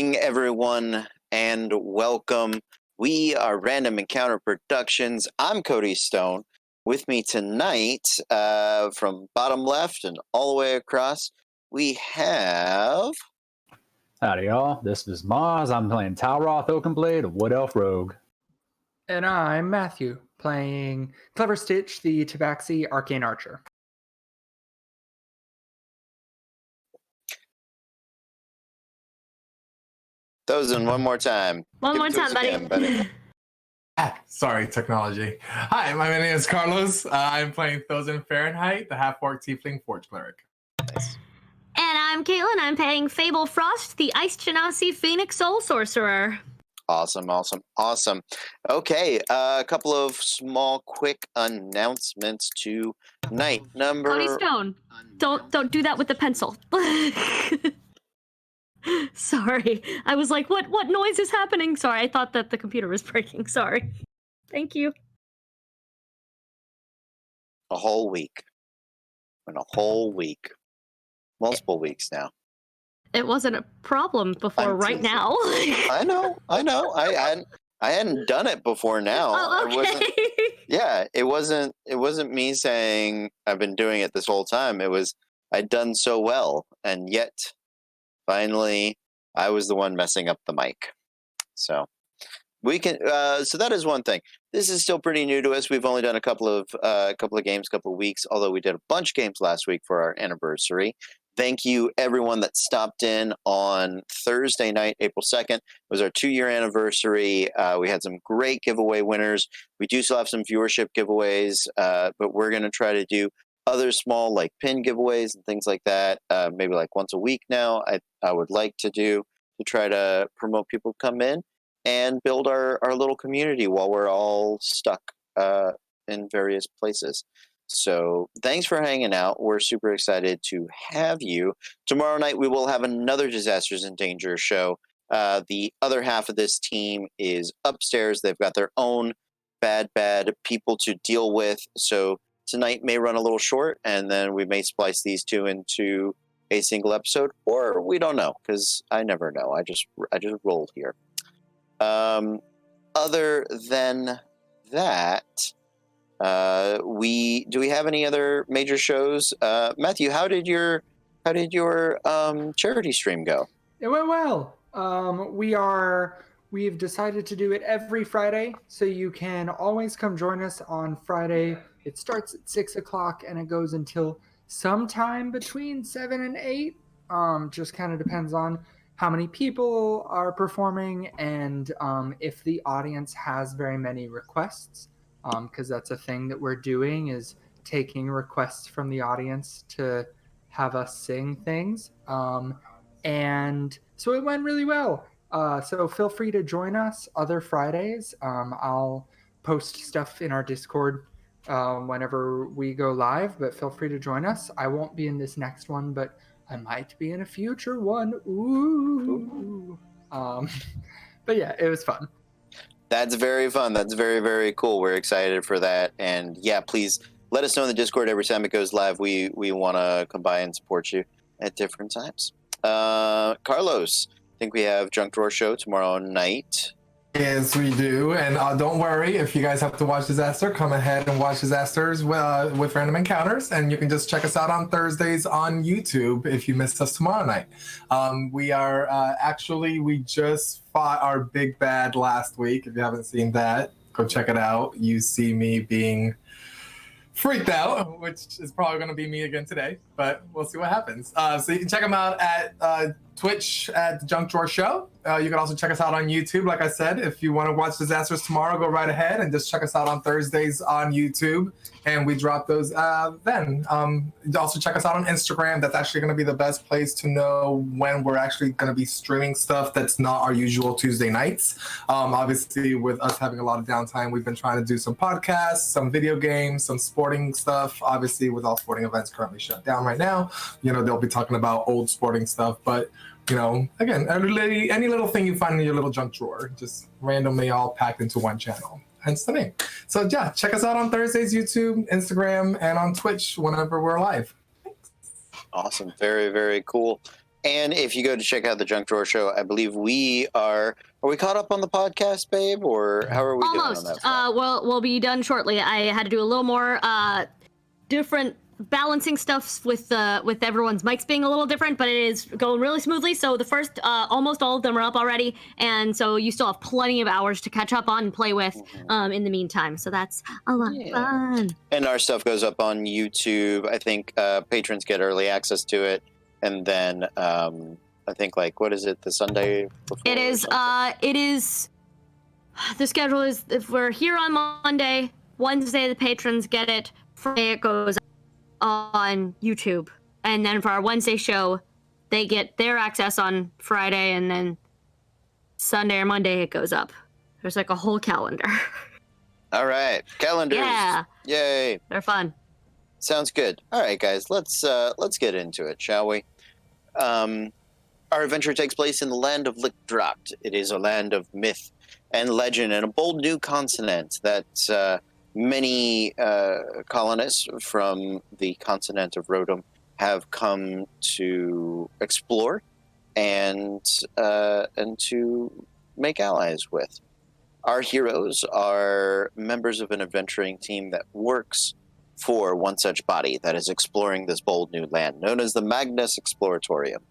Everyone, and welcome. We are Random Encounter Productions. I'm Cody Stone. With me tonight, from bottom left and all the way across, we have. Howdy, y'all. This is Maz. I'm playing Talroth Oakenblade, a Wood Elf Rogue. And I'm Matthew, playing Clever Stitch, the Tabaxi Arcane Archer. Those in one more time. One more time, buddy. Again, buddy. Sorry, technology. Hi, my name is Carlos. I'm playing Thousand Fahrenheit, the half-orc tiefling forge cleric. Nice. And I'm Caitlin. I'm playing Fable Frost, the Ice Genasi Phoenix Soul Sorcerer. Awesome. Okay, a couple of small, quick announcements tonight. Cody Stone, don't do that with the pencil. Sorry, I was like, what noise is happening? Sorry, I thought that the computer was breaking. Sorry. Thank you. A whole week. Multiple weeks now. It wasn't a problem before right now. I know. I hadn't done it before now. Oh, okay. It wasn't me saying I've been doing it this whole time. It was I'd done so well, and yet finally I was the one messing up the mic. So we can. So that is one thing. This is still pretty new to us. We've only done a couple of games, couple of weeks. Although we did a bunch of games last week for our anniversary. Thank you, everyone that stopped in on Thursday night, April 2nd. It was our 2-year anniversary. We had some great giveaway winners. We do still have some viewership giveaways, but we're going to try to do other small, like pin giveaways and things like that, maybe like once a week now. I would like to do to try to promote people to come in and build our little community while we're all stuck in various places. So thanks for hanging out. We're super excited to have you. Tomorrow night we will have another Disasters in Danger show. The other half of this team is upstairs. They've got their own bad people to deal with. So tonight may run a little short, and then we may splice these two into a single episode, or we don't know, because I never know. I just rolled here. Other than that, do we have any other major shows? Matthew, how did your charity stream go? It went well. We've decided to do it every Friday, so you can always come join us on Friday. It starts at 6:00 and it goes until sometime between 7 and 8. Just kind of depends on how many people are performing and if the audience has very many requests. Because that's a thing that we're doing, is taking requests from the audience to have us sing things. And so it went really well. So feel free to join us other Fridays. I'll post stuff in our Discord whenever we go live, but feel free to join us. I won't be in this next one, but I might be in a future one. Ooh. But yeah, it was fun. That's very fun. That's very, very cool. We're excited for that. And yeah, please let us know in the Discord every time it goes live. We want to come by and support you at different times. Carlos, I think we have Junk Drawer Show tomorrow night. Yes, we do. And don't worry, if you guys have to watch Disaster, come ahead and watch Disasters with Random Encounters. And you can just check us out on Thursdays on YouTube if you missed us tomorrow night. We are we just fought our big bad last week. If you haven't seen that, go check it out. You see me being freaked out, which is probably going to be me again today, but we'll see what happens. So you can check them out at Twitch at the Junk Drawer Show. You can also check us out on YouTube. Like I said, if you want to watch Disasters tomorrow, go right ahead and just check us out on Thursdays on YouTube. And we drop those then. Also check us out on Instagram. That's actually going to be the best place to know when we're actually going to be streaming stuff that's not our usual Tuesday nights. Obviously, with us having a lot of downtime, we've been trying to do some podcasts, some video games, some sporting stuff. Obviously, with all sporting events currently shut down right now, they'll be talking about old sporting stuff. But again, any little thing you find in your little junk drawer, just randomly all packed into one channel. Hence the name. So yeah, check us out on Thursdays, YouTube, Instagram, and on Twitch whenever we're live. Thanks. Awesome. Very, very cool. And if you go to check out the Junk Drawer Show, I believe we are we caught up on the podcast, babe? Or how are we doing on Almost. that front? We'll be done shortly. I had to do a little more different balancing stuff with everyone's mics being a little different, but it is going really smoothly. So the first, almost all of them are up already, and so you still have plenty of hours to catch up on and play with in the meantime. So that's a lot of fun. And our stuff goes up on YouTube. I think patrons get early access to it. And then I think, like, what is it, the Sunday before? It is, the schedule is, if we're here on Monday, Wednesday the patrons get it, Friday it goes on YouTube. And then for our Wednesday show, they get their access on Friday, and then Sunday or Monday it goes up. There's like a whole calendar. All right, calendars. Yeah. Yay. They're fun. Sounds good. All right, guys, let's get into it, shall we? Our adventure takes place in the land of Lickdracht. It is a land of myth and legend and a bold new continent that many colonists from the continent of Rodom have come to explore and to make allies with. Our heroes are members of an adventuring team that works for one such body that is exploring this bold new land, known as the Magnus Exploratorium.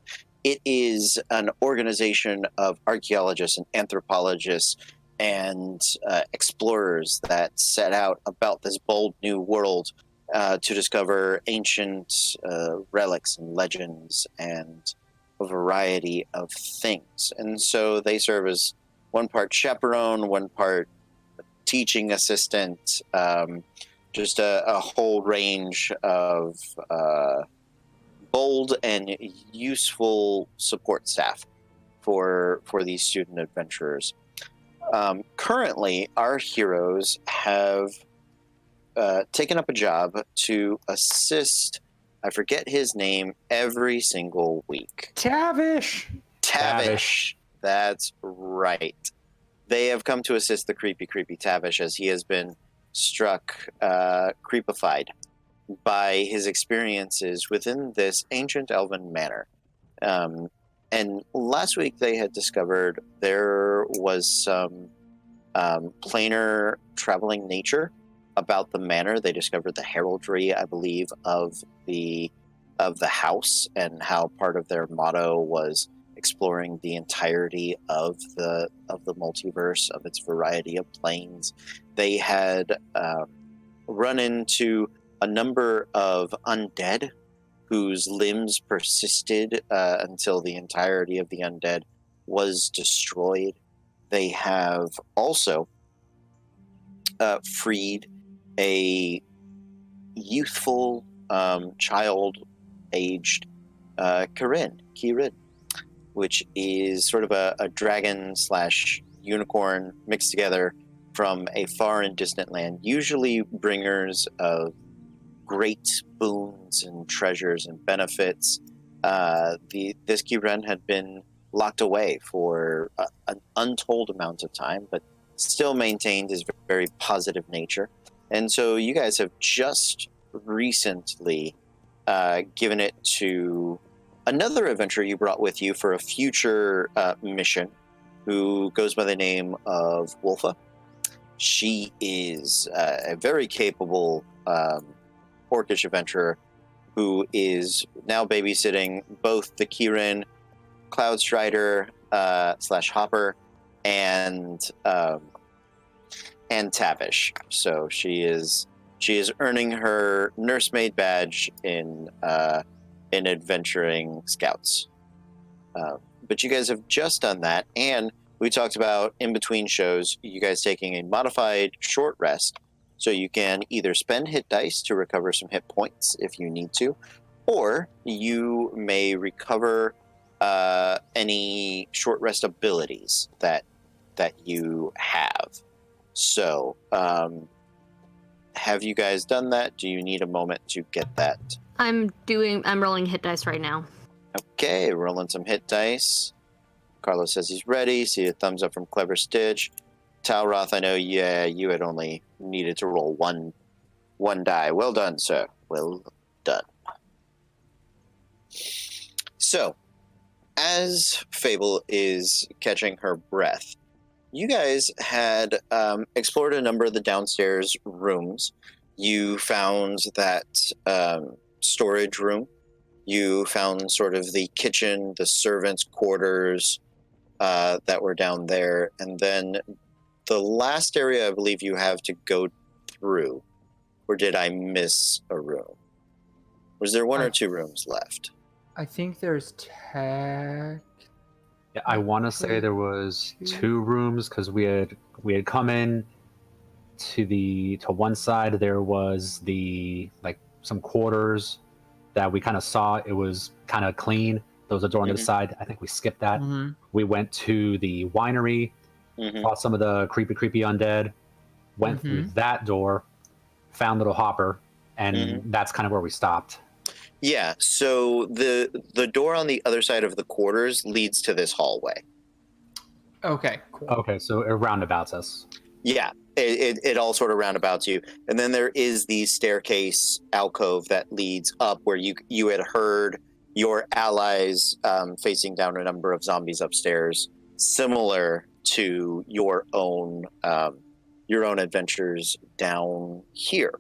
It is an organization of archaeologists and anthropologists and explorers that set out about this bold new world to discover ancient relics and legends and a variety of things. And so they serve as one part chaperone, one part teaching assistant, just a whole range of bold and useful support staff for these student adventurers. Currently, our heroes have taken up a job to assist, I forget his name, every single week. Tavish. Tavish. That's right. They have come to assist the creepy Tavish as he has been struck creepified by his experiences within this ancient elven manor. And last week they had discovered there was some planar traveling nature about the manor. They discovered the heraldry, I believe, of the house, and how part of their motto was exploring the entirety of the multiverse, of its variety of planes. They had run into a number of undead whose limbs persisted until the entirety of the undead was destroyed. They have also freed a youthful child-aged Kirin, which is sort of a dragon / unicorn mixed together from a far and distant land, usually bringers of great boons and treasures and benefits. This Kirin had been locked away for an untold amount of time, but still maintained his very positive nature. And so you guys have just recently given it to another adventurer you brought with you for a future mission, who goes by the name of Wolfa. She is a very capable orcish adventurer who is now babysitting both the Kirin, Cloudstrider / Hopper, and Tavish. So she is earning her nursemaid badge in adventuring scouts. But you guys have just done that, and we talked about in between shows, you guys taking a modified short rest, so you can either spend hit dice to recover some hit points if you need to, or you may recover any short rest abilities that you have. So, have you guys done that? Do you need a moment to get that? I'm rolling hit dice right now. Okay, rolling some hit dice. Carlos says he's ready. See a thumbs up from Clever Stitch. Talroth, I know, you had only needed to roll one die. Well done, sir. Well done. So, as Fable is catching her breath, you guys had explored a number of the downstairs rooms. You found that storage room. You found sort of the kitchen, the servants' quarters that were down there. And then the last area I believe you have to go through, or did I miss a room? Was there one or two rooms left? I think there's tech. Yeah, I want to say there was 2 rooms because we had come in to one side. There was the some quarters that we kind of saw. It was kind of clean. There was a door on the other side. I think we skipped that. Mm-hmm. We went to the winery, fought some of the creepy undead, went through that door, found Little Hopper, and that's kind of where we stopped. Yeah, so the door on the other side of the quarters leads to this hallway. Okay, cool. Okay, so it roundabouts us. Yeah, it all sort of roundabouts you. And then there is the staircase alcove that leads up where you had heard your allies facing down a number of zombies upstairs, similar to your own adventures down here.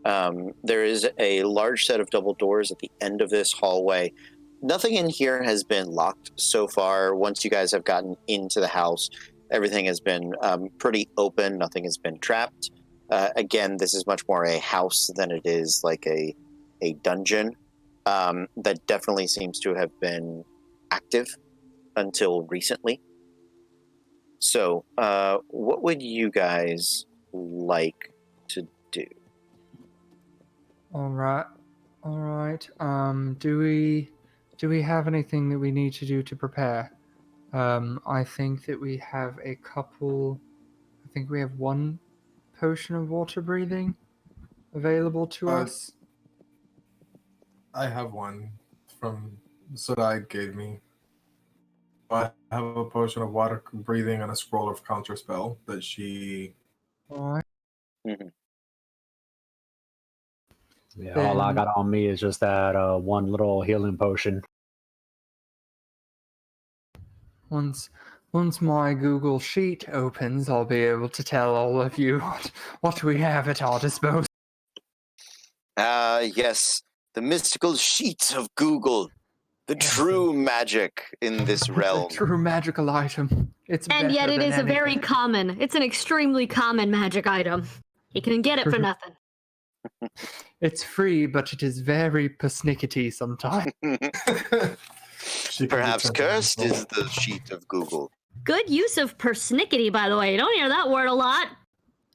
There is a large set of double doors at the end of this hallway. Nothing in here has been locked so far. Once you guys have gotten into the house, everything has been pretty open. Nothing has been trapped. Again, this is much more a house than it is like a dungeon. That definitely seems to have been active until recently. So, what would you guys like to do? All right. Do we have anything that we need to do to prepare? I think that we have a couple. I think we have 1 potion of water breathing available to us. I have one from Sodai gave me. I have a potion of water breathing and a scroll of counterspell that she. All right. Yeah, all I got on me is just that 1 little healing potion. Once my Google Sheet opens, I'll be able to tell all of you what we have at our disposal. Yes, the mystical sheet of Google, the true magic in this realm. The true magical item. And yet it is a very common. It's an extremely common magic item. You can get it for nothing. It's free, but it is very persnickety sometimes. Perhaps cursed is the sheet of Google. Good use of persnickety, by the way. You don't hear that word a lot.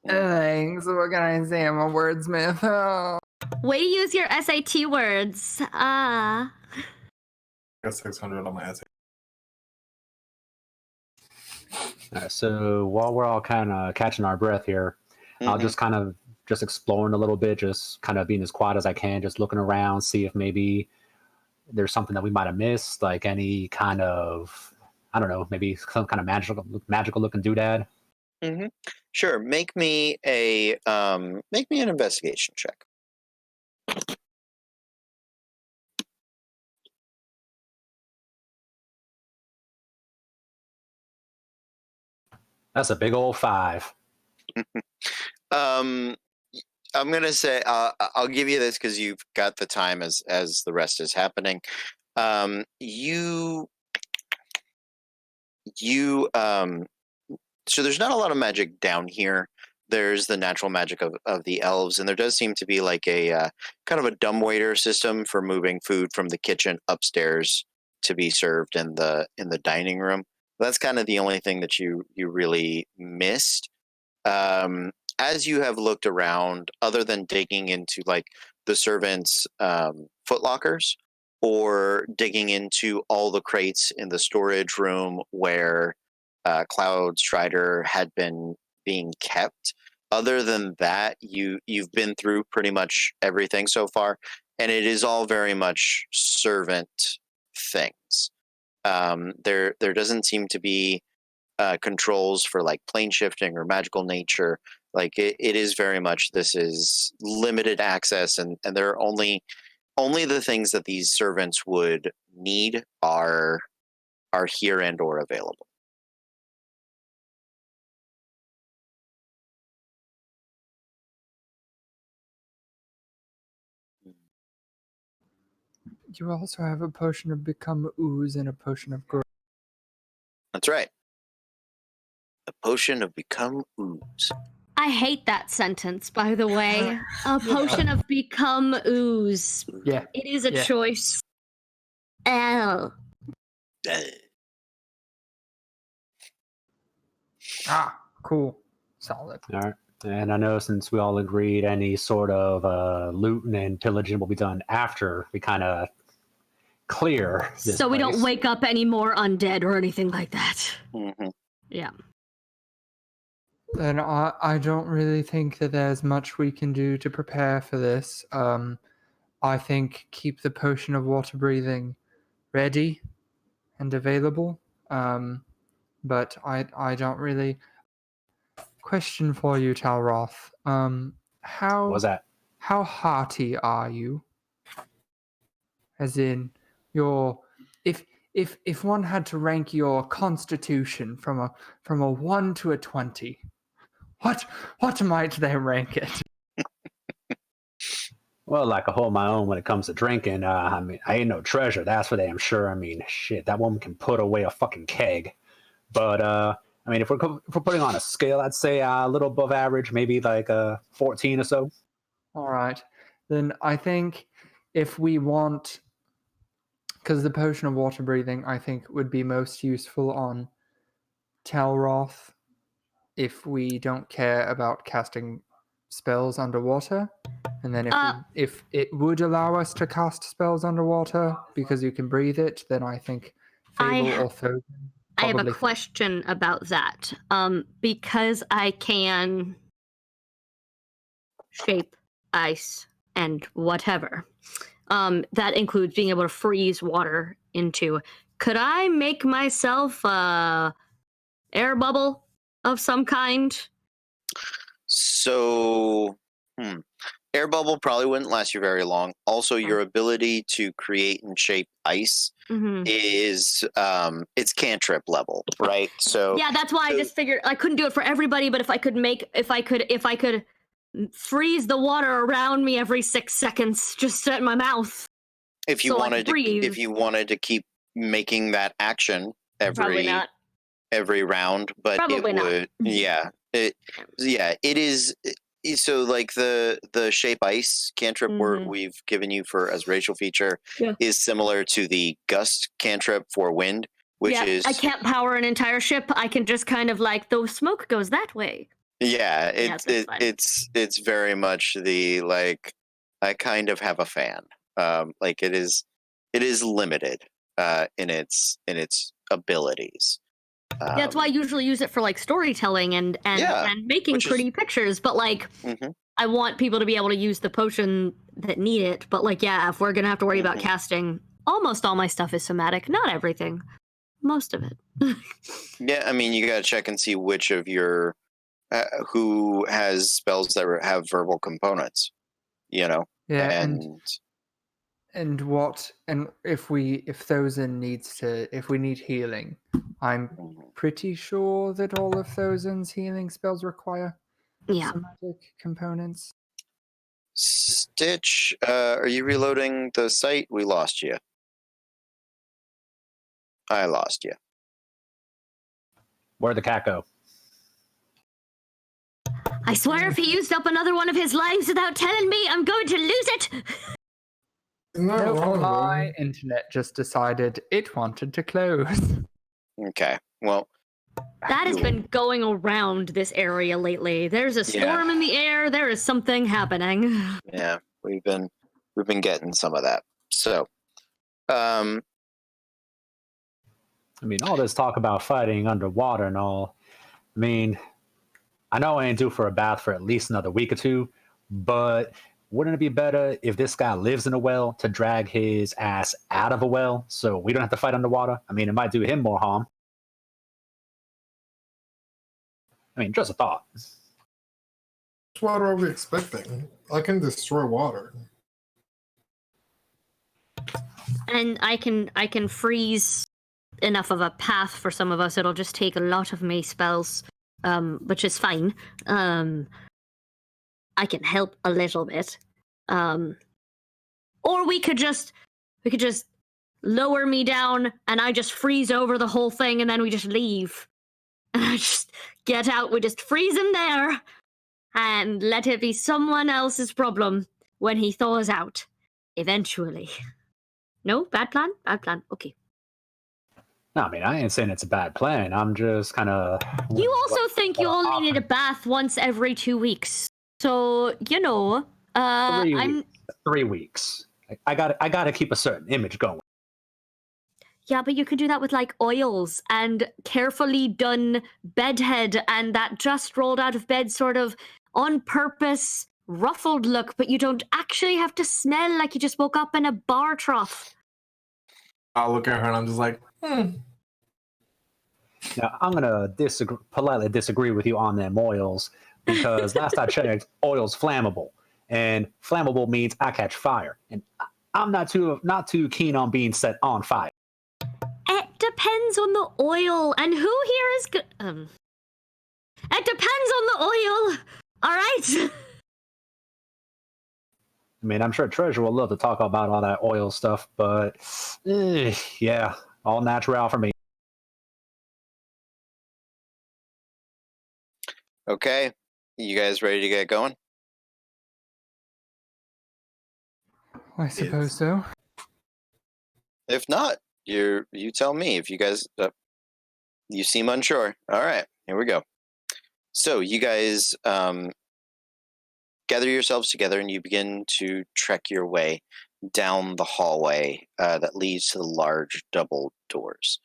Thanks. What can I say? I'm a wordsmith. Oh. Way to use your SAT words. I got 600 on my essay. So while we're all kind of catching our breath here, I'll just kind of just exploring a little bit, just kind of being as quiet as I can, just looking around, see if maybe there's something that we might have missed, like any kind of, I don't know, maybe some kind of magical looking doodad. Sure. Make me an investigation check. That's a big old 5. I'm gonna say I'll give you this because you've got the time as the rest is happening. So there's not a lot of magic down here. There's the natural magic of the elves, and there does seem to be like a kind of a dumbwaiter system for moving food from the kitchen upstairs to be served in the dining room. That's kind of the only thing that you really missed. As you have looked around, other than digging into like the servants' footlockers or digging into all the crates in the storage room where Cloud Strider had been being kept, other than that, you've been through pretty much everything so far, and it is all very much servant things. There doesn't seem to be controls for like plane shifting or magical nature. Like it is very much, this is limited access, and there are only the things that these servants would need are are here and or available. You also have a potion of become ooze and a potion of grow. That's right. A potion of become ooze. I hate that sentence, by the way. A potion of become ooze. Yeah. It is a Yeah. choice. L. Ah, cool. Solid. All right. And I know since we all agreed any sort of looting and pillaging will be done after we kind of clear this So we don't place. wake up any more undead or anything like that. Mhm. Yeah. Then I don't really think that there's much we can do to prepare for this. I think keep the potion of water breathing ready and available. But I don't really. Question for you, Talroth. How What's that? how hearty are you? As in, your if one had to rank your constitution from a 1 to a 20, what might they rank it? Well, like I hold my own when it comes to drinking. I mean, I ain't no treasure, that's for damn sure. I mean, shit, that woman can put away a fucking keg. But I mean, if we're putting on a scale, I'd say a little above average, maybe like 14 or so. All right, then I think if we want, because the potion of water breathing, I think would be most useful on Talroth if we don't care about casting spells underwater. And then if it would allow us to cast spells underwater because you can breathe it, then I think Fable or Thogan. I have a probably- question about that. Because I can shape ice and whatever. That includes being able to freeze water into. Could I make myself a air bubble of some kind? So, air bubble probably wouldn't last you very long. Also, your ability to create and shape ice Mm-hmm. is it's cantrip level, right? So Yeah, that's why I just figured I couldn't do it for everybody, but if I could freeze the water around me every 6 seconds, just in my mouth. if you so I wanted could to, if breathe. you wanted to keep making that action Probably not. every round, but Probably it not. would, it is. So like the shape ice cantrip Mhm. we've given you for as racial feature Yeah. is similar to the gust cantrip for wind, which Yeah, is I can't power an entire ship. I can just kind of like the smoke goes that way. yeah, Yeah, that's fine. it's very much the like I kind of have a fan. Like it is limited in its abilities. That's why I usually use it for like storytelling and Yeah, making which is- pretty pictures. But like, Mhm. I want people to be able to use the potion that need it. But like, yeah, if we're gonna have to worry about Mhm. casting, almost all my stuff is somatic. Not everything, most of it. Yeah, I mean, you got to check and see which of your who has spells that have verbal components. You know, Yeah, and and if we need healing, I'm pretty sure that all of Thozen's healing spells require Yeah. somatic components. Stitch, are you reloading the site? We lost you. I lost you. Where'd the cat go? I swear, if he used up another one of his lives without telling me, I'm going to lose it. Not No, wrong, my though. internet just decided it wanted to close. Okay, well, That has been going around this area lately. There's a storm in the air. There is something happening. yeah, we've been getting some of that. So, I mean, all this talk about fighting underwater and all. I mean, I know I ain't due for a bath for at least another week or two, but wouldn't it be better if this guy lives in a well to drag his ass out of a well so we don't have to fight underwater? I mean, it might do him more harm. I mean, just a thought. Which water are we expecting? I can destroy water. And I can freeze enough of a path for some of us. It'll just take a lot of me spells, which is fine. I can help a little bit. Or we could just lower me down and I just freeze over the whole thing and then we just leave. And I just get out, we just freeze him there and let it be someone else's problem when he thaws out. Eventually. No? Bad plan? Bad plan. Okay. No, I mean, I ain't saying it's a bad plan. I'm just kind of. You also think you only need a bath once every 2 weeks. So, you know, 3 weeks. I gotta keep a certain image going. Yeah, but you could do that with like oils and carefully done bedhead and that just rolled out of bed sort of on purpose ruffled look, but you don't actually have to smell like you just woke up in a bar trough. I'll look at her and I'm just like, Now, I'm gonna politely disagree with you on them oils because last I checked, oil's flammable, and flammable means I catch fire, and I'm not too keen on being set on fire. It depends on the oil, and who here is good? It depends on the oil. All right. I mean, I'm sure Treasure will love to talk about all that oil stuff, but yeah, all natural for me. Okay, you guys ready to get going? I suppose so. If not, you tell me. If you guys, you seem unsure. All right, here we go. So you guys gather yourselves together and you begin to trek your way down the hallway that leads to the large double doors.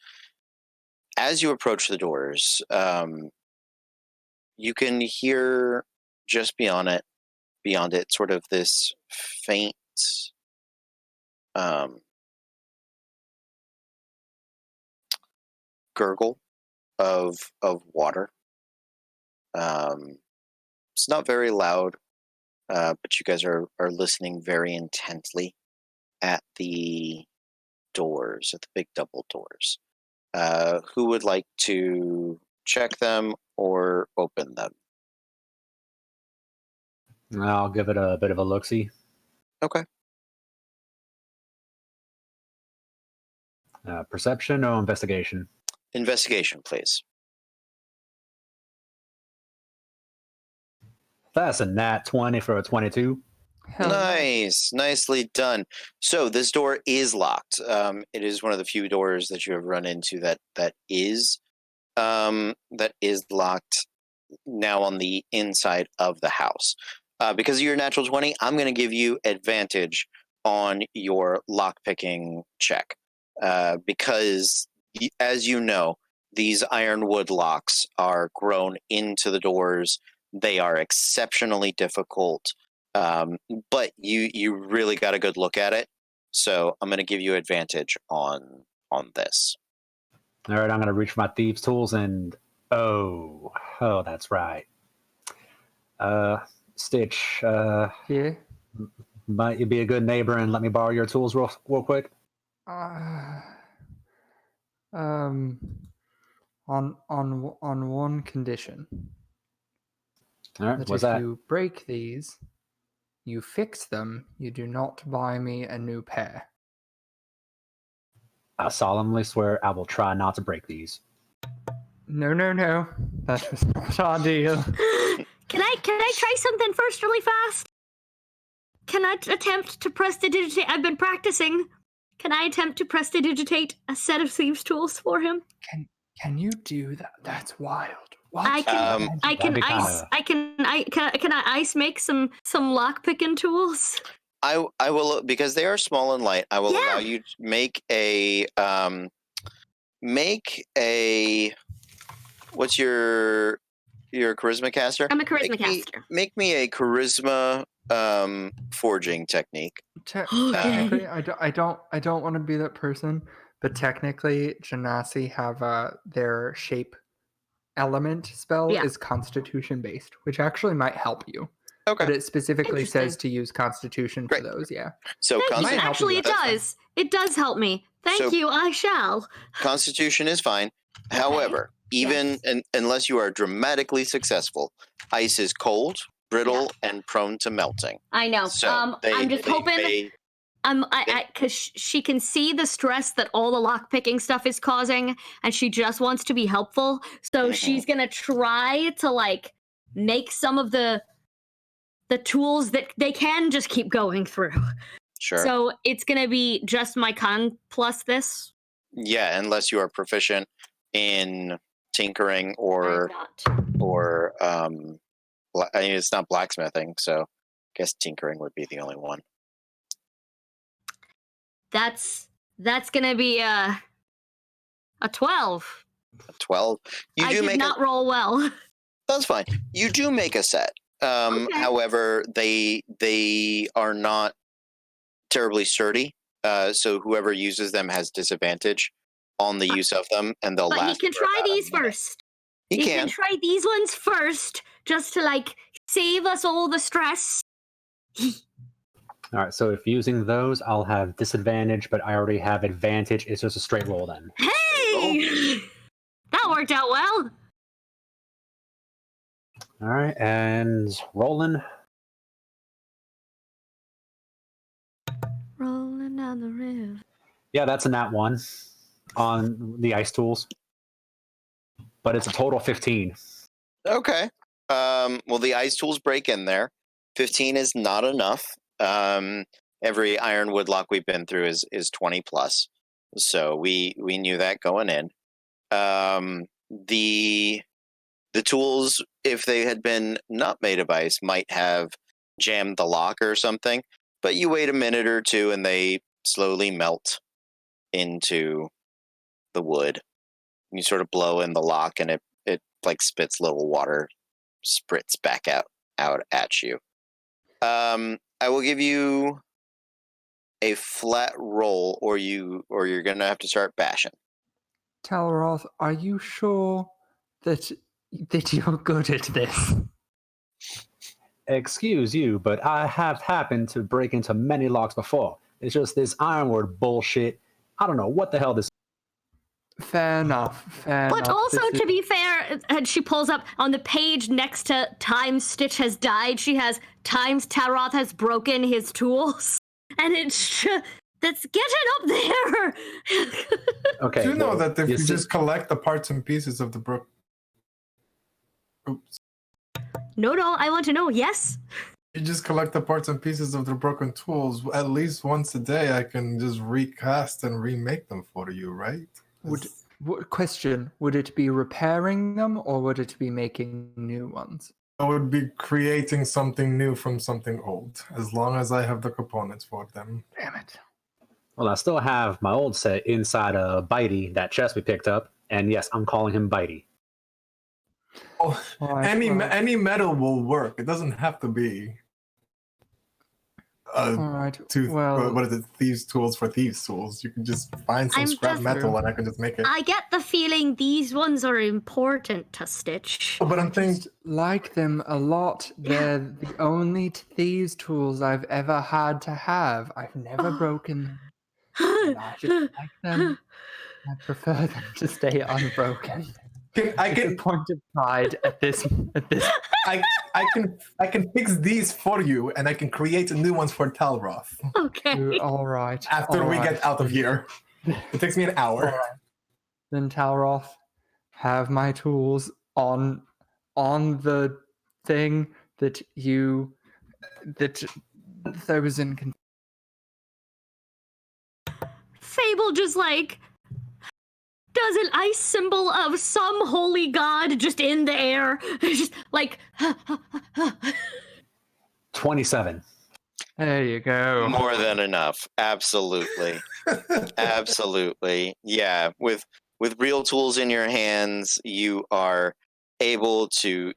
As you approach the doors, you can hear just beyond it, sort of this faint gurgle of water. It's not very loud, but you guys are listening very intently at the doors, at the big double doors. Who would like to check them or open them? I'll give it a bit of a look-see. Okay. Perception or investigation? Investigation, please. That's a nat 20 for a 22. Hell, Nice, nicely done. So this door is locked. It is one of the few doors that you have run into that is locked now on the inside of the house. Because of your natural 20, I'm going to give you advantage on your lockpicking check. Because, as you know, these ironwood locks are grown into the doors. They are exceptionally difficult, but you really got a good look at it. So I'm going to give you advantage on this. All right, I'm going to reach for my thieves' tools and... Oh, that's right. Stitch, yeah. might you be a good neighbor and let me borrow your tools real quick? On one condition. All right, That what's if that? you break these, you fix them, you do not buy me a new pair. I solemnly swear I will try not to break these. No. That was not our deal. Can I try something first really fast? Can I attempt to prestidigitate? I've been practicing. Can I attempt to prestidigitate a set of thieves' tools for him? Can you do that? That's wild. What? I can That'd be can I ice make some lock picking tools? I will, because they are small and light. I will allow you to make a what's your charisma caster? I'm a charisma caster. Make me a charisma forging technique. Technically, I don't want to be that person, but technically, Genasi have their shape element spell is Constitution based, which actually might help you. Okay. But it specifically says Interesting. to use Constitution Great. for those. Yeah. So Thank you. Might help Actually, you. it That's fine. does. It does help me. Thank So- you. I shall. Constitution is fine. However, even unless you are dramatically successful, ice is cold, brittle, and prone to melting. I know. So I'm just hoping. may- Because she can see the stress that all the lockpicking stuff is causing, and she just wants to be helpful. So Mhm. she's gonna try to like make some of the tools that they can just keep going through. sure. So it's gonna be just my con plus this. Yeah, unless you are proficient in tinkering or I'm not. I mean, it's not blacksmithing, so I guess tinkering would be the only one. That's gonna be a 12. 12. You I do did make not roll well. that's fine. You do make a set. Okay. However, they are not terribly sturdy. So whoever uses them has disadvantage on the use of them, and they'll But he last. can for try about a these minute. first. He He can. can try these ones first, just to like save us all the stress. All right, so if using those, I'll have disadvantage, but I already have advantage. It's just a straight roll then. Hey, that worked out well. All right, and rolling. Rolling down the river. Yeah, that's a nat 1 on the ice tools. But it's a total 15. Okay. Well, the ice tools break in there. 15 is not enough. Every ironwood lock we've been through is 20 plus, so we knew that going in. The tools, if they had been not made of ice, might have jammed the lock or something. But you wait a minute or two, and they slowly melt into the wood. You sort of blow in the lock, and it like spits little water spritz back out at you. I will give you a flat roll, or you're gonna have to start bashing. Talroth, are you sure that you're good at this? Excuse you, but I have happened to break into many locks before. It's just this ironwood bullshit. I don't know what the hell this. Fair enough. Fair But enough. also, This to be fair, and she pulls up on the page next to Times Stitch has died. She has Times Taroth has broken his tools, and it's that's getting up there. Okay. Do you know well, that if you see- just collect the parts and pieces of the brook? Oops. No, I want to know. Yes. You just collect the parts and pieces of the broken tools. At least once a day, I can just recast and remake them for you, right? question, would it be repairing them or would it be making new ones? I would be creating something new from something old, as long as I have the components for them. Damn it. Well, I still have my old set inside of Bitey, that chest we picked up, and yes, I'm calling him Bitey. Oh, Alright, any metal will work. It doesn't have to be alright. what is it? Thieves' tools for thieves' tools. You can just find some I'm scrap just- metal and I can just make it. I get the feeling these ones are important to Stitch. But I'm thinking, just like them a lot. They're the only thieves' tools I've ever had to have. I've never broken them. And I just like them. I prefer them to stay unbroken. I It's a can point of pride at this. I can fix these for you, and I can create new ones for Talroth Okay. All right. after all we right. get out of here. It takes me an All hour. right. Then Talroth, have my tools on the thing that I was in. Fable just like does an ice symbol of some holy god just in the air. Just like 27. There you go. More than enough. Absolutely. Absolutely. Yeah. With real tools in your hands, you are able to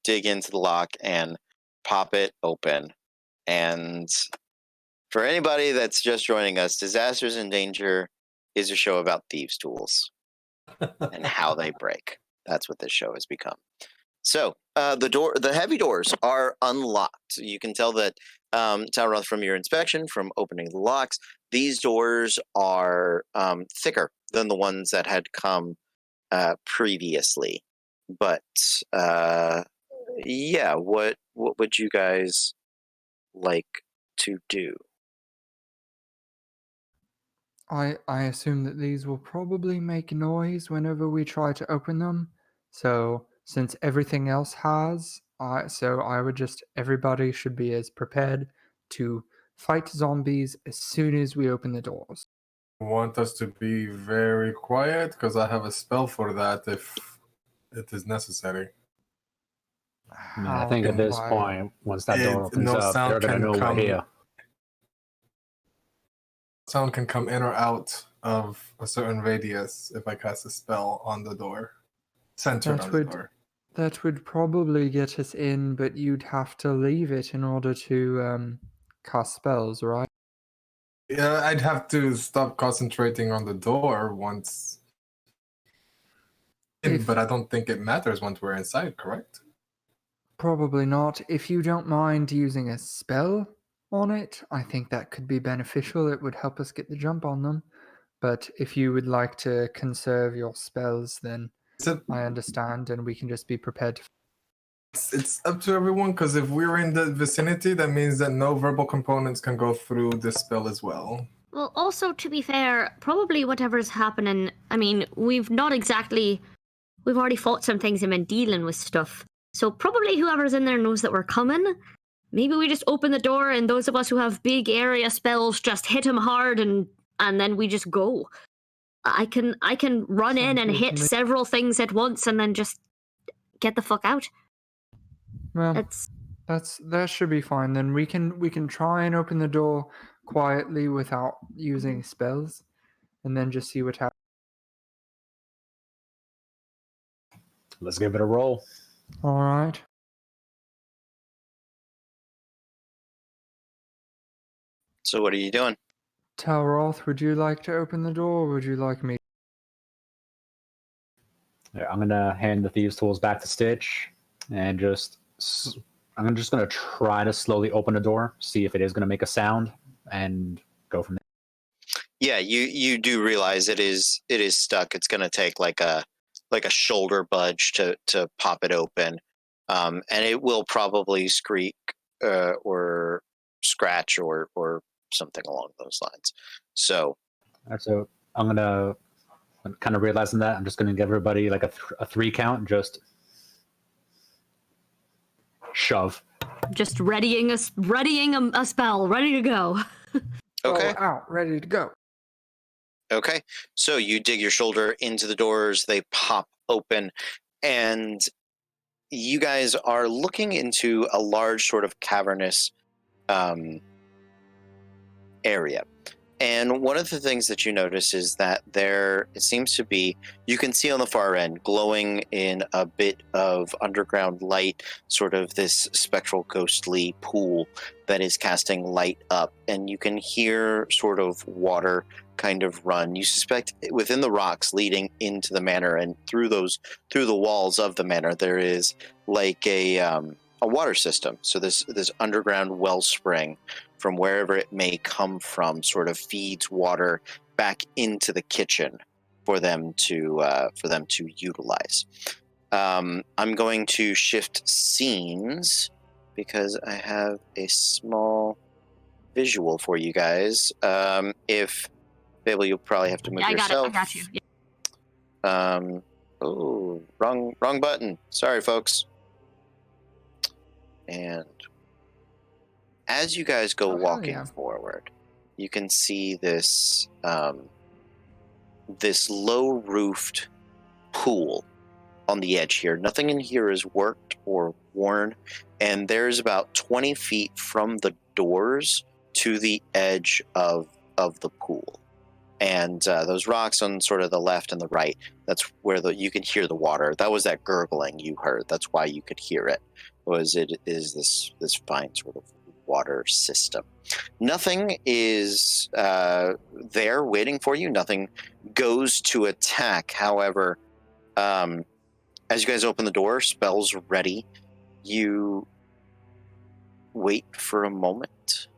dig into the lock and pop it open. And for anybody that's just joining us, Disasters in Danger is a show about thieves' tools and how they break. That's what this show has become. So the heavy doors are unlocked. You can tell that Talroth, from your inspection, from opening the locks, these doors are thicker than the ones that had come previously. But yeah, what would you guys like to do? I assume that these will probably make noise whenever we try to open them. So since everything else has, I would just everybody should be as prepared to fight zombies as soon as we open the doors. I want us to be very quiet because I have a spell for that if it is necessary. I mean, I think at this point, once that door opens no up, sound they're gonna can know we're come- here. Sound can come in or out of a certain radius if I cast a spell on the door. Centered on the door. That would probably get us in, but you'd have to leave it in order to cast spells, right? Yeah, I'd have to stop concentrating on the door once. But I don't think it matters once we're inside, correct? Probably not. If you don't mind using a spell on it, I think that could be beneficial. It would help us get the jump on them. But if you would like to conserve your spells, then I understand, and we can just be prepared to. It's up to everyone, because if we're in the vicinity, that means that no verbal components can go through this spell as well. Well, also, to be fair, probably whatever's happening, I mean, we've already fought some things and been dealing with stuff. So probably whoever's in there knows that we're coming. Maybe we just open the door and those of us who have big area spells just hit them hard and then we just go. I can run in and hit several things at once and then just get the fuck out. Well, that should be fine. Then we can try and open the door quietly without using spells, and then just see what happens. Let's give it a roll. All right. So what are you doing? Talroth, would you like to open the door, or would you like me? Yeah, I'm gonna hand the thieves' tools back to Stitch, and I'm just gonna try to slowly open the door, see if it is gonna make a sound, and go from there. Yeah, you do realize it is stuck. It's gonna take like a shoulder budge to pop it open, and it will probably squeak or scratch or something along those lines. So I'm gonna kind of realizing that I'm just gonna give everybody like a 3 count, just shove. Just readying a spell, ready to go. okay. Out, ready to go. Okay, so you dig your shoulder into the doors, they pop open, and you guys are looking into a large sort of cavernous area. And one of the things that you notice is that it seems to be, you can see on the far end, glowing in a bit of underground light, sort of this spectral ghostly pool that is casting light up, and you can hear sort of water kind of run. You suspect within the rocks leading into the manor and through the walls of the manor, there is like a water system. So this underground wellspring from wherever it may come from sort of feeds water back into the kitchen for them to utilize. I'm going to shift scenes because I have a small visual for you guys. If Fable, you'll probably have to move yourself. I got you. Yeah. Oh, wrong button. Sorry, folks. And as you guys go walking forward, you can see this this low-roofed pool on the edge here. Nothing in here is worked or worn, and there's about 20 feet from the doors to the edge of the pool. And those rocks on sort of the left and the right, that's where you can hear the water. That was that gurgling you heard. That's why you could hear it. It is this fine sort of water system. Nothing is there waiting for you. Nothing goes to attack. However, as you guys open the door, spells ready, you wait for a moment,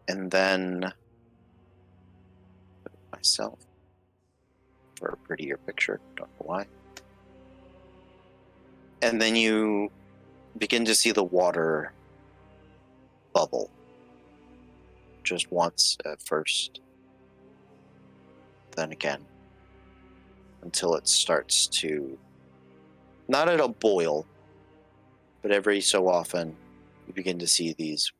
and then myself for a prettier picture. Don't know why. And then you begin to see the water bubble. Just once at first, then again, until it starts to, not at a boil, but every so often you begin to see these.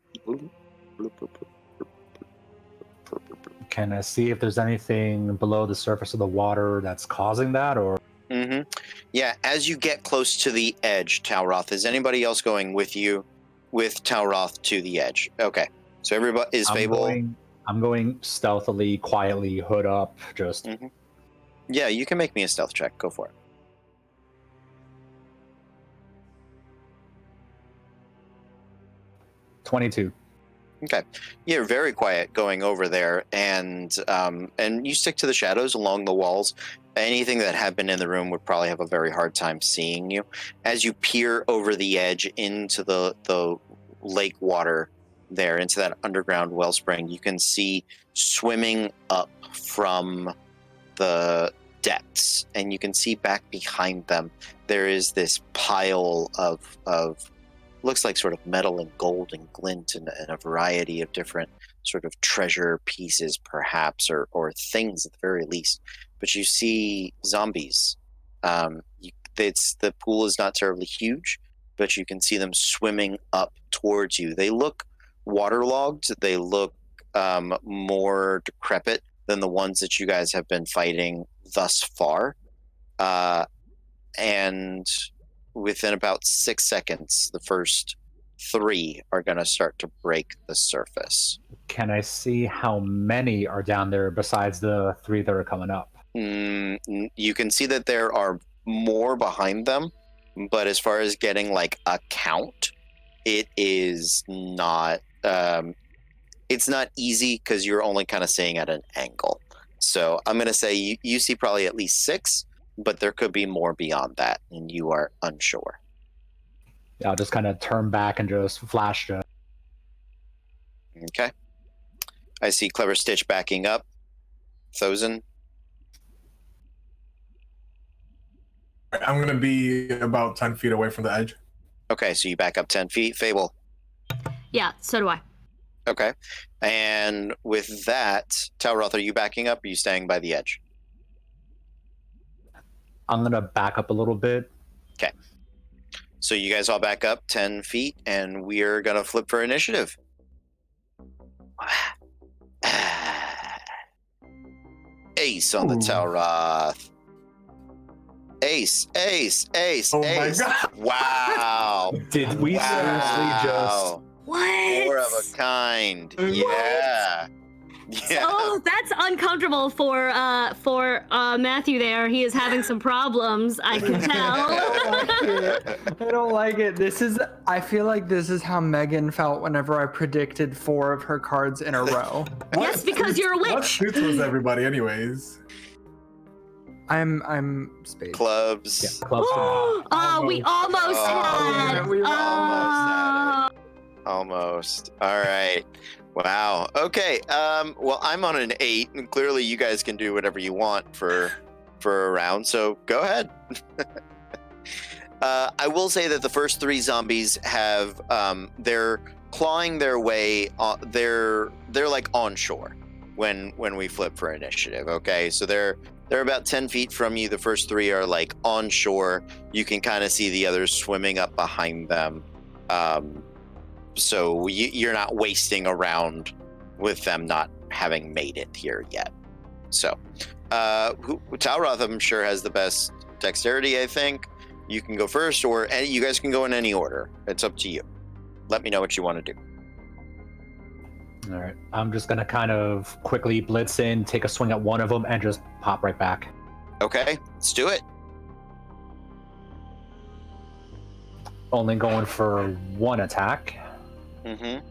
Can I see if there's anything below the surface of the water that's causing that, or? Mm-hmm. Yeah, as you get close to the edge, Talroth, is anybody else going with you, with Talroth to the edge? Okay, so everybody is Fable. I'm going stealthily, quietly, hood up, just. Mm-hmm. Yeah, you can make me a stealth check. Go for it. 22. Okay, you're very quiet going over there, and you stick to the shadows along the walls. Anything that had been in the room would probably have a very hard time seeing you. As you peer over the edge into the lake water there, into that underground wellspring, you can see swimming up from the depths, and you can see back behind them there is this pile of looks like sort of metal and gold and glint and a variety of different sort of treasure pieces, perhaps, or things at the very least. But you see zombies. The pool is not terribly huge, but you can see them swimming up towards you. They look waterlogged. They look more decrepit than the ones that you guys have been fighting thus far. And within about 6 seconds, the first 3 are going to start to break the surface. Can I see how many are down there besides the 3 that are coming up? You can see that there are more behind them, but as far as getting like a count, it is not. It's not easy because you're only kind of seeing at an angle. So I'm going to say you see probably at least 6. But there could be more beyond that, and you are unsure. Yeah, I'll just kind of turn back and just flash. Okay. I see Clever Stitch backing up. Thousand. I'm going to be about 10 feet away from the edge. Okay, so you back up 10 feet. Fable. Yeah, so do I. Okay. And with that, Talroth, are you backing up or are you staying by the edge? I'm going to back up a little bit. Okay. So you guys all back up 10 feet, and we're going to flip for initiative. Ace on the Talroth. Ace. Oh my God. Wow. Did we seriously just... What? More of a kind. Yeah. Yeah. Oh, that's uncomfortable for Matthew there. He is having some problems, I can tell. I don't like it. I feel like this is how Megan felt whenever I predicted 4 of her cards in a row. Yes, because you're a What witch. suits was everybody, anyways? I'm space. Clubs. Yeah, close enough. We almost had. we almost had it. Almost. All right. Wow. Okay. Well, I'm on an 8, and clearly you guys can do whatever you want for a round. So go ahead. I will say that the first 3 zombies have they're clawing their way. They're like on shore when we flip for initiative. Okay, so they're about 10 feet from you. The first 3 are like on shore. You can kind of see the others swimming up behind them. So you're not wasting a round with them not having made it here yet. So, Talroth, I'm sure, has the best dexterity, I think. You can go first, or you guys can go in any order. It's up to you. Let me know what you want to do. All right. I'm just going to kind of quickly blitz in, take a swing at one of them, and just pop right back. Okay, let's do it. Only going for 1 attack. Mm-hmm.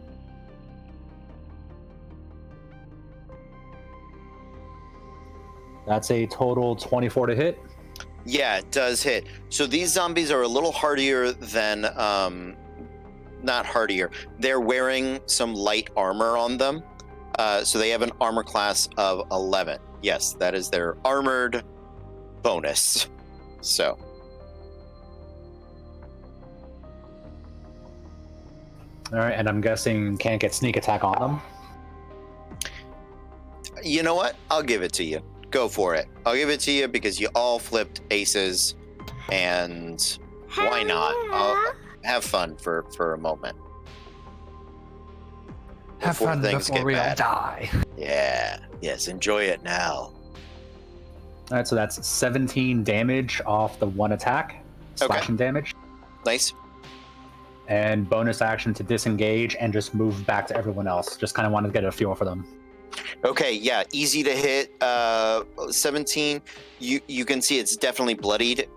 That's a total 24 to hit. Yeah, it does hit. So these zombies are a little hardier than, not hardier. They're wearing some light armor on them. So they have an armor class of 11. Yes, that is their armored bonus. So. All right, and I'm guessing can't get sneak attack on them. You know what? I'll give it to you. Go for it. I'll give it to you because you all flipped aces, and why not? I'll have fun for a moment. Have Before fun things before get we all bad. die. Yeah. Yes. Enjoy it now. All right, so that's 17 damage off the one attack, slashing damage, Nice. and bonus action to disengage and just move back to everyone else. Just kind of wanted to get a feel for them. Okay. Yeah. Easy to hit. 17. You can see it's definitely bloodied.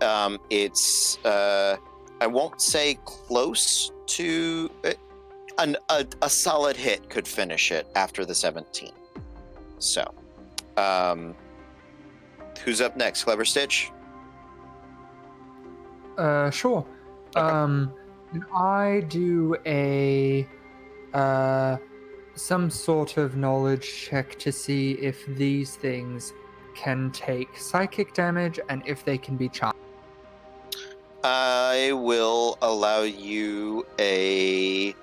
It's I won't say close to. A solid hit could finish it after the 17. So, who's up next? Clever Stitch? Sure. Okay. Can I do a some sort of knowledge check to see if these things can take psychic damage and if they can be charmed? I will allow you a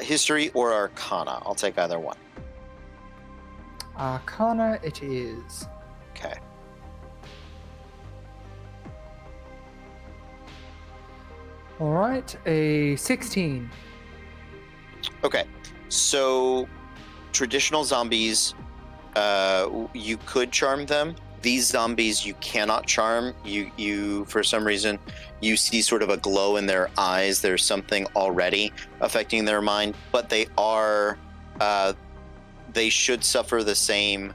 history or arcana. I'll take either one. Arcana it is. Okay. All right, a 16. Okay. So, traditional zombies, you could charm them. These zombies you cannot charm. You for some reason you see sort of a glow in their eyes. There's something already affecting their mind, but they are they should suffer the same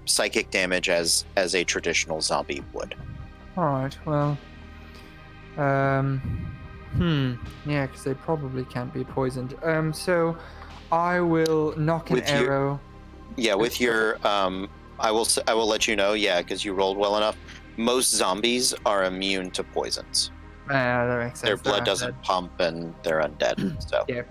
psychic damage as a traditional zombie would. All right, well, yeah, because they probably can't be poisoned. So I will knock an With your- arrow. Yeah, with your I will let you know. Yeah, because you rolled well enough. Most zombies are immune to poisons. That makes sense. Their They're blood doesn't undead. pump, and they're undead. So Yeah.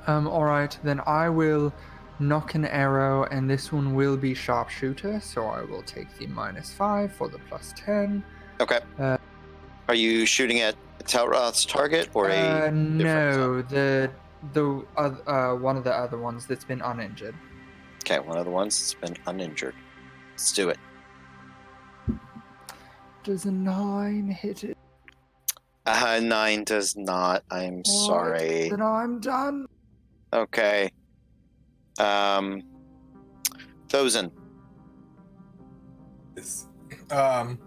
All right, then I will knock an arrow, and this one will be sharpshooter, so I will take the -5 for the +10. okay. Are you shooting at Tauroth's target or a? No, the one of the other ones that's been uninjured. Okay, one of the ones that's been uninjured. Let's do it. Does a 9 hit it? 9 does not. I'm sorry. Then I'm done. Okay. Thozen. Yes. I'm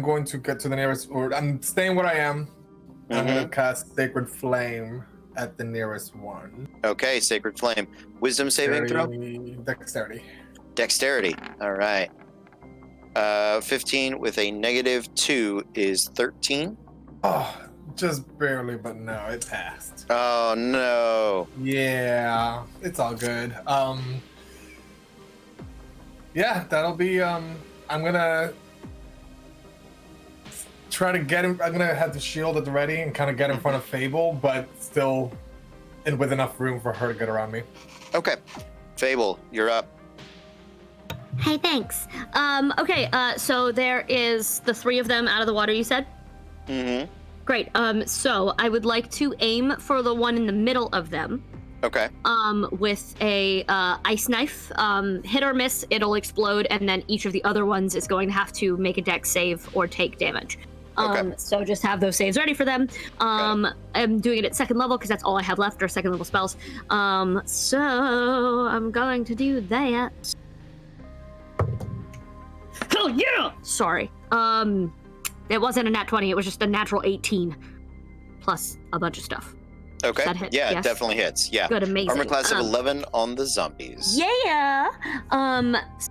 going to get to the nearest, or I'm staying where I am. I'm going to cast Sacred Flame at the nearest one. Okay, Sacred Flame. Wisdom saving throw? Dexterity. Dexterity. All right. 15 with a -2 is 13. Oh, just barely, but no, it passed. Oh no. Yeah, it's all good. Yeah, that'll be. I'm gonna try to get him. I'm gonna have the shield at the ready and kind of get in front of Fable, but still, and with enough room for her to get around me. Okay. Fable, you're up. Hey, thanks. Okay, so there is the 3 of them out of the water, you said? Mm-hmm. Great. So I would like to aim for the one in the middle of them. Okay. With a ice knife. Hit or miss, it'll explode, and then each of the other ones is going to have to make a dex save or take damage. Okay. So just have those saves ready for them. I'm doing it at 2nd level because that's all I have left are 2nd level spells. So I'm going to do that. Oh yeah! Sorry. It wasn't a nat 20, it was just a natural 18. Plus a bunch of stuff. Okay. That hit, Yeah, it yes. definitely hits. Yeah. Good, amazing. Armor class of 11 on the zombies. Yeah.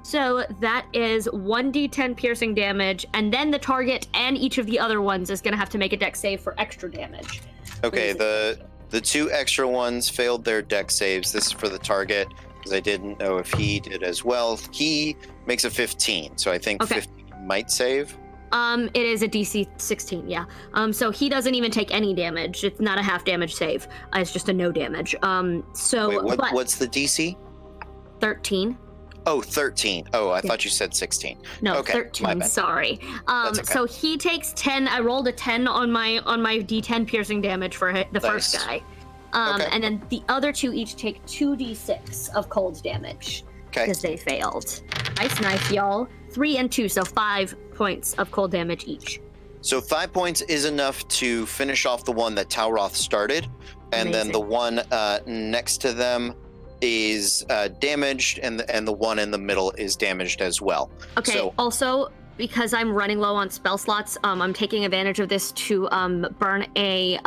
So that is 1d10 piercing damage, and then the target and each of the other ones is gonna have to make a dex save for extra damage. Okay, the 2 extra ones failed their dex saves. This is for the target because I didn't know if he did as well. He makes a 15, so I think Okay. 15 might save? It is a DC 16, yeah. So he doesn't even take any damage. It's not a half damage save. It's just a no damage. So Wait, but what's the DC? 13. Oh, 13. Oh, I thought you said 16. No, Okay, my 13. bad. Sorry. That's okay. So he takes 10. I rolled a 10 on my D10 piercing damage for the first Nice. guy. Okay. And then the other two each take 2d6 of cold damage Okay. because they failed. Ice knife, y'all. 3 and 2, so 5 points of cold damage each. So 5 points is enough to finish off the one that Talroth started, and then Amazing. the one next to them is damaged, and the one in the middle is damaged as well. Okay. So- Also, because I'm running low on spell slots, I'm taking advantage of this to burn a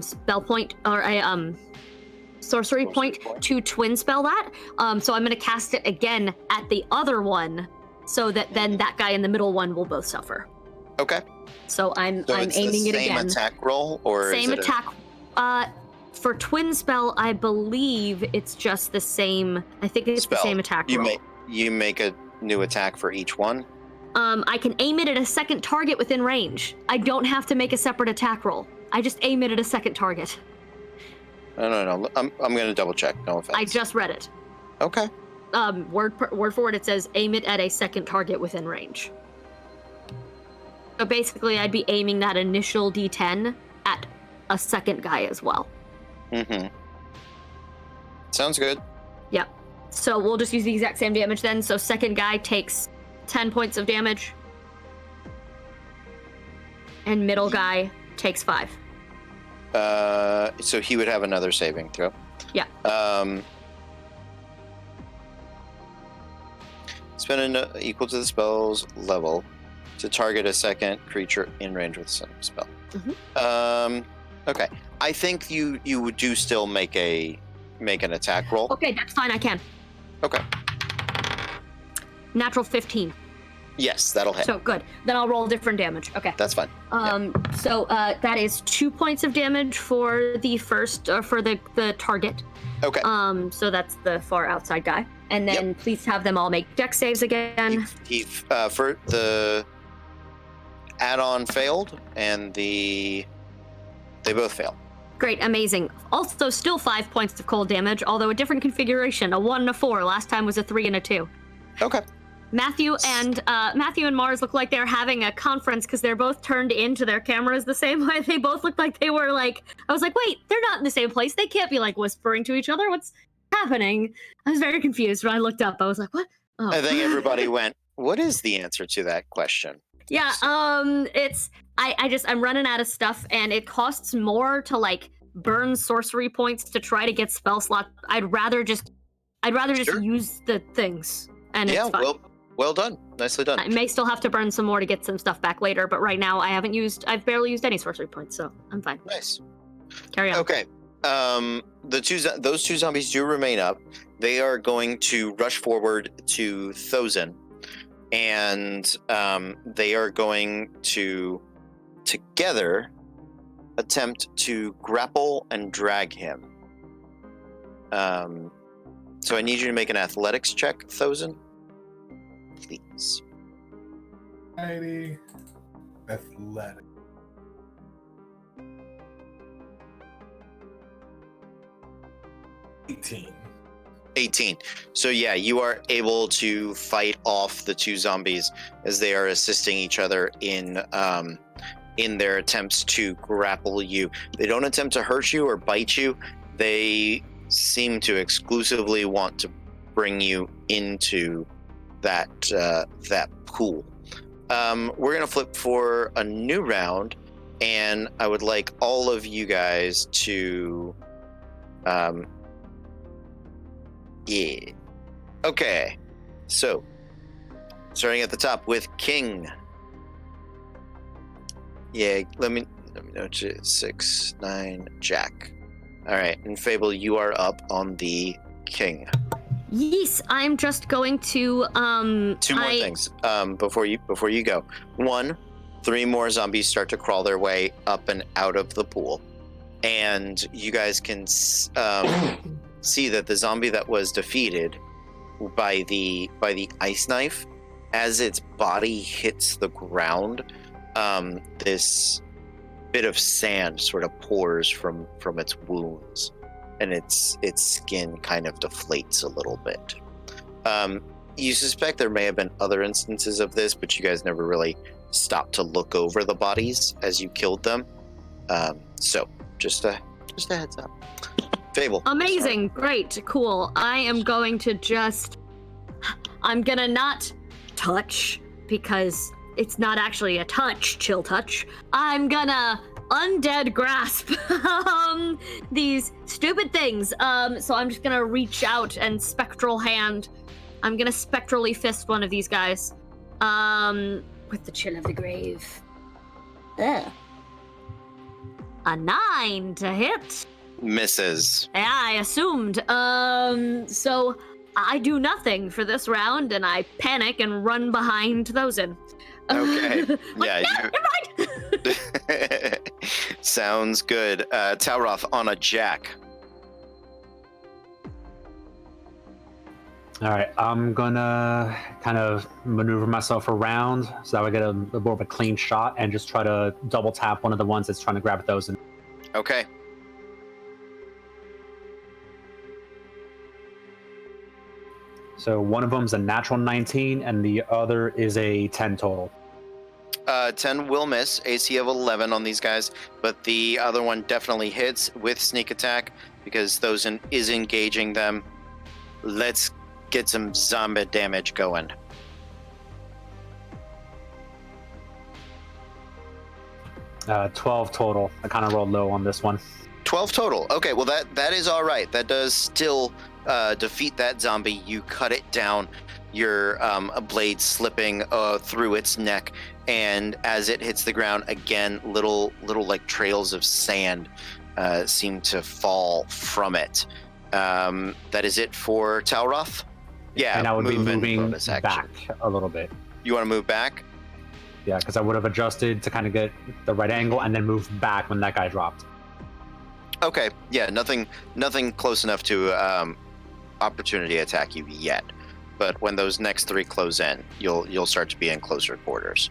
spell point or a sorcery point to twin spell that. So I'm going to cast it again at the other one, so that then that guy in the middle one will both suffer. Okay. So I'm So it's aiming the it same again. attack roll, or Same is it attack. For twin spell, I believe it's just the same. I think it's Spell. the same attack roll. You make a new attack for each one? I can aim it at a second target within range. I don't have to make a separate attack roll. I just aim it at a second target. No. I'm going to double check. No offense. I just read it. Okay. Word for word, it says aim it at a second target within range. So basically, I'd be aiming that initial D10 at a second guy as well. Mm-hmm. Sounds good. Yep. So we'll just use the exact same damage then. So second guy takes 10 points of damage. And middle guy takes 5. So he would have another saving throw. Yeah. Spend equal to the spell's level to target a second creature in range with some spell. Okay. I think you would do still make an attack roll. Okay, that's fine. I can. Okay. Natural 15. Yes, that'll hit. So good. Then I'll roll different damage. Okay. That's fine. So that is 2 points of damage for the first, for the target. Okay. So that's the far outside guy. And then please have them all make dex saves again. For the add-on failed, and they both fail. Great, amazing. Also, still 5 points of cold damage, although a different configuration. A 1 and a 4. Last time was a 3 and a 2. Okay. Matthew and Mars look like they're having a conference because they're both turned into their cameras the same way. They both looked like they were like, I was like, wait, they're not in the same place. They can't be like whispering to each other. What's happening? I was very confused when I looked up. I was like, what? Oh. I think everybody went, what is the answer to that question? Yeah, I'm running out of stuff, and it costs more to like burn sorcery points to try to get spell slots. I'd rather just Sure. use the things, and Yeah, it's fine. well done. Nicely done. I may still have to burn some more to get some stuff back later, but right now I've barely used any sorcery points, so I'm fine. Nice. Carry on. Okay. Those two zombies do remain up. They are going to rush forward to Thozen, and they are going to together attempt to grapple and drag him. So I need you to make an athletics check, Thozen. Please. Alrighty. Athletic. $18. 18. So yeah, you are able to fight off the two zombies as they are assisting each other in their attempts to grapple you. They don't attempt to hurt you or bite you. They seem to exclusively want to bring you into that pool. We're gonna flip for a new round, and I would like all of you guys to yeah. Okay. So, starting at the top with King. Yeah, let me know. 6, 9, Jack. All right, and Fable, you are up on the King. Yes, I'm just going to Two more things before you go. 1, 3 more zombies start to crawl their way up and out of the pool, and you guys can see that the zombie that was defeated by the ice knife as its body hits the ground, this bit of sand sort of pours from its wounds, and its skin kind of deflates a little bit. You suspect there may have been other instances of this, but you guys never really stopped to look over the bodies as you killed them. So just a heads up. Fable. Amazing. Great. Cool. I am going to I'm gonna not touch because it's not actually a touch, chill touch. I'm gonna undead grasp these stupid things. So I'm just gonna reach out and spectral hand. I'm gonna spectrally fist one of these guys. With the chill of the grave. Ugh. A 9 to hit. Misses. Yeah, I assumed. So I do nothing for this round, and I panic and run behind Thosin. Okay. Yeah. Never mind. Sounds good. Talroth on a jack. All right, I'm gonna kind of maneuver myself around so that I get a more of a clean shot and just try to double tap one of the ones that's trying to grab those. Okay. So one of them's a natural 19 and the other is a 10 total. 10 will miss, AC of 11 on these guys, but the other one definitely hits with sneak attack because Thosin is engaging them. Let's get some zombie damage going. Uh, 12 total. I kind of rolled low on this one. 12 total. Okay, well that is all right. That does still defeat that zombie. You cut it down, your blade slipping through its neck, and as it hits the ground again, little like trails of sand seem to fall from it. That is it for Talroth. Yeah, and I would be moving bonus action. back a little bit. You want to move back? Yeah, because I would have adjusted to kind of get the right angle and then moved back when that guy dropped. Okay. Yeah, nothing close enough to opportunity attack you yet. But when those next three close in, you'll start to be in closer quarters.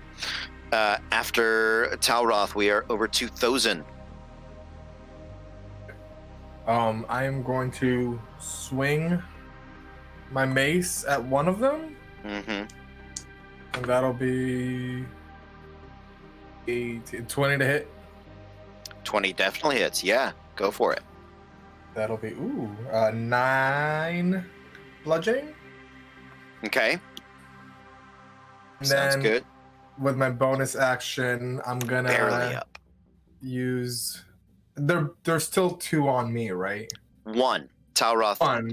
After Talroth, we are over to Thosin. I am going to swing my mace at one of them, Mm-hmm. and that'll be 20 to hit. 20 definitely hits. Yeah, go for it. That'll be 9 bludgeoning. Okay. And Sounds then good. with my bonus action, I'm gonna Barely up. use. There's still 2 on me, right? One. Talroth. One.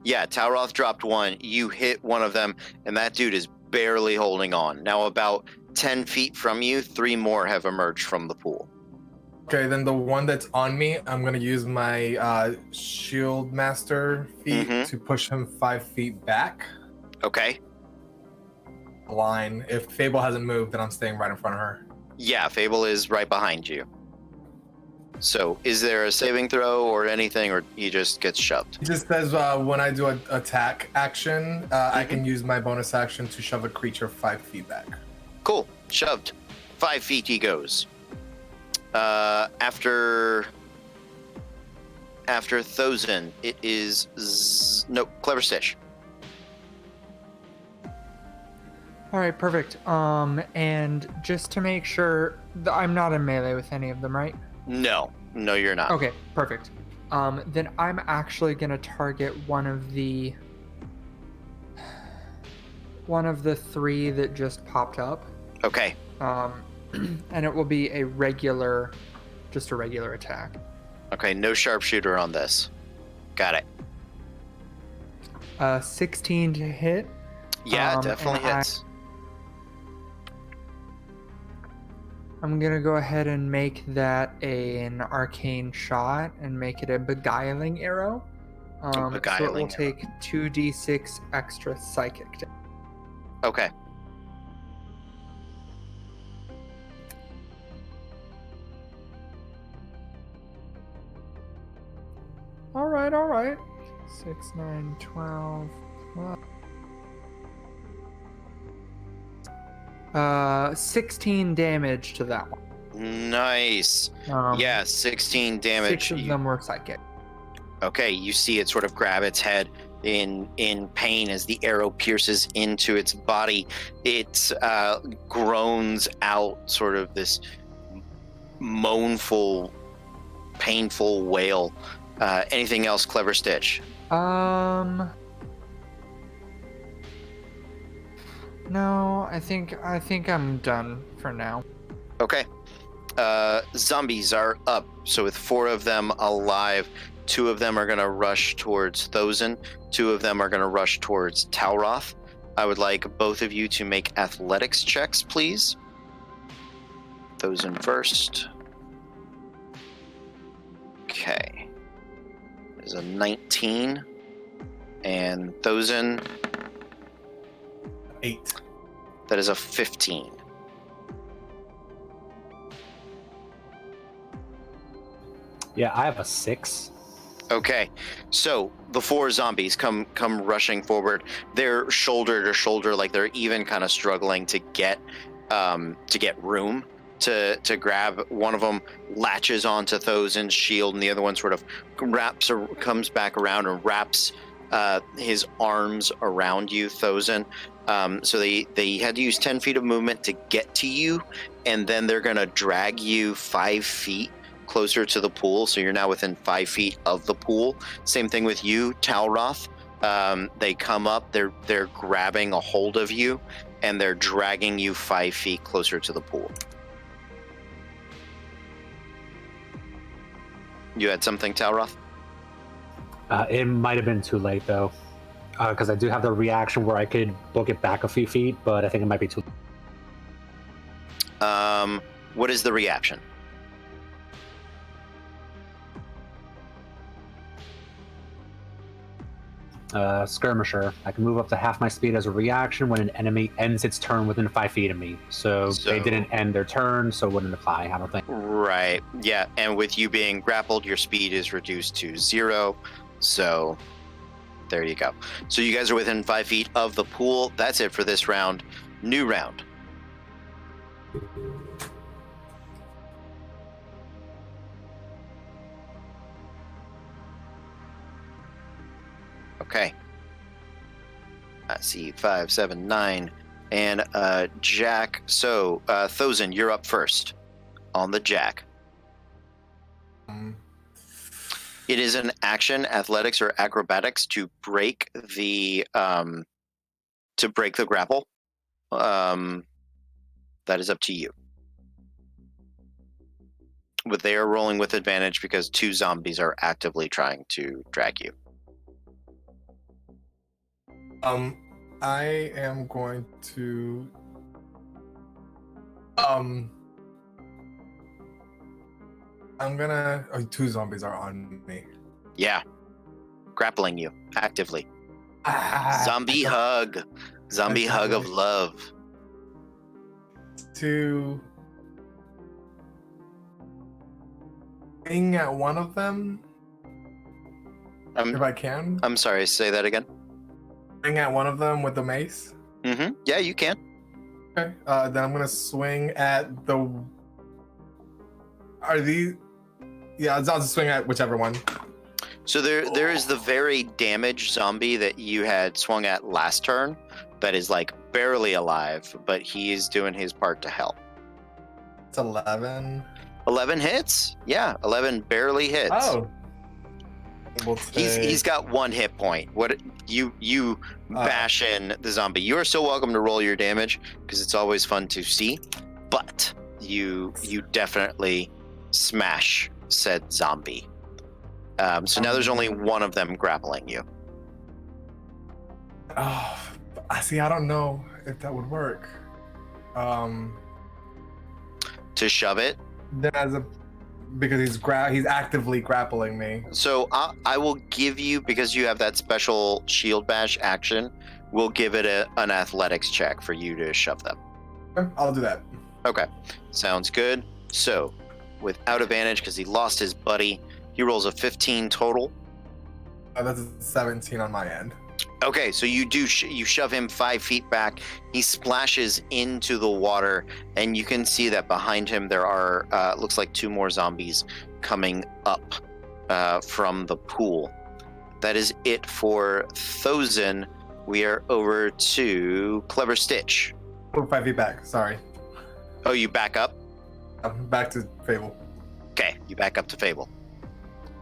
Talroth dropped 1. You hit one of them, and that dude is barely holding on. Now, about 10 feet from you, 3 more have emerged from the pool. Okay, then the one that's on me, I'm gonna use my shield master feat Mhm. to push him 5 feet back. Okay. Line. If Fable hasn't moved, then I'm staying right in front of her. Yeah, Fable is right behind you. So, is there a saving throw or anything, or he just gets shoved? It just says when I do an attack action, I can use my bonus action to shove a creature 5 feet back. Cool. Shoved. 5 feet he goes. After Thosin, it is Clever Stitch. All right, perfect. And just to make sure, I'm not in melee with any of them, right? No, you're not. Okay, perfect. Then I'm actually gonna target one of the 3 that just popped up. Okay. And it will be just a regular attack. Okay, no sharpshooter on this. Got it. 16 to hit. Yeah, definitely and hits. I'm gonna go ahead and make that an arcane shot and make it a beguiling arrow. So it beguiling will take 2d6 extra psychic. Okay. All right. 6, 9, 12. 16 damage to that one. Nice. Yeah, 16 damage. 6 of them were psychic. Okay, you see it sort of grab its head in pain as the arrow pierces into its body. It groans out sort of this moanful, painful wail. Anything else, Clever Stitch? No, I think I'm done for now. Okay. Zombies are up. So with 4 of them alive, 2 of them are going to rush towards Thozen. 2 of them are going to rush towards Talroth. I would like both of you to make athletics checks, please. Thozen first. Okay. There's a 19. And Thozen, 8. that is a 15. Yeah, I have a 6. Okay, so the 4 zombies come rushing forward. They're shoulder to shoulder, like they're even kind of struggling to get room to grab. One of them latches onto Thozen's shield, and the other one sort of comes back around and wraps his arms around you, Thozen. So they had to use 10 feet of movement to get to you, and then they're gonna drag you 5 feet closer to the pool, so you're now within 5 feet of the pool. Same thing with you, Talroth. They come up, they're grabbing a hold of you, and they're dragging you 5 feet closer to the pool. You had something, Talroth? It might have been too late though, because I do have the reaction where I could book it back a few feet, but I think it might be too. What is the reaction? Skirmisher. I can move up to half my speed as a reaction when an enemy ends its turn within 5 feet of me. So they didn't end their turn, so it wouldn't apply, I don't think. Right. Yeah. And with you being grappled, your speed is reduced to 0. So there you go. So you guys are within 5 feet of the pool. That's it for this round. New round. Okay. I see 5, 7, 9, and Jack. So Thozen, you're up first on the Jack. It is an action, athletics or acrobatics, to break the grapple. That is up to you. But they are rolling with advantage because 2 zombies are actively trying to drag you. I am going to I'm gonna 2 zombies are on me. Yeah. Grappling you actively. Zombie hug. Zombie hug of love. To swing at one of them, if I can. I'm sorry, say that again. Swing at one of them with the mace. Mm-hmm. Yeah, you can. Okay. Then I'm gonna swing at the. Are these? Yeah, I'll just swing at whichever one. So there is the very damaged zombie that you had swung at last turn that is like barely alive, but he is doing his part to help. It's 11. 11 hits? Yeah, 11 barely hits. Oh. He's got 1 hit point. What you bash in the zombie. You are so welcome to roll your damage because it's always fun to see, but you definitely smash said zombie. So now there's only 1 of them grappling you. Oh, I see. I don't know if that would work. To shove it? Then because he's actively grappling me. So I will give you, because you have that special shield bash action, we'll give it an athletics check for you to shove them. Okay, I'll do that. Okay, sounds good. So without advantage, because he lost his buddy, he rolls a 15 total. That's a 17 on my end. Okay, so you do you shove him 5 feet back. He splashes into the water, and you can see that behind him there are looks like 2 more zombies coming up from the pool. That is it for Thozen. We are over to Clever Stitch. We're 5 feet back. Sorry. Oh, you back up? I'm back to Fable. Okay, you back up to Fable.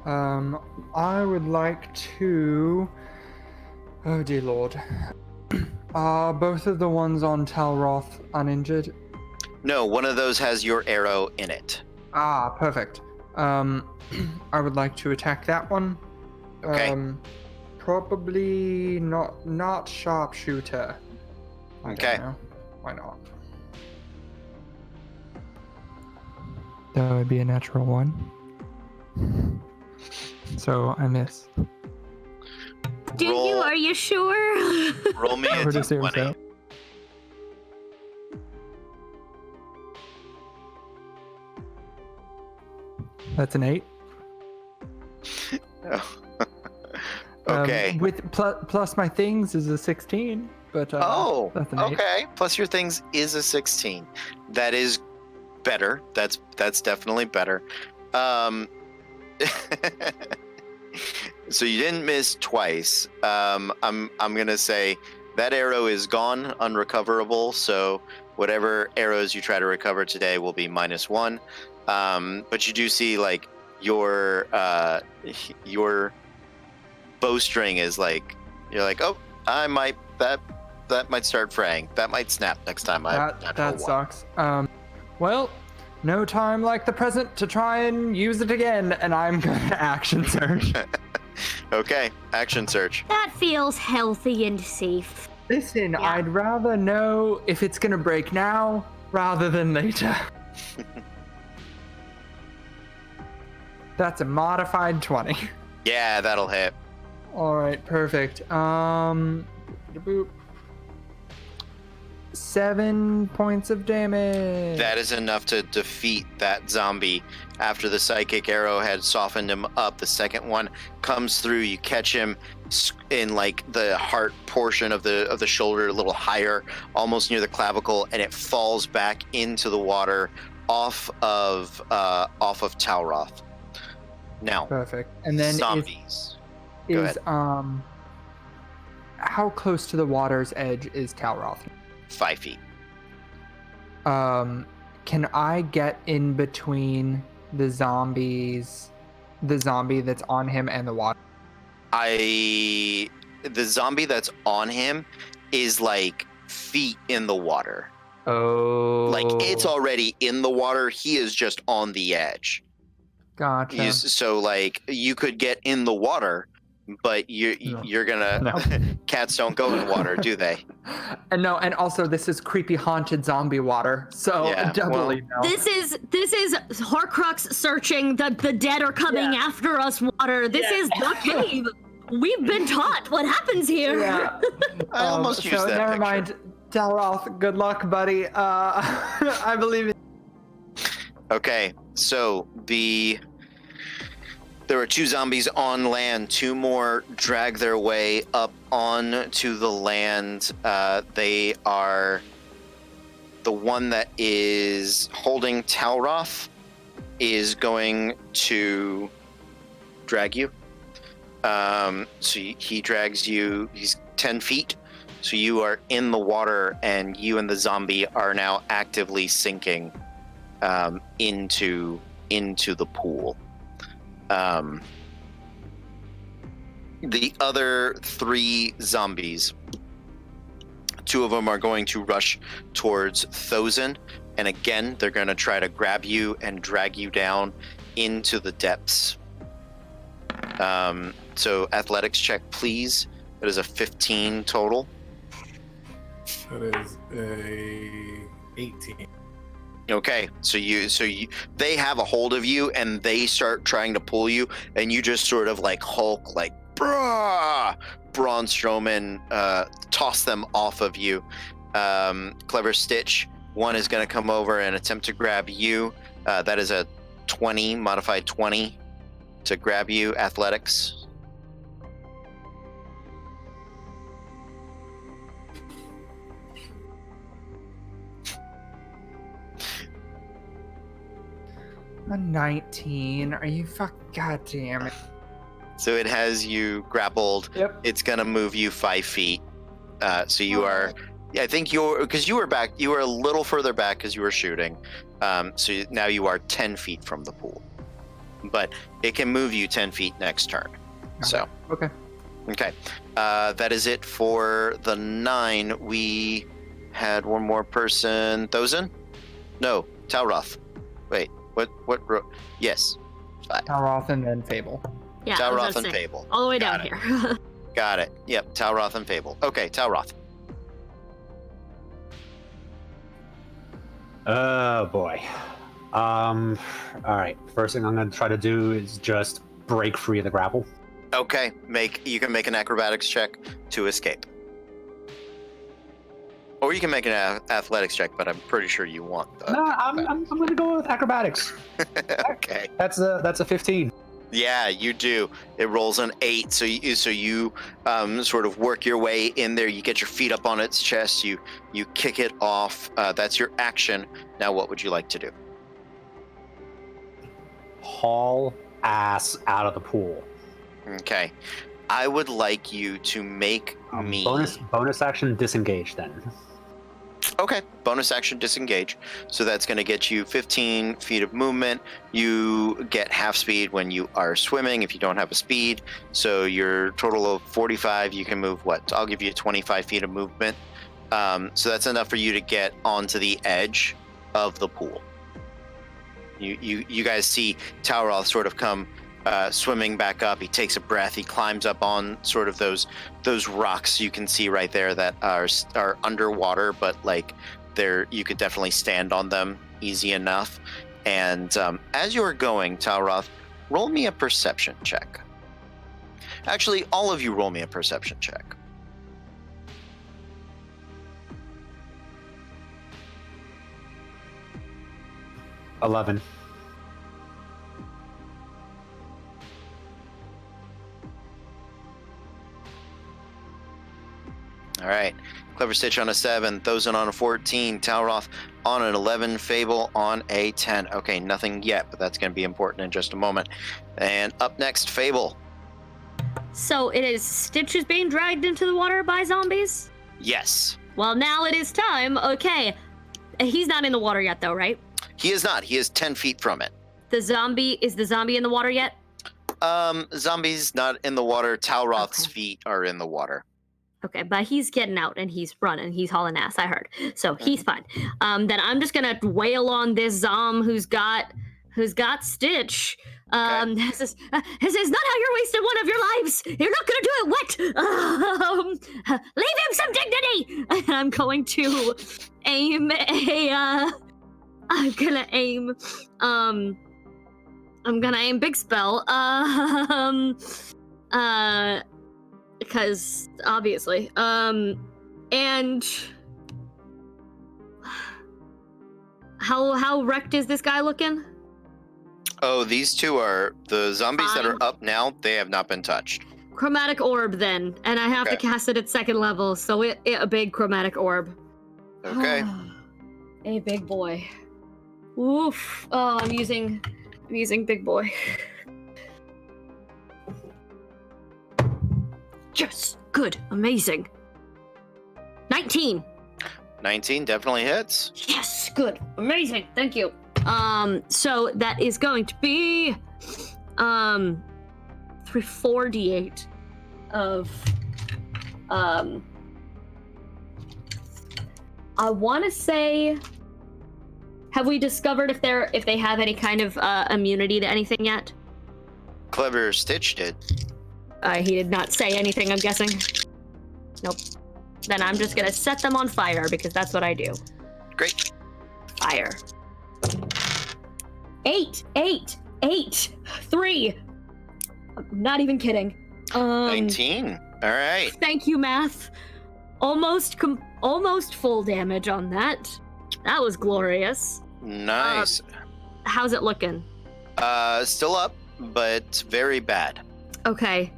I would like to. Oh dear lord. Are both of the ones on Talroth uninjured? No, one of those has your arrow in it. Ah, perfect. I would like to attack that one. Okay. Probably not sharpshooter. I don't Okay. know. Why not? That would be a natural 1. So I miss. Do you? Are you sure? Roll me a We're just doing d20. so. That's an 8. Okay. With plus my things is a 16, but that's an 8. Okay. Plus your things is a 16. That is better. That's definitely better. So you didn't miss twice. I'm gonna say that arrow is gone, unrecoverable. So whatever arrows you try to recover today will be -1. But you do see like your bowstring is like, you're like, oh, I might that might start fraying. That might snap next time. That sucks. Well, no time like the present to try and use it again, and I'm gonna action search. Okay, action search. That feels healthy and safe. Listen, Yeah. I'd rather know if it's gonna break now rather than later. That's a modified 20. Yeah, that'll hit. All right, perfect. Boop. 7 points of damage. That is enough to defeat that zombie. After the psychic arrow had softened him up, the second one comes through. You catch him in like the heart portion of the shoulder, a little higher, almost near the clavicle, and it falls back into the water off of Talroth. Now, Perfect. And then zombies. Go is how close to the water's edge is Talroth? 5 feet. Can I get in between the zombie that's on him and the water? The zombie that's on him is like feet in the water. Oh. Like it's already in the water. He is just on the edge. Gotcha. So like you could get in the water, but you're gonna No. cats don't go in water, do they? And no, and also this is creepy haunted zombie water. So Yeah, doubly no. This is Horcrux searching. The dead are coming after us. Water. This is the cave. We've been taught what happens here. Yeah. I almost used so that never picture. mind. Talroth, good luck, buddy. I believe in Okay, so there were 2 zombies on land. 2 more drag their way up onto the land. They are the one that is holding Talroth is going to drag you. So he drags you. He's 10 feet. So you are in the water, and you and the zombie are now actively sinking into the pool. The other 3 zombies, 2 of them are going to rush towards Thozen, and again, they're going to try to grab you and drag you down into the depths. So athletics check, please. That is a 15 total. That is a 18. Okay, so they have a hold of you and they start trying to pull you, and you just sort of like Hulk, like brah, Braun Strowman, toss them off of you. Clever Stitch, one is going to come over and attempt to grab you. That is a 20, modified 20 to grab you. Athletics. A 19. Are you God damn it. So it has you grappled. Yep. It's gonna move you 5 feet. So you are. I think because you were back. You were a little further back because you were shooting. So now you are 10 feet from the pool. But it can move you 10 feet next turn. So. Okay. Okay. That is it for the 9. We had one more person. Thozen? No, Talroth. Wait, what? Yes. Talroth and then Fable. Yeah, Talroth and Fable. all the way down Got it. here. Got it. Yep, Talroth and Fable. Okay, Talroth. Oh boy. All right. First thing I'm going to try to do is just break free of the grapple. Okay, you can make an acrobatics check to escape. Or you can make an athletics check, but I'm pretty sure you want the. No, I'm going to go with acrobatics. Okay. That's a 15. Yeah, you do. It rolls an 8, so you sort of work your way in there. You get your feet up on its chest. You kick it off. That's your action. Now, what would you like to do? Haul ass out of the pool. Okay, I would like you to make me bonus action disengage then. Okay, bonus action disengage. So that's going to get you 15 feet of movement. You get half speed when you are swimming if you don't have a speed. So your total of 45, you can move what? I'll give you 25 feet of movement. So that's enough for you to get onto the edge of the pool. You guys see Talroth sort of come swimming back up. He takes a breath. He climbs up on sort of those rocks you can see right there that are underwater, but like you could definitely stand on them easy enough. And as you're going, Talroth, roll me a perception check. Actually, all of you roll me a perception check. $11. All right. Clever Stitch on a 7, Thozen on a 14, Talroth on an 11, Fable on a 10. Okay, nothing yet, but that's going to be important in just a moment. And up next, Fable. So it is Stitch is being dragged into the water by zombies? Yes. Well, now it is time. Okay. He's not in the water yet, though, right? He is not. He is 10 feet from it. Is the zombie in the water yet? Zombie's not in the water. Talroth's feet are in the water. Okay, but he's getting out and he's running. He's hauling ass, I heard. So he's fine. Then I'm just gonna wail on this zom who's got Stitch. This is not how you're wasting one of your lives. You're not gonna do it wet. Leave him some dignity. And I'm going to aim I'm gonna aim big spell. Because obviously, and how wrecked is this guy looking? Oh, these two are the zombies that are up now. They have not been touched. Chromatic orb, then, and I have to cast it at 2nd level, so it a big chromatic orb. Okay. A big boy. Oof. Oh, I'm using big boy. Yes, good, amazing. 19. 19 definitely hits. Yes, good, amazing, thank you. So that is going to be 4d8 of I want to say, have we discovered if they have any kind of immunity to anything yet? Clever Stitch did. He did not say anything, I'm guessing. Nope. Then I'm just gonna set them on fire because that's what I do. Great. Fire. 8, 3. I'm not even kidding. 19. All right. Thank you, math. Almost full damage on that. That was glorious. Nice. How's it looking? Still up, but very bad. Okay.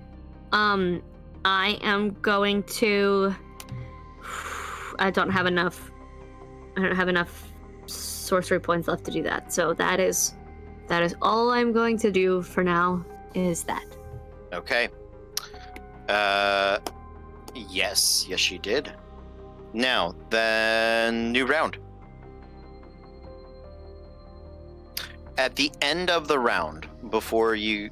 I am going to. I don't have enough sorcery points left to do that. So that is That is all I'm going to do for now, is that. Okay. Yes, you did. Now, then, new round. At the end of the round, before you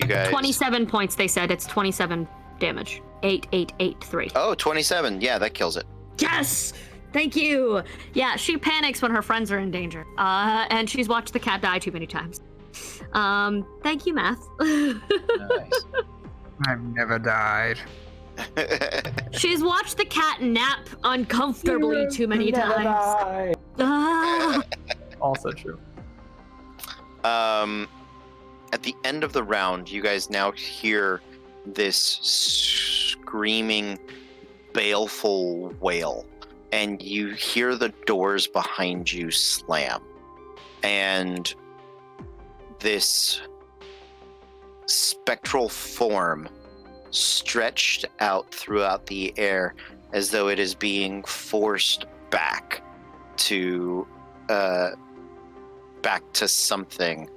guys... 27 points, they said. It's 27 damage. 8, 3. Oh, 27. Yeah, that kills it. Yes! Thank you! Yeah, she panics when her friends are in danger. And she's watched the cat die too many times. Thank you, Math. Nice. I've never died. She's watched the cat nap uncomfortably too many times. Ah. Also true. At the end of the round, you guys now hear this screaming, baleful wail, and you hear the doors behind you slam, and this spectral form stretched out throughout the air as though it is being forced back to something,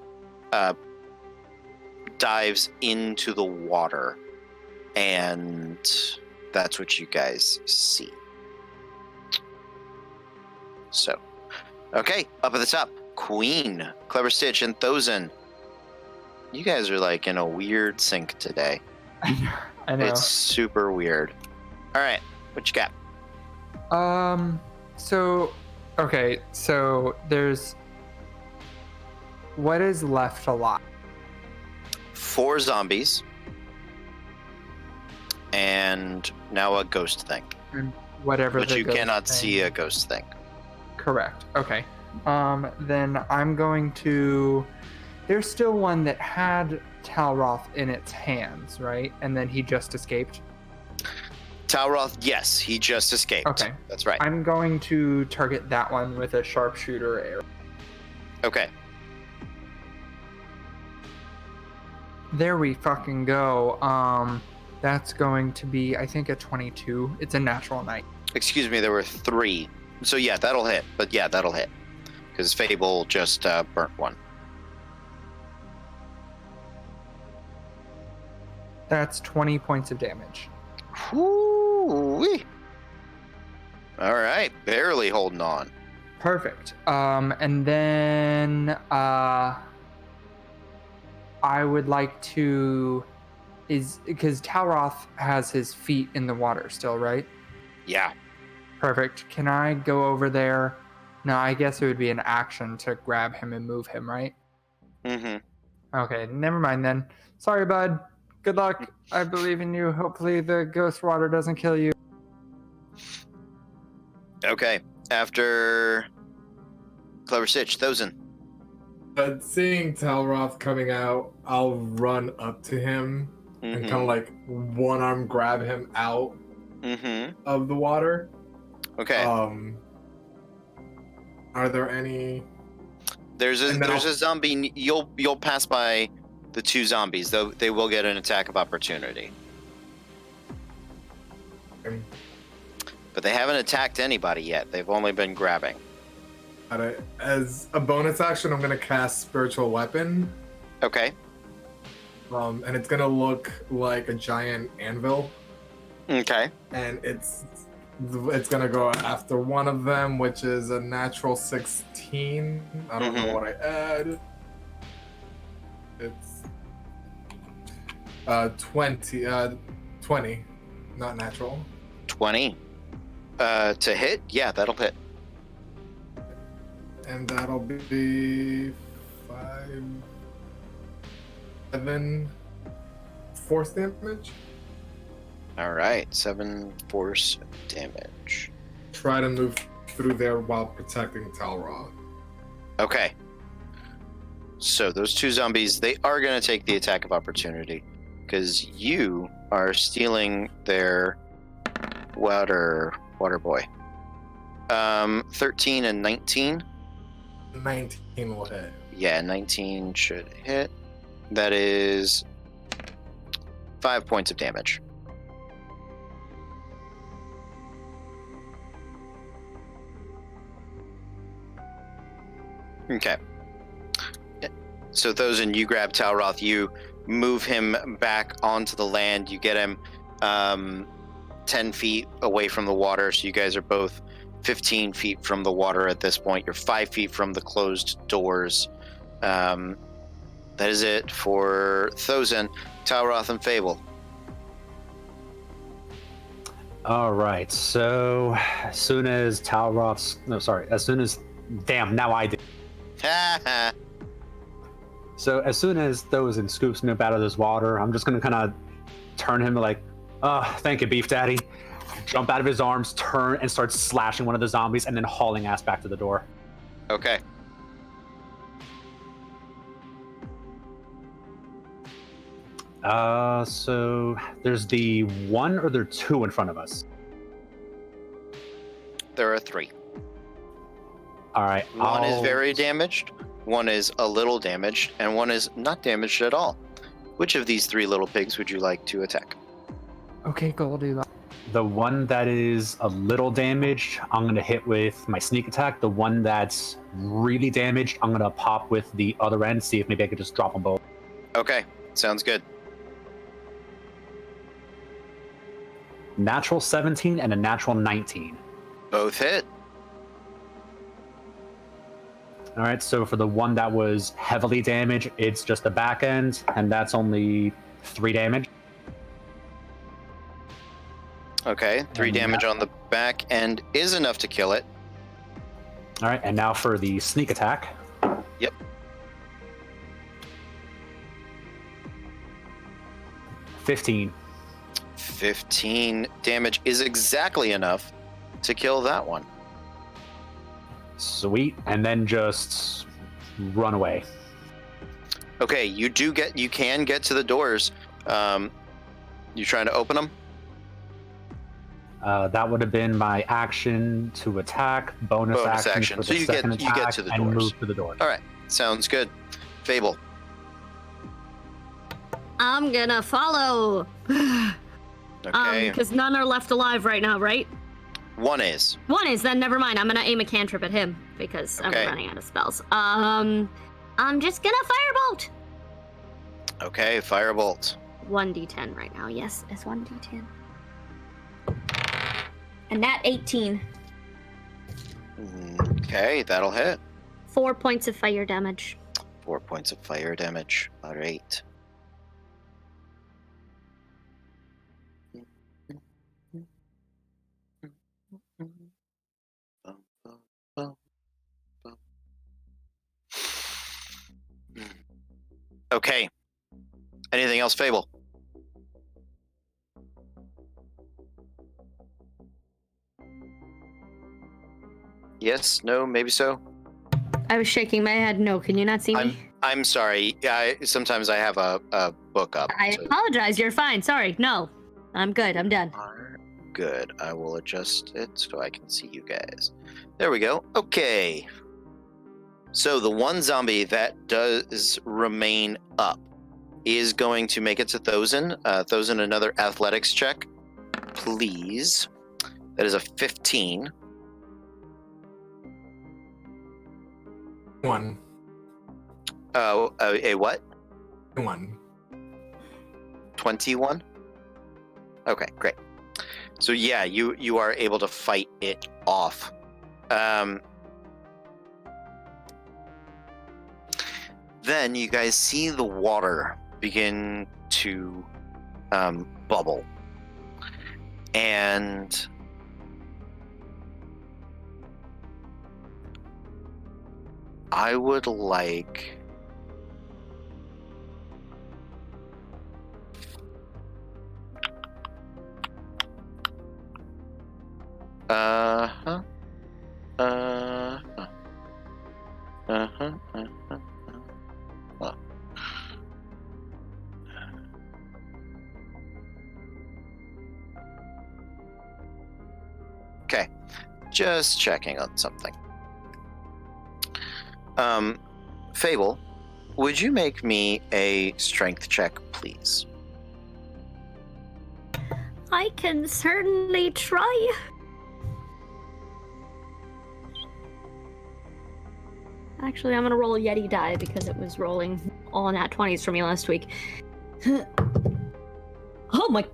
dives into the water, and that's what you guys see. So, okay, up at the top, Queen, Clever Stitch, and Thozen. You guys are like in a weird sync today. I know. It's super weird. All right, what you got? So there's what is left alive? 4 zombies. And now a ghost thing. And whatever. But the you ghost cannot thing- see a ghost thing. Correct. Okay. Then I'm going to. There's still one that had Talroth in its hands, right? And then he just escaped. Talroth, yes, he just escaped. Okay. That's right. I'm going to target that one with a sharpshooter arrow. Okay. There we fucking go. That's going to be, I think, a 22. It's a natural 9. Excuse me, there were 3. So yeah, that'll hit. But yeah, that'll hit. Because Fable just burnt one. That's 20 points of damage. Whoo-wee. All right, barely holding on. Perfect. And then I would like to because Talroth has his feet in the water still, right? Yeah. Perfect. Can I go over there? No, I guess it would be an action to grab him and move him, right? Mm-hmm. Okay, never mind then. Sorry, bud. Good luck. I believe in you. Hopefully the ghost water doesn't kill you. Okay. After Clever Stitch, Thozen. But seeing Talroth coming out, I'll run up to him and kind of like one arm grab him out of the water. Okay. Are there any? There's a zombie. You'll pass by the 2 zombies, though they will get an attack of opportunity. But they haven't attacked anybody yet. They've only been grabbing. As a bonus action, I'm gonna cast Spiritual Weapon. Okay. And it's gonna look like a giant anvil. Okay. And it's gonna go after one of them, which is a natural 16. I don't know what I add. It's 20, not natural. 20. To hit? Yeah, that'll hit. And that'll be 7 force damage. All right, 7 force damage. Try to move through there while protecting Talroth. Okay. So those 2 zombies, they are going to take the attack of opportunity because you are stealing their water boy. 13 and 19. 19 will hit. Yeah, 19 should hit. That is 5 points of damage. Okay. So Thosin, you grab Talroth, you move him back onto the land, you get him 10 feet away from the water, so you guys are both 15 feet from the water at this point. You're 5 feet from the closed doors. That is it for Thosin, Talroth, and Fable. All right. So as soon as damn, now I did. So as soon as Thosin scoops me up out of this water, I'm just gonna kind of turn him like, thank you, Beef Daddy. Jump out of his arms, turn, and start slashing one of the zombies, and then hauling ass back to the door. Okay. So there's the one or there are two in front of us? There are 3. All right. One is very damaged, one is a little damaged, and one is not damaged at all. Which of these 3 little pigs would you like to attack? Okay, Goldilocks. The one that is a little damaged, I'm going to hit with my sneak attack. The one that's really damaged, I'm going to pop with the other end, see if maybe I could just drop them both. Okay, sounds good. Natural 17 and a natural 19. Both hit. All right, so for the one that was heavily damaged, it's just the back end, and that's only 3 damage. Okay, 3 damage on the back end is enough to kill it. All right, and now for the sneak attack. Yep. 15. 15 damage is exactly enough to kill that one. Sweet, and then just run away. Okay, you can get to the doors. You trying to open them? That would have been my action to attack, bonus action. For So the you second get attack, to the and doors. move to the door. All right, sounds good. Fable. I'm gonna follow. Okay, Because none are left alive right now, right? one is. One is, then never mind. I'm gonna aim a cantrip at him because Okay. I'm running out of spells. I'm just gonna firebolt. Okay, firebolt. 1d10 right now. Yes, it's 1d10. And that 18. Okay, that'll hit. 4 points of fire damage. 4 points of fire damage. All right. Okay. Anything else, Fable? Yes, no, maybe so. I was shaking my head. No, can you not see me? I'm sorry. Sometimes I have a book up. I so- apologize. You're fine. Sorry. No, I'm good. I'm done. Are good. I will adjust it so I can see you guys. There we go. Okay. So the one zombie that does remain up is going to make it to Thosin. Thosin, another athletics check, please. That is a 15. 1. A what? 1. 21? Okay, great. So yeah, you are able to fight it off. Then you guys see the water begin to bubble. And I would like Okay, just checking on something. Fable, would you make me a strength check, please? I can certainly try. Actually, I'm gonna roll a Yeti die because it was rolling all nat 20s for me last week. Oh my!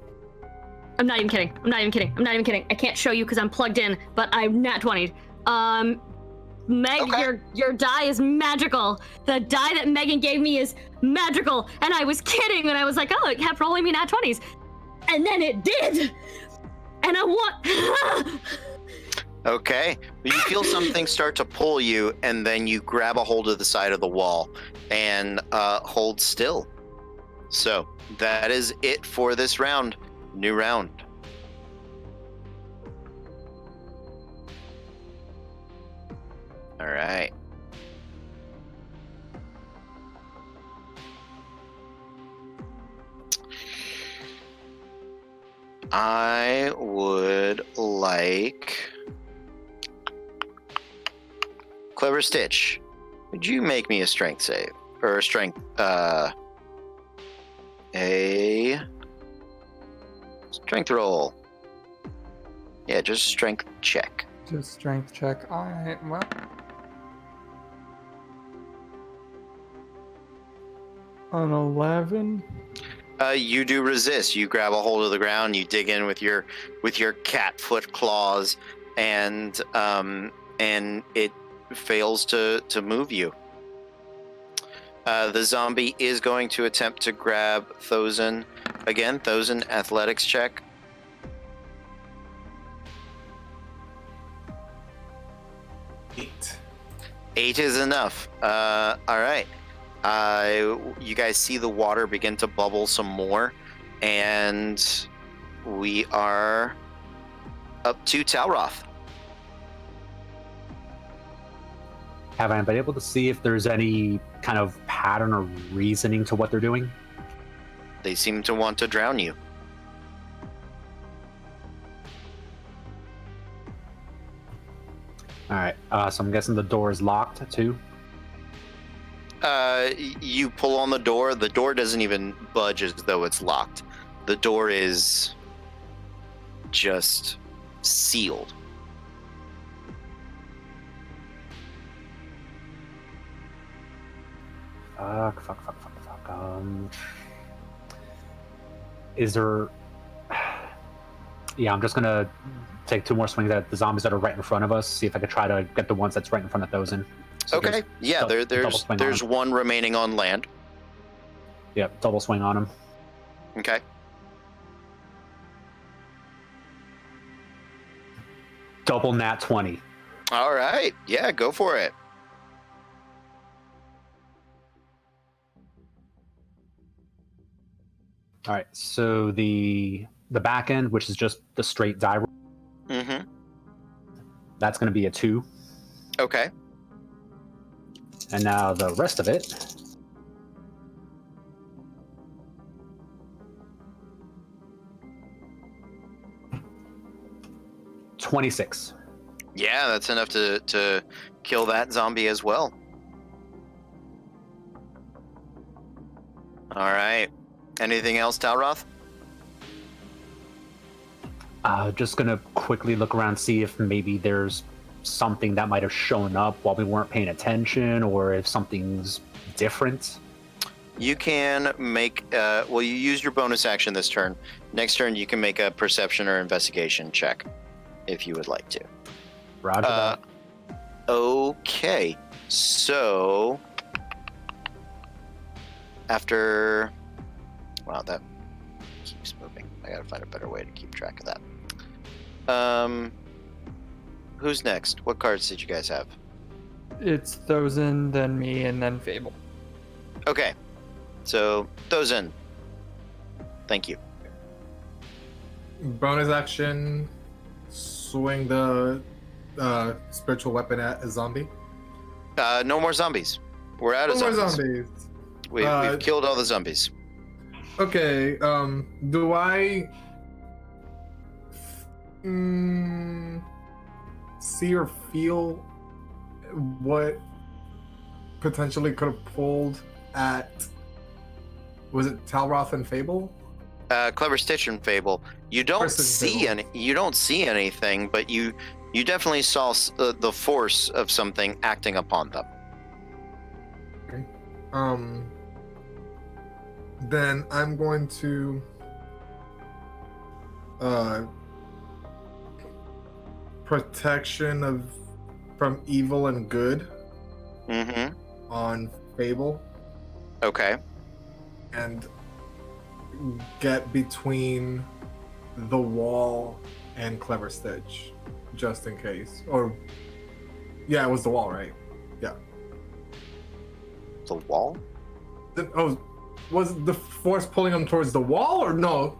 I'm not even kidding. I can't show you because I'm plugged in, but I'm nat 20'd. Meg, Okay. your die is magical. The die that Megan gave me is magical, and I was kidding when I was like, oh, it kept rolling me nat 20s, and then it did, and I want. Okay. You feel something start to pull you, and then you grab a hold of the side of the wall and hold still. So that is it for this round. New round. All right. I would like Clever Stitch. Would you make me a strength save or a strength? A strength roll. Yeah, just strength check. Just strength check. All right. Well. An 11. You do resist. You grab a hold of the ground. You dig in with your cat foot claws, and it fails to move you. The zombie is going to attempt to grab Thozen again. Thozen, athletics check. 8. 8 is enough. All right. You guys see the water begin to bubble some more, and we are up to Talroth. Have I been able to see if there's any kind of pattern or reasoning to what they're doing? They seem to want to drown you. All right. So I'm guessing the door is locked too. You pull on the door. The door doesn't even budge as though it's locked. The door is just sealed. Fuck. Is there? Yeah, I'm just gonna take 2 more swings at the zombies that are right in front of us. See if I could try to get the ones that's right in front of Thozen. So Okay. Yeah. double There's swing on there's him. one remaining on land. Yep, double swing on him. Okay. Double nat 20. All right. Yeah. Go for it. All right. So the back end, which is just the straight die roll, Mm-hmm. that's going to be a 2. Okay. And now the rest of it. $26. Yeah, that's enough to kill that zombie as well. All right. Anything else, Talroth? Just gonna quickly look around, see if maybe there's something that might have shown up while we weren't paying attention, or if something's different. You can make, well, you used your bonus action this turn. Next turn, you can make a perception or investigation check if you would like to. Roger that. Okay. So, after, wow, that keeps moving. I gotta find a better way to keep track of that. Who's next? What cards did you guys have? It's Thozen, then me, and then Fable. Okay. So, Thozen. Thank you. Bonus action, swing the spiritual weapon at a zombie. No more zombies. We're out of No more zombies. zombies. We've killed all the zombies. Okay, do I see or feel what potentially could have pulled at, was it Talroth and Fable? Clever Stitch and Fable. You don't Versus see Fable. any. You don't see anything, but you definitely saw the force of something acting upon them. Then I'm going to protection from evil and good Mm-hmm. on Fable Okay. and get between the wall and Clever Stitch, just in case. Or yeah, it was the wall, right? Yeah. The wall? Was the force pulling him towards the wall or no?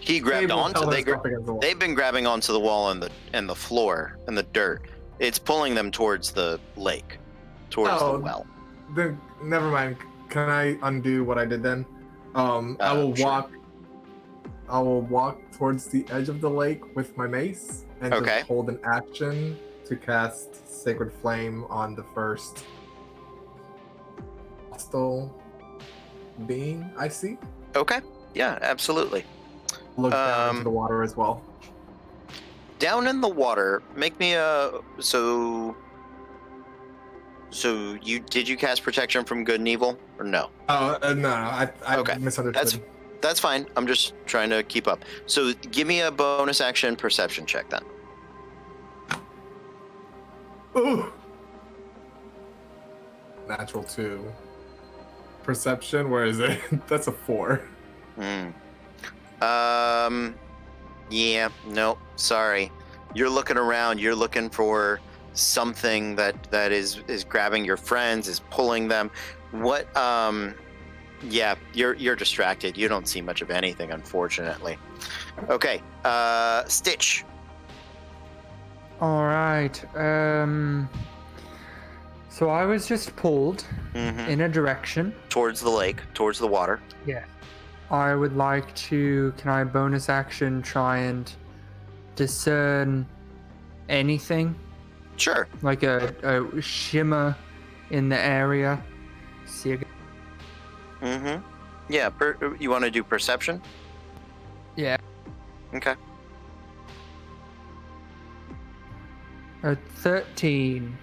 He grabbed Fable onto. held They himself against the wall. they've been grabbing onto the wall and the floor and the dirt. It's pulling them towards the lake, towards the well. Then never mind. Can I undo what I did then? I will Sure. walk. I will walk towards the edge of the lake with my mace and Okay. just hold an action to cast Sacred Flame on the first hostile being I see. Okay. Yeah, absolutely. Look down into Um, the water as well. Down in the water, make me a so did you cast protection from good and evil or no? No, I Okay. misunderstood. That's fine. I'm just trying to keep up. So give me a bonus action perception check then. Ooh. Natural 2. Perception, where is it? That's a 4. Yeah, no, sorry. You're looking around, you're looking for something that is grabbing your friends, is pulling them. What yeah, you're distracted. You don't see much of anything, unfortunately. Okay, Stitch. All right. So I was just pulled Mhm. in a direction. Towards the lake, towards the water. Yeah. I would like to. Can I bonus action try and discern anything? Sure. Like a shimmer in the area? See a. Mm-hmm. Yeah, you want to do perception? Yeah. Okay. A 13.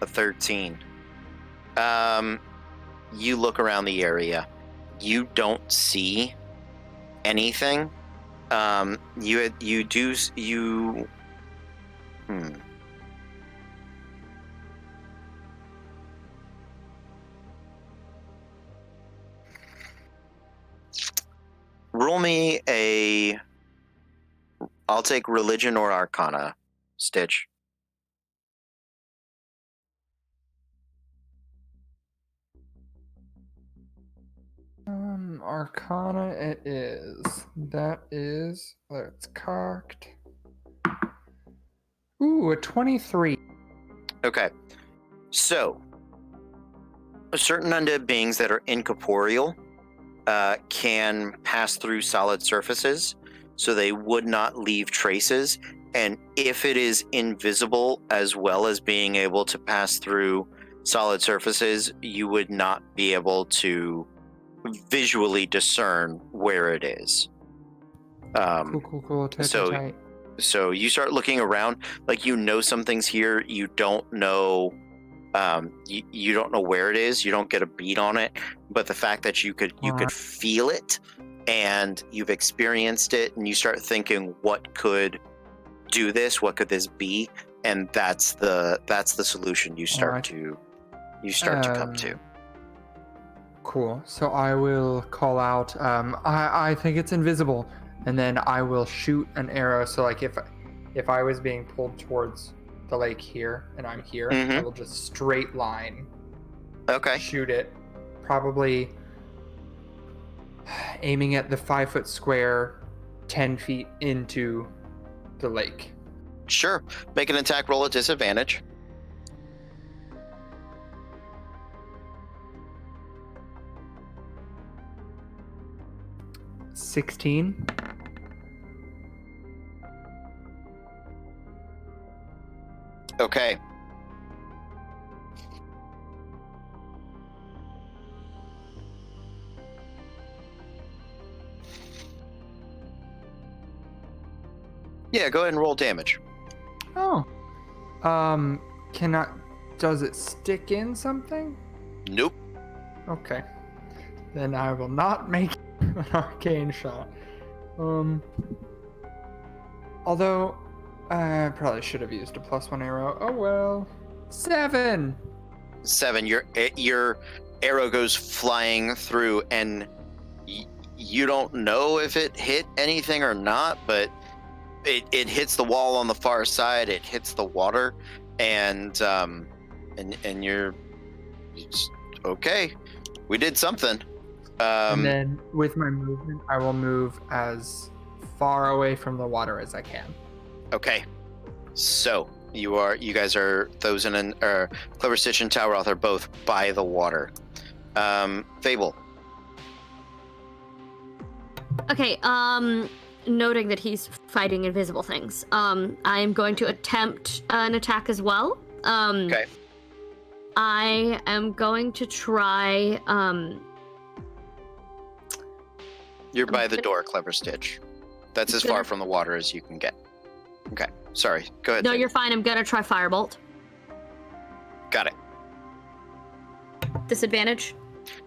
A 13. You look around the area. You don't see anything. You do. Roll me a. I'll take religion or arcana, Stitch. Arcana it is. That is. That's cocked. Ooh, a 23. Okay. So, certain undead beings that are incorporeal can pass through solid surfaces, so they would not leave traces. And if it is invisible as well as being able to pass through solid surfaces, you would not be able to visually discern where it is. Cool. Tight. So you start looking around, like you know something's here. You don't know, you don't know where it is. You don't get a beat on it, but the fact that you could feel it, and you've experienced it, and you start thinking, what could do this? What could this be? And that's the solution you start to come to. Cool. So I will call out. I think it's invisible, and then I will shoot an arrow. So like if I was being pulled towards the lake here, and I'm here, I will just straight line. Okay. Shoot it, probably aiming at the 5-foot square, 10 feet into the lake. Sure. Make an attack roll at disadvantage. 16. Okay. Yeah, go ahead and roll damage. Oh. Does it stick in something? Nope. Okay. Then I will not make an arcane shot. Although I probably should have used a +1 arrow. Oh well. 7. 7. Your arrow goes flying through, and you don't know if it hit anything or not, but it hits the wall on the far side. It hits the water, and you're just, okay. We did something. And then with my movement, I will move as far away from the water as I can. Okay. So you guys are Thozen and Clever Stitch and Talroth are both by the water. Fable. Okay, noting that he's fighting invisible things, I am going to attempt an attack as well. Okay. I am going to try, You're by the door, Clever Stitch. That's as far from the water as you can get. Okay. Sorry. Go ahead. No, Fable. you're fine. I'm gonna try Firebolt. Got it. Disadvantage?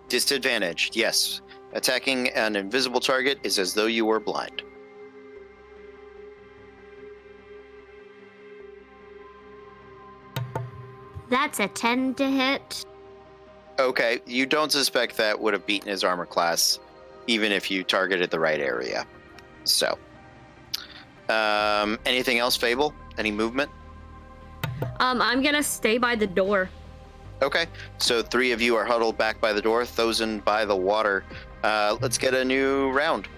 Disadvantage, yes. Attacking an invisible target is as though you were blind. That's a 10 to hit. Okay, you don't suspect that would have beaten his armor class, even if you targeted the right area. So, anything else, Fable? Any movement? I'm gonna stay by the door. Okay, so 3 of you are huddled back by the door, Thozen by the water. Let's get a new round.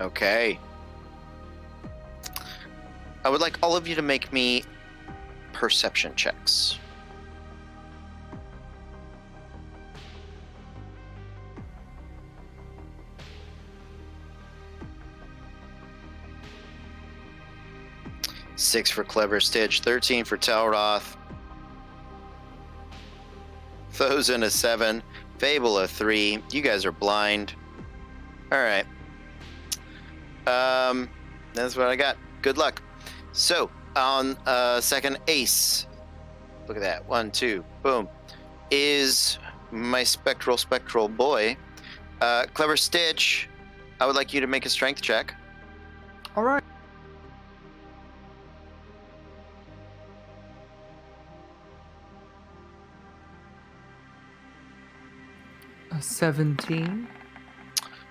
Okay. I would like all of you to make me perception checks. Six for Clever Stitch, 13 for Talroth, Thozen a 7, Fable a 3. You guys are blind. All right. That's what I got. Good luck. So on second ace, look at that. 1, 2, boom. Is my spectral boy, Clever Stitch. I would like you to make a strength check. All right. A 17.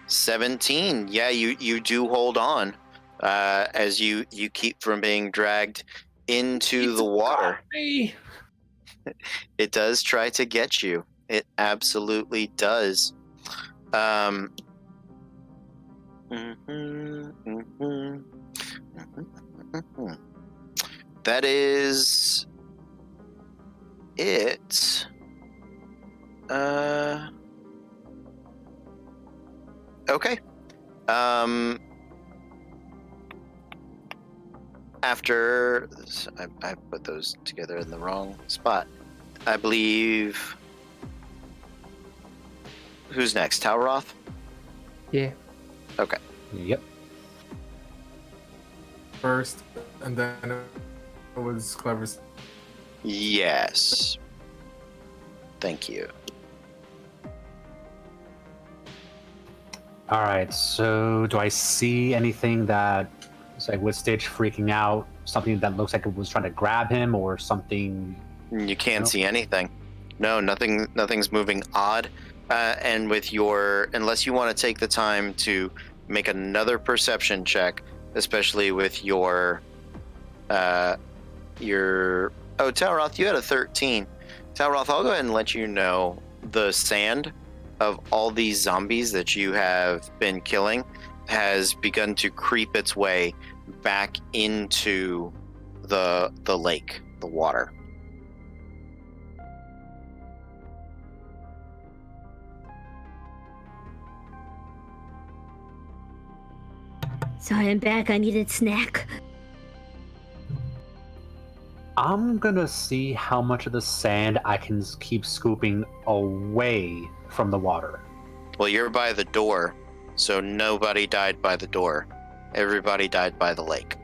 17. Yeah, you do hold on as you keep from being dragged into the water. It does try to get you. It absolutely does. That is it. Okay. After I put those together in the wrong spot. I believe. Who's next? Talroth? Yeah. Okay. Yep. First, and then it was Clever. Yes. Thank you. All right. So, do I see anything that is like with Stitch freaking out? Something that looks like it was trying to grab him, or something? You can't Nope. see anything. No, nothing's moving odd. And with your, unless you want to take the time to make another perception check, especially with your Talroth, you had a 13. Talroth, I'll go ahead and let you know the sand of all these zombies that you have been killing has begun to creep its way back into the lake, the water. Sorry, I'm back. I needed snack. I'm gonna see how much of the sand I can keep scooping away from the water. Well, you're by the door, so nobody died by the door. Everybody died by the lake.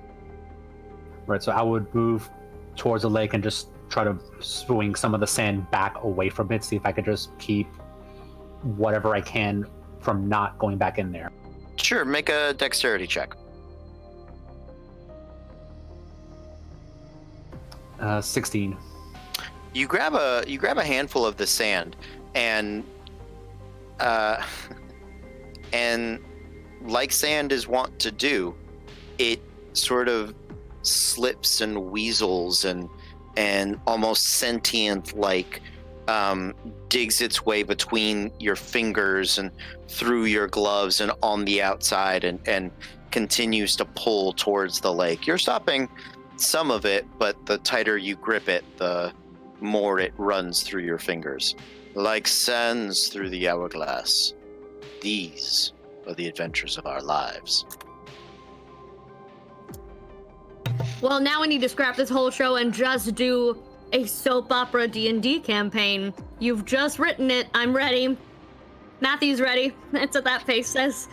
Right, so I would move towards the lake and just try to swing some of the sand back away from it, see if I could just keep whatever I can from not going back in there. Sure, make a dexterity check. 16. You grab a handful of the sand, and and like sand is wont to do, it sort of slips and weasels and almost sentient like digs its way between your fingers and through your gloves and on the outside and continues to pull towards the lake. You're stopping some of it, but the tighter you grip it, the more it runs through your fingers. Like sands through the hourglass, these are the adventures of our lives. Well, now we need to scrap this whole show and just do a soap opera D&D campaign. You've just written it. I'm ready. Matthew's ready. It's at that pace, says.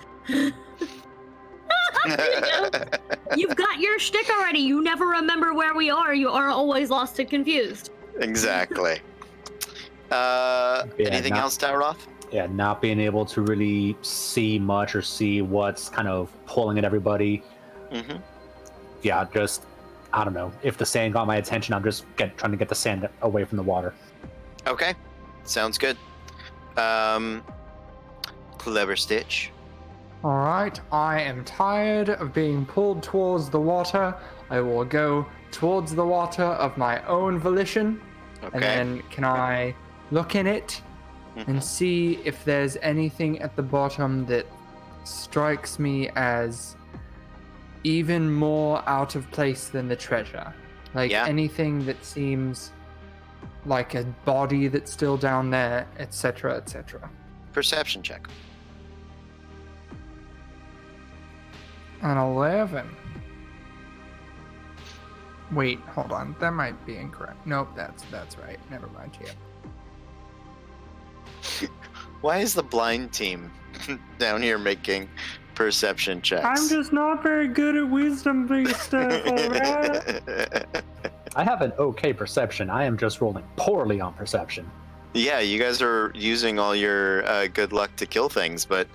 You've got your shtick already. You never remember where we are. You are always lost and confused. Exactly. Anything else, Tauroth? Yeah, not being able to really see much or see what's kind of pulling at everybody. Mm-hmm. Yeah, just, I don't know. If the sand got my attention, I'm just trying to get the sand away from the water. Okay, sounds good. Clever Stitch. All right, I am tired of being pulled towards the water. I will go towards the water of my own volition. Okay. And then can I look in it and see if there's anything at the bottom that strikes me as even more out of place than the treasure? Like anything that seems like a body that's still down there, etc., etc. Perception check. An 11. Wait, hold on. That might be incorrect. Nope, that's right. Never mind. Yeah. Why is the blind team down here making perception checks? I'm just not very good at wisdom-based stuff, alright? I have an okay perception. I am just rolling poorly on perception. Yeah, you guys are using all your good luck to kill things, but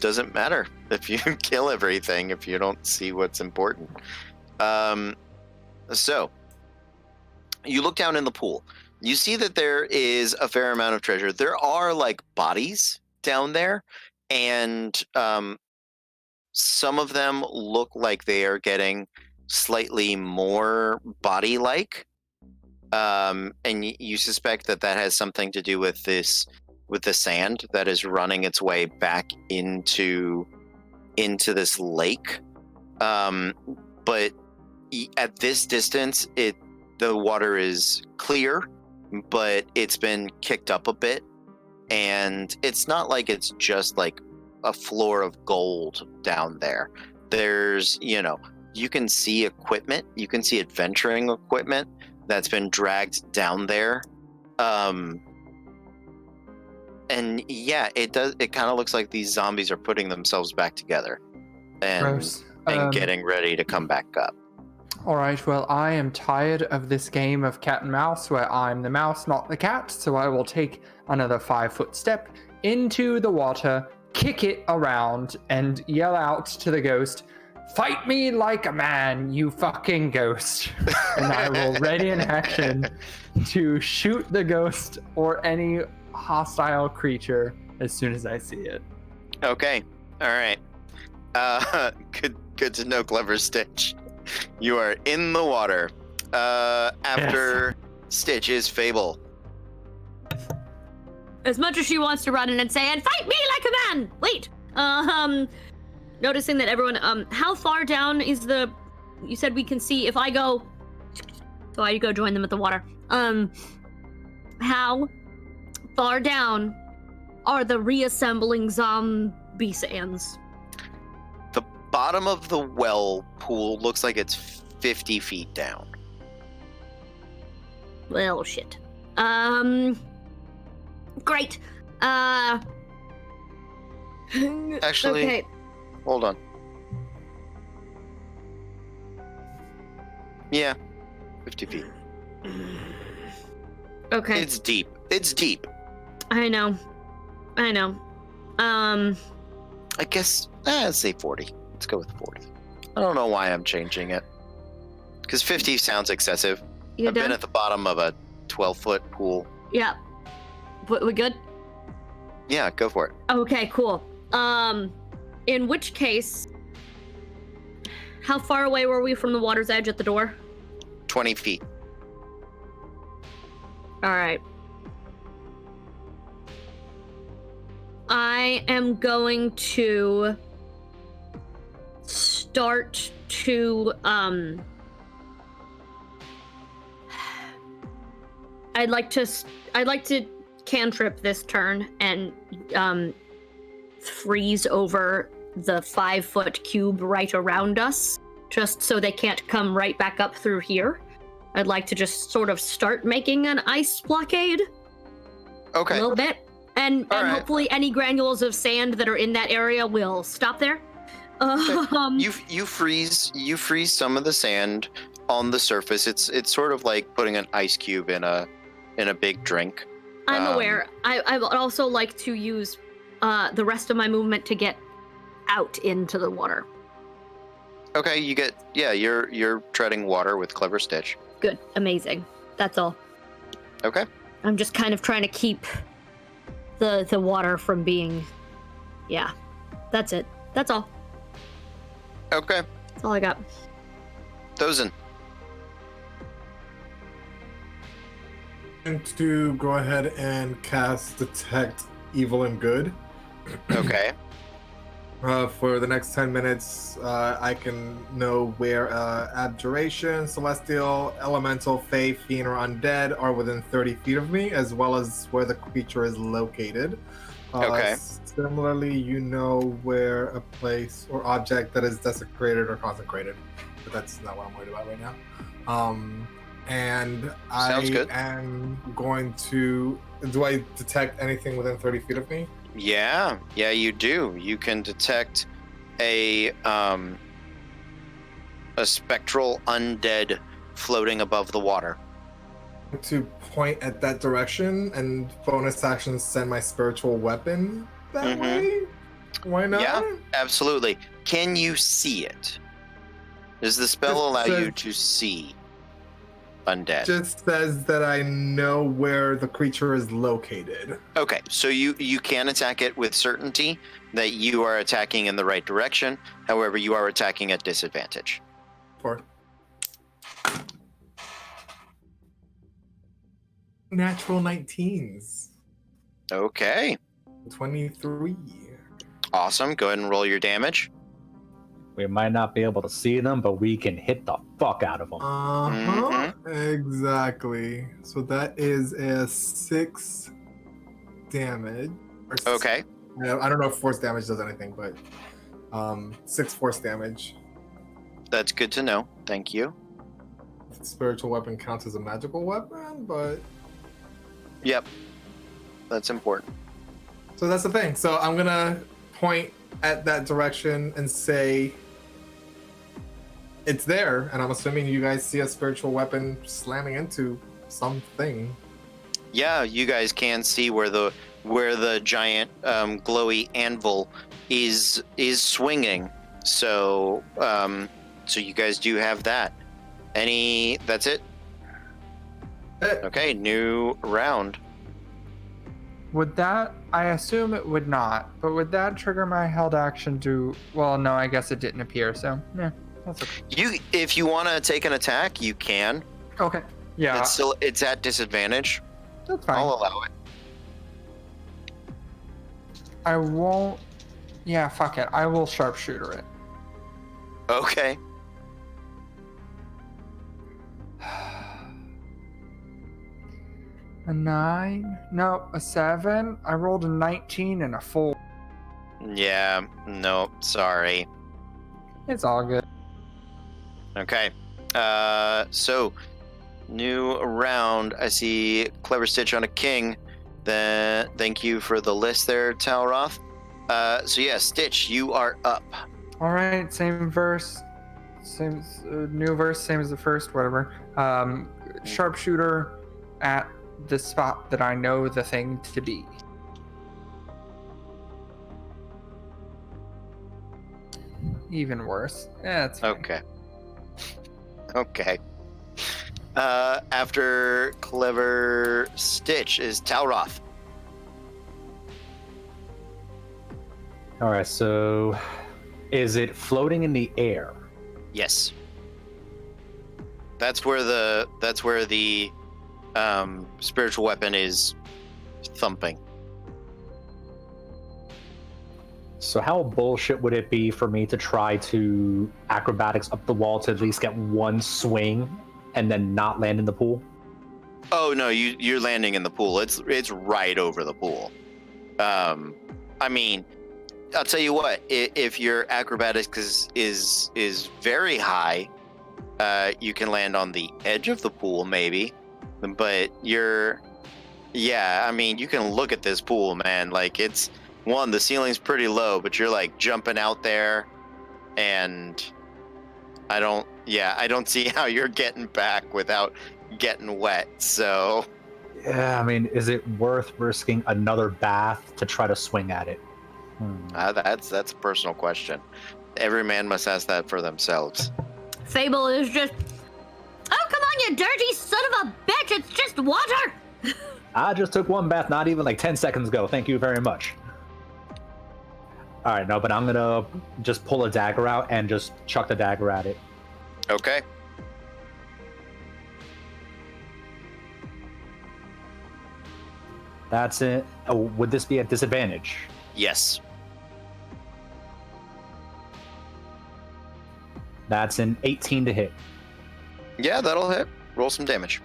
doesn't matter if you kill everything if you don't see what's important. So you look down in the pool. You see that there is a fair amount of treasure. There are like bodies down there, and some of them look like they are getting slightly more body-like. And you suspect that has something to do with the sand that is running its way back into this lake. But at this distance, the water is clear, but it's been kicked up a bit, and it's not like it's just like a floor of gold down there. There's, you can see equipment, you can see adventuring equipment that's been dragged down there. And yeah, it kind of looks like these zombies are putting themselves back together and getting ready to come back up. All right, well, I am tired of this game of cat and mouse where I'm the mouse, not the cat, so I will take another 5-foot step into the water, kick it around, and yell out to the ghost, "Fight me like a man, you fucking ghost." And I will ready in action to shoot the ghost or any hostile creature as soon as I see it. Okay, all right. Good to know, Clever Stitch. You are in the water. After Stitch is Fable. As much as she wants to run in and say, "And fight me like a man!" Wait. Noticing that everyone, how far down is you said we can see if I go, so I go join them at the water. How far down are the reassembling zombie sands? The bottom of the well pool looks like it's 50 feet down. Well, shit. Great. Actually, okay. Hold on. Yeah, 50 feet. Okay. It's deep. It's deep. I know. I guess, let's say 40. Let's go with 40. I don't know why I'm changing it. Because 50 sounds excessive. You I've done? been at the bottom of a 12-foot pool. Yeah. We good? Yeah, go for it. Okay, cool. In which case, how far away were we from the water's edge at the door? 20 feet. All right. I am going to start to I'd like to cantrip this turn and freeze over the 5-foot cube right around us, just so they can't come right back up through here. I'd like to just sort of start making an ice blockade Okay. a little bit, and All right. hopefully any granules of sand that are in that area will stop there. You freeze some of the sand on the surface. It's sort of like putting an ice cube in a big drink. I'm aware. I would also like to use the rest of my movement to get out into the water. Okay, you're treading water with Clever Stitch. Good, amazing. That's all. Okay. I'm just kind of trying to keep the water from being. Yeah, that's it. That's all. Okay. That's all I got. Thozen. I'm going to go ahead and cast Detect Evil and Good. Okay. For the next 10 minutes, I can know where Abjuration, Celestial, Elemental, Fae, Fiend, or Undead are within 30 feet of me, as well as where the creature is located. Okay. Similarly, you know where a place or object that is desecrated or consecrated, but that's not what I'm worried about right now. And Sounds good. am going to... Do I detect anything within 30 feet of me? Yeah, you do. You can detect a spectral undead floating above the water. To point at that direction and bonus action send my spiritual weapon that way? Why not? Yeah, absolutely. Can you see it? Does the spell allow you to see undead? Just says that I know where the creature is located. Okay, so you can attack it with certainty that you are attacking in the right direction. However, you are attacking at disadvantage. For natural 19s. Okay, 23. awesome. Go ahead and roll your damage. We might not be able to see them, but we can hit the fuck out of them. Exactly. So that is a 6 damage. Or Okay, I don't know if force damage does anything, but 6 force damage. that's good to know. Thank you. Spiritual weapon counts as a magical weapon, but Yep, that's important. so that's the thing. So I'm gonna point at that direction and say it's there, and I'm assuming you guys see a spiritual weapon slamming into something. Yeah, you guys can see where the giant glowy anvil is swinging. So so you guys do have that. That's it? Okay, new round. Would that? I assume it would not, but would that trigger my held action to? Well, no, I guess it didn't appear. So yeah, that's okay. If you want to take an attack, you can. Okay. Yeah, It's at disadvantage. that's fine. I'll allow it. I won't. Yeah, fuck it. I will sharpshooter it. Okay. A 9? No, a 7. I rolled a 19 and a 4. Yeah, no, sorry. It's all good. Okay. So new round. I see Clever Stitch on a king. Then thank you for the list there, Talroth. So yeah, Stitch, you are up. All right, same verse. Same new verse, same as the first, whatever. Sharpshooter at the spot that I know the thing to be. Even worse. Yeah, it's fine. Okay. Okay. After Clever Stitch is Talroth. All right, so is it floating in the air? Yes. That's where the spiritual weapon is thumping. So how bullshit would it be for me to try to acrobatics up the wall to at least get one swing and then not land in the pool? Oh no, you're landing in the pool. It's right over the pool. I mean, I'll tell you what. If your acrobatics is very high, you can land on the edge of the pool maybe. But I mean, you can look at this pool, man. Like it's. One, the ceiling's pretty low, but you're like jumping out there, and I don't see how you're getting back without getting wet. So, Yeah, I mean, is it worth risking another bath to try to swing at it? that's a personal question. Every man must ask that for themselves. Fable is just, oh come on, you dirty son of a bitch! It's just water. I just took one bath not even like 10 seconds ago. Thank you very much. All right, no, but I'm gonna just pull a dagger out and just chuck the dagger at it. Okay. That's it. Oh, would this be a disadvantage? Yes. That's an 18 to hit. Yeah, that'll hit. Roll some damage.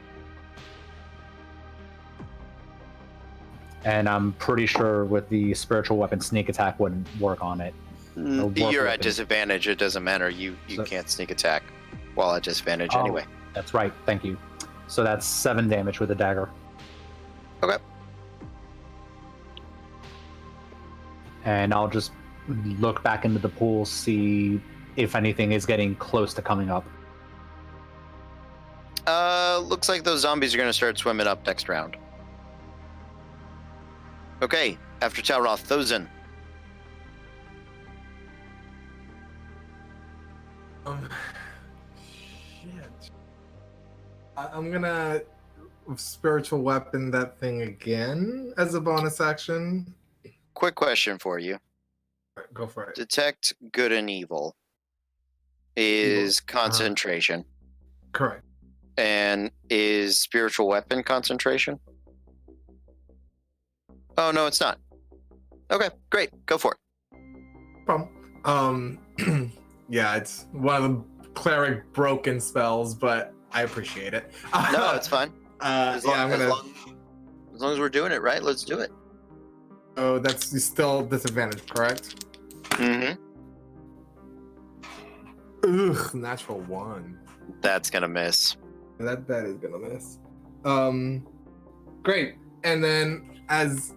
And I'm pretty sure with the spiritual weapon, sneak attack wouldn't work on it. You're at disadvantage. It doesn't matter. You can't sneak attack while at disadvantage anyway. That's right. Thank you. So that's 7 damage with the dagger. Okay. And I'll just look back into the pool, see if anything is getting close to coming up. Looks like those zombies are going to start swimming up next round. Okay, after Talroth, Thozen. Shit. I'm gonna spiritual weapon that thing again as a bonus action. Quick question for you. Go for it. Detect good and evil is concentration. Correct. And is spiritual weapon concentration? Oh, no, it's not. Okay, great. Go for it. Problem. Yeah, it's one of the cleric broken spells, but I appreciate it. No, it's fine. As long as we're doing it right, let's do it. Oh, that's still disadvantage, correct? Mm-hmm. Ugh, natural 1. That's gonna miss. That is gonna miss. Great. And then as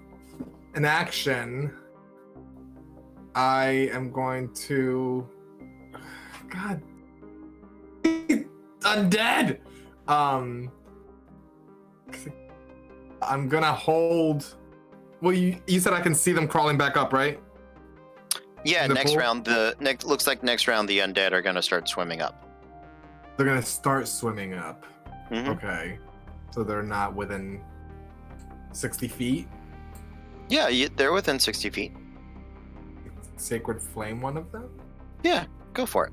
an action, I am going to God undead. I'm gonna hold. Well, you said I can see them crawling back up, right? Yeah, next pool? round looks like next round the undead are gonna start swimming up. They're gonna start swimming up. Mhm. Okay, so they're not within 60 feet. Yeah, they're within 60 feet. Sacred Flame, one of them. Yeah, go for it.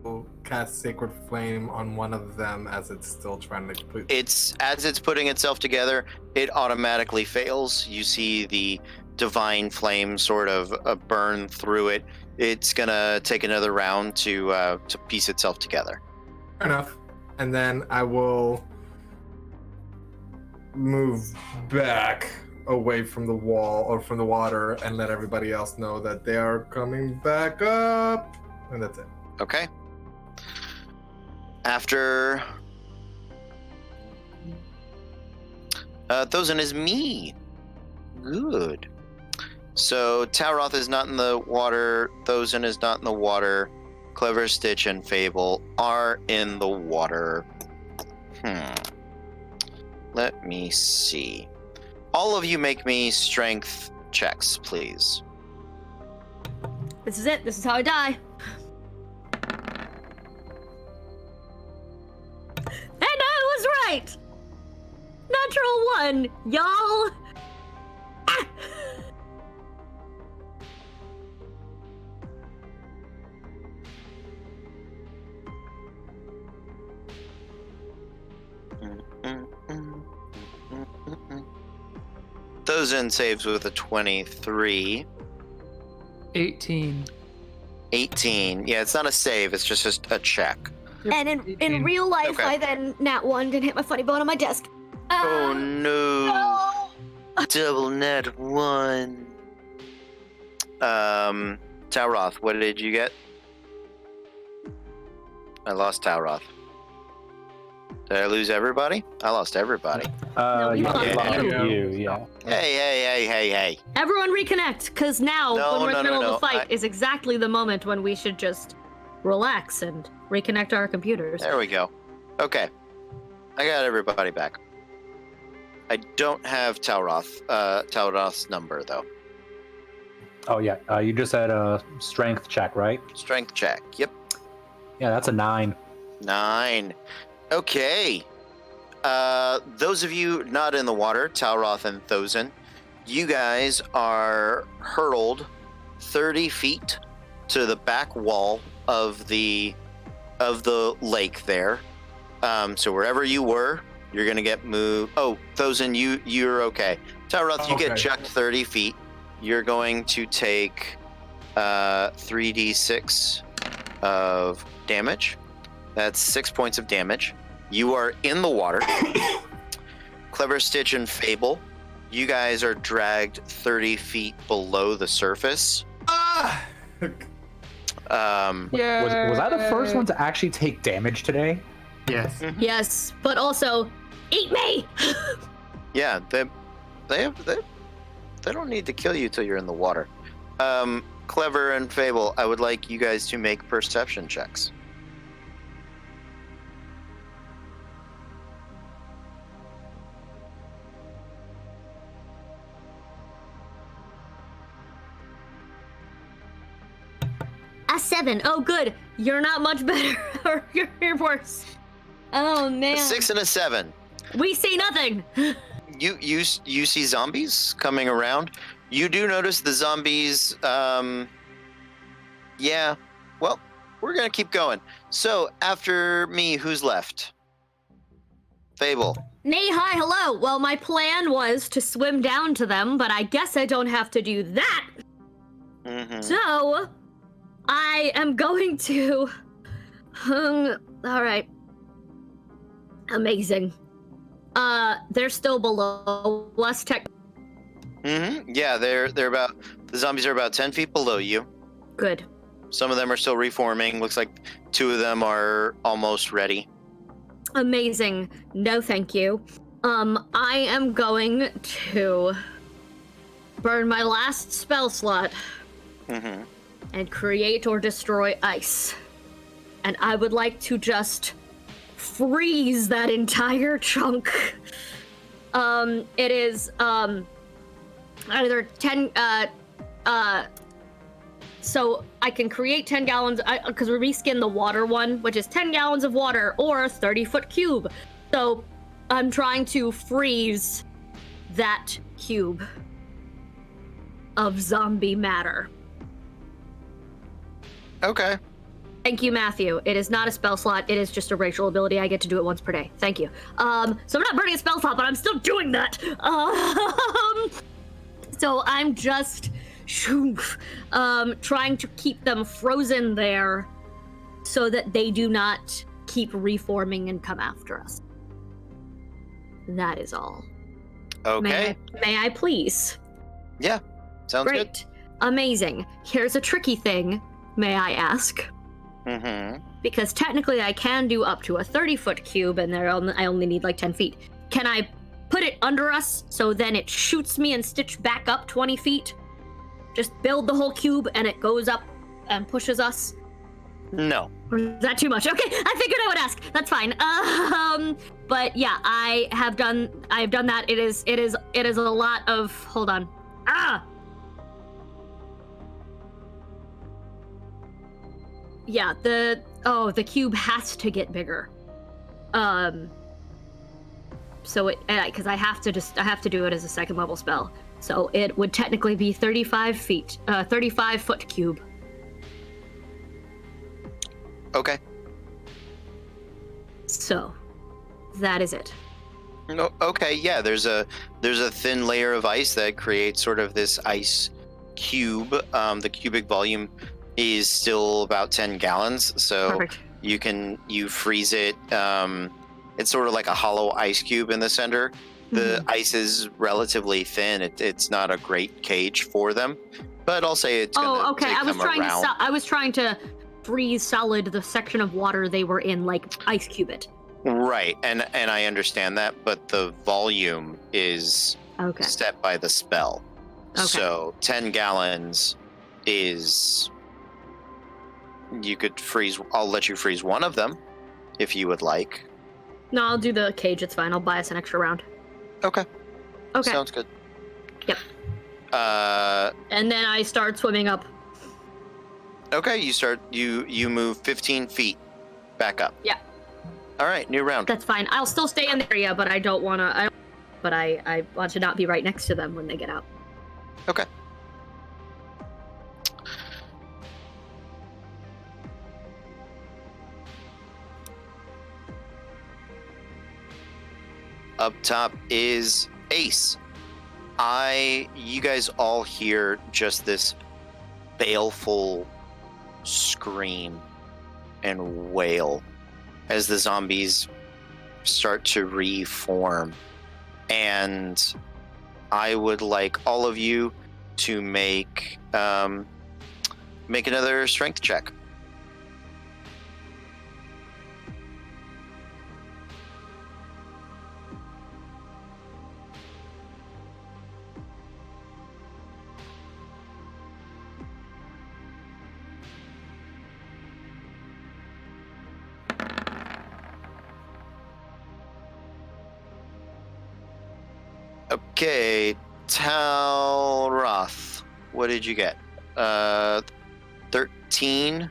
We'll cast Sacred Flame on one of them as it's still trying to put. As it's putting itself together, it automatically fails. You see the divine flame sort of burn through it. It's gonna take another round to piece itself together. Fair enough. And then I will move back away from the wall or from the water and let everybody else know that they are coming back up. And that's it. Okay. After Thozen is me. Good. So Talroth is not in the water. Thozen is not in the water. Clever, Stitch, and Fable are in the water. Let me see. All of you make me strength checks, please. This is it. This is how I die. And I was right! Natural 1, y'all! Ah! Thozen saves with a 23. 18. 18. Yeah, it's not a save, it's just a check. Yep, And in 18. real life, Okay. I then nat 1 and hit my funny bone on my desk. Oh no. No! Double net 1. Tauroth, what did you get? I lost Tauroth. Did I lose everybody? I lost everybody. you Yeah, lost you, yeah. Hey. Everyone reconnect, because now, No, when we're in no, the middle no, of the fight, I- is exactly the moment when we should just relax and reconnect our computers. There we go. Okay. I got everybody back. I don't have Tauroth's number, though. Oh yeah, you just had a strength check, right? Strength check. Yep. Yeah, that's a 9. 9. Okay. Those of you not in the water, Tauroth and Thozen, you guys are hurled 30 feet to the back wall of the lake there. So wherever you were, you're gonna get moved. Oh, Thozen, you're okay. Tauroth, you get Okay. chucked 30 feet. You're going to take 3d6 of damage. That's 6 points of damage. You are in the water. Clever, Stitch, and Fable, you guys are dragged 30 feet below the surface. Ah! Yeah. Was I the first one to actually take damage today? Yes. Yes, but also, eat me! Yeah, they don't need to kill you till you're in the water. Clever and Fable, I would like you guys to make perception checks. A 7. Oh, good. You're not much better. Or you're worse. Oh, man. A 6 and a 7. We see nothing. You see zombies coming around. You do notice the zombies. Yeah. Well, we're gonna keep going. So after me, who's left? Fable. Nay, hi, hello. Well, my plan was to swim down to them, but I guess I don't have to do that. Mm-hmm. So, I am going to. All right. Amazing. They're still below us. Mm-hmm. Yeah, they're about the zombies are about 10 feet below you. Good. Some of them are still reforming. Looks like 2 of them are almost ready. Amazing. No, thank you. I am going to burn my last spell slot Mm-hmm. and create or destroy ice. And I would like to just freeze that entire chunk. It is either 10 so I can create 10 gallons because we reskin the water one, which is 10 gallons of water or a 30-foot cube. So I'm trying to freeze that cube of zombie matter. Okay. Thank you, Matthew. It is not a spell slot. It is just a racial ability. I get to do it once per day. Thank you. So I'm not burning a spell slot, but I'm still doing that. So I'm just trying to keep them frozen there so that they do not keep reforming and come after us. That is all. Okay. May I please? Yeah. Sounds good. Great. Amazing. Here's a tricky thing, may I ask? Mm-hmm. Because technically I can do up to a 30-foot cube, and I only need like 10 feet. Can I put it under us so then it shoots me and Stitch back up 20 feet? Just build the whole cube and it goes up and pushes us? No. Or is that too much? Okay, I figured I would ask. That's fine. But yeah, I have done that. It is a lot of. Hold on. Yeah, the cube has to get bigger. So because I have to do it as a second level spell. So it would technically be 35 foot cube. Okay. So that is it. No, okay, yeah, there's a thin layer of ice that creates sort of this ice cube. The cubic volume is still about 10 gallons, so Perfect. you freeze it. It's sort of like a hollow ice cube in the center. The ice is relatively thin. It's not a great cage for them, but I'll say it's gonna okay. take them around. I was trying to freeze solid the section of water they were in, like ice cube it. Right, and I understand that, but the volume is Okay. set by the spell. Okay. So 10 gallons is, you could freeze. I'll let you freeze one of them if you would like. No, I'll do the cage. It's fine. I'll buy us an extra round. Okay. Okay. Sounds good. Yep. And then I start swimming up. Okay, you move 15 feet back up. Yeah. All right, new round. That's fine. I'll still stay in the area, but I don't want to. But I want to not be right next to them when they get out. Okay. Up top is Ace. You guys all hear just this baleful scream and wail as the zombies start to reform. And I would like all of you to make another strength check. Okay, Talroth, what did you get? 13.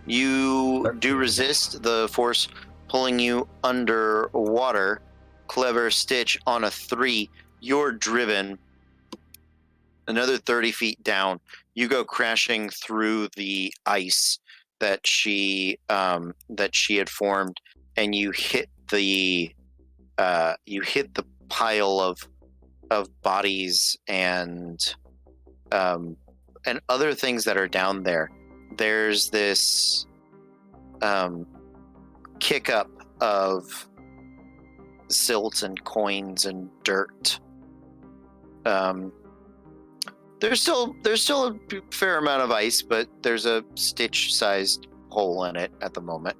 You do resist the force pulling you underwater. Clever Stitch on a 3. You're driven another 30 feet down. You go crashing through the ice that she had formed, and you hit the pile of bodies and other things that are down there. There's this kick up of silt and coins and dirt. There's still a fair amount of ice, but there's a Stitch-sized hole in it at the moment.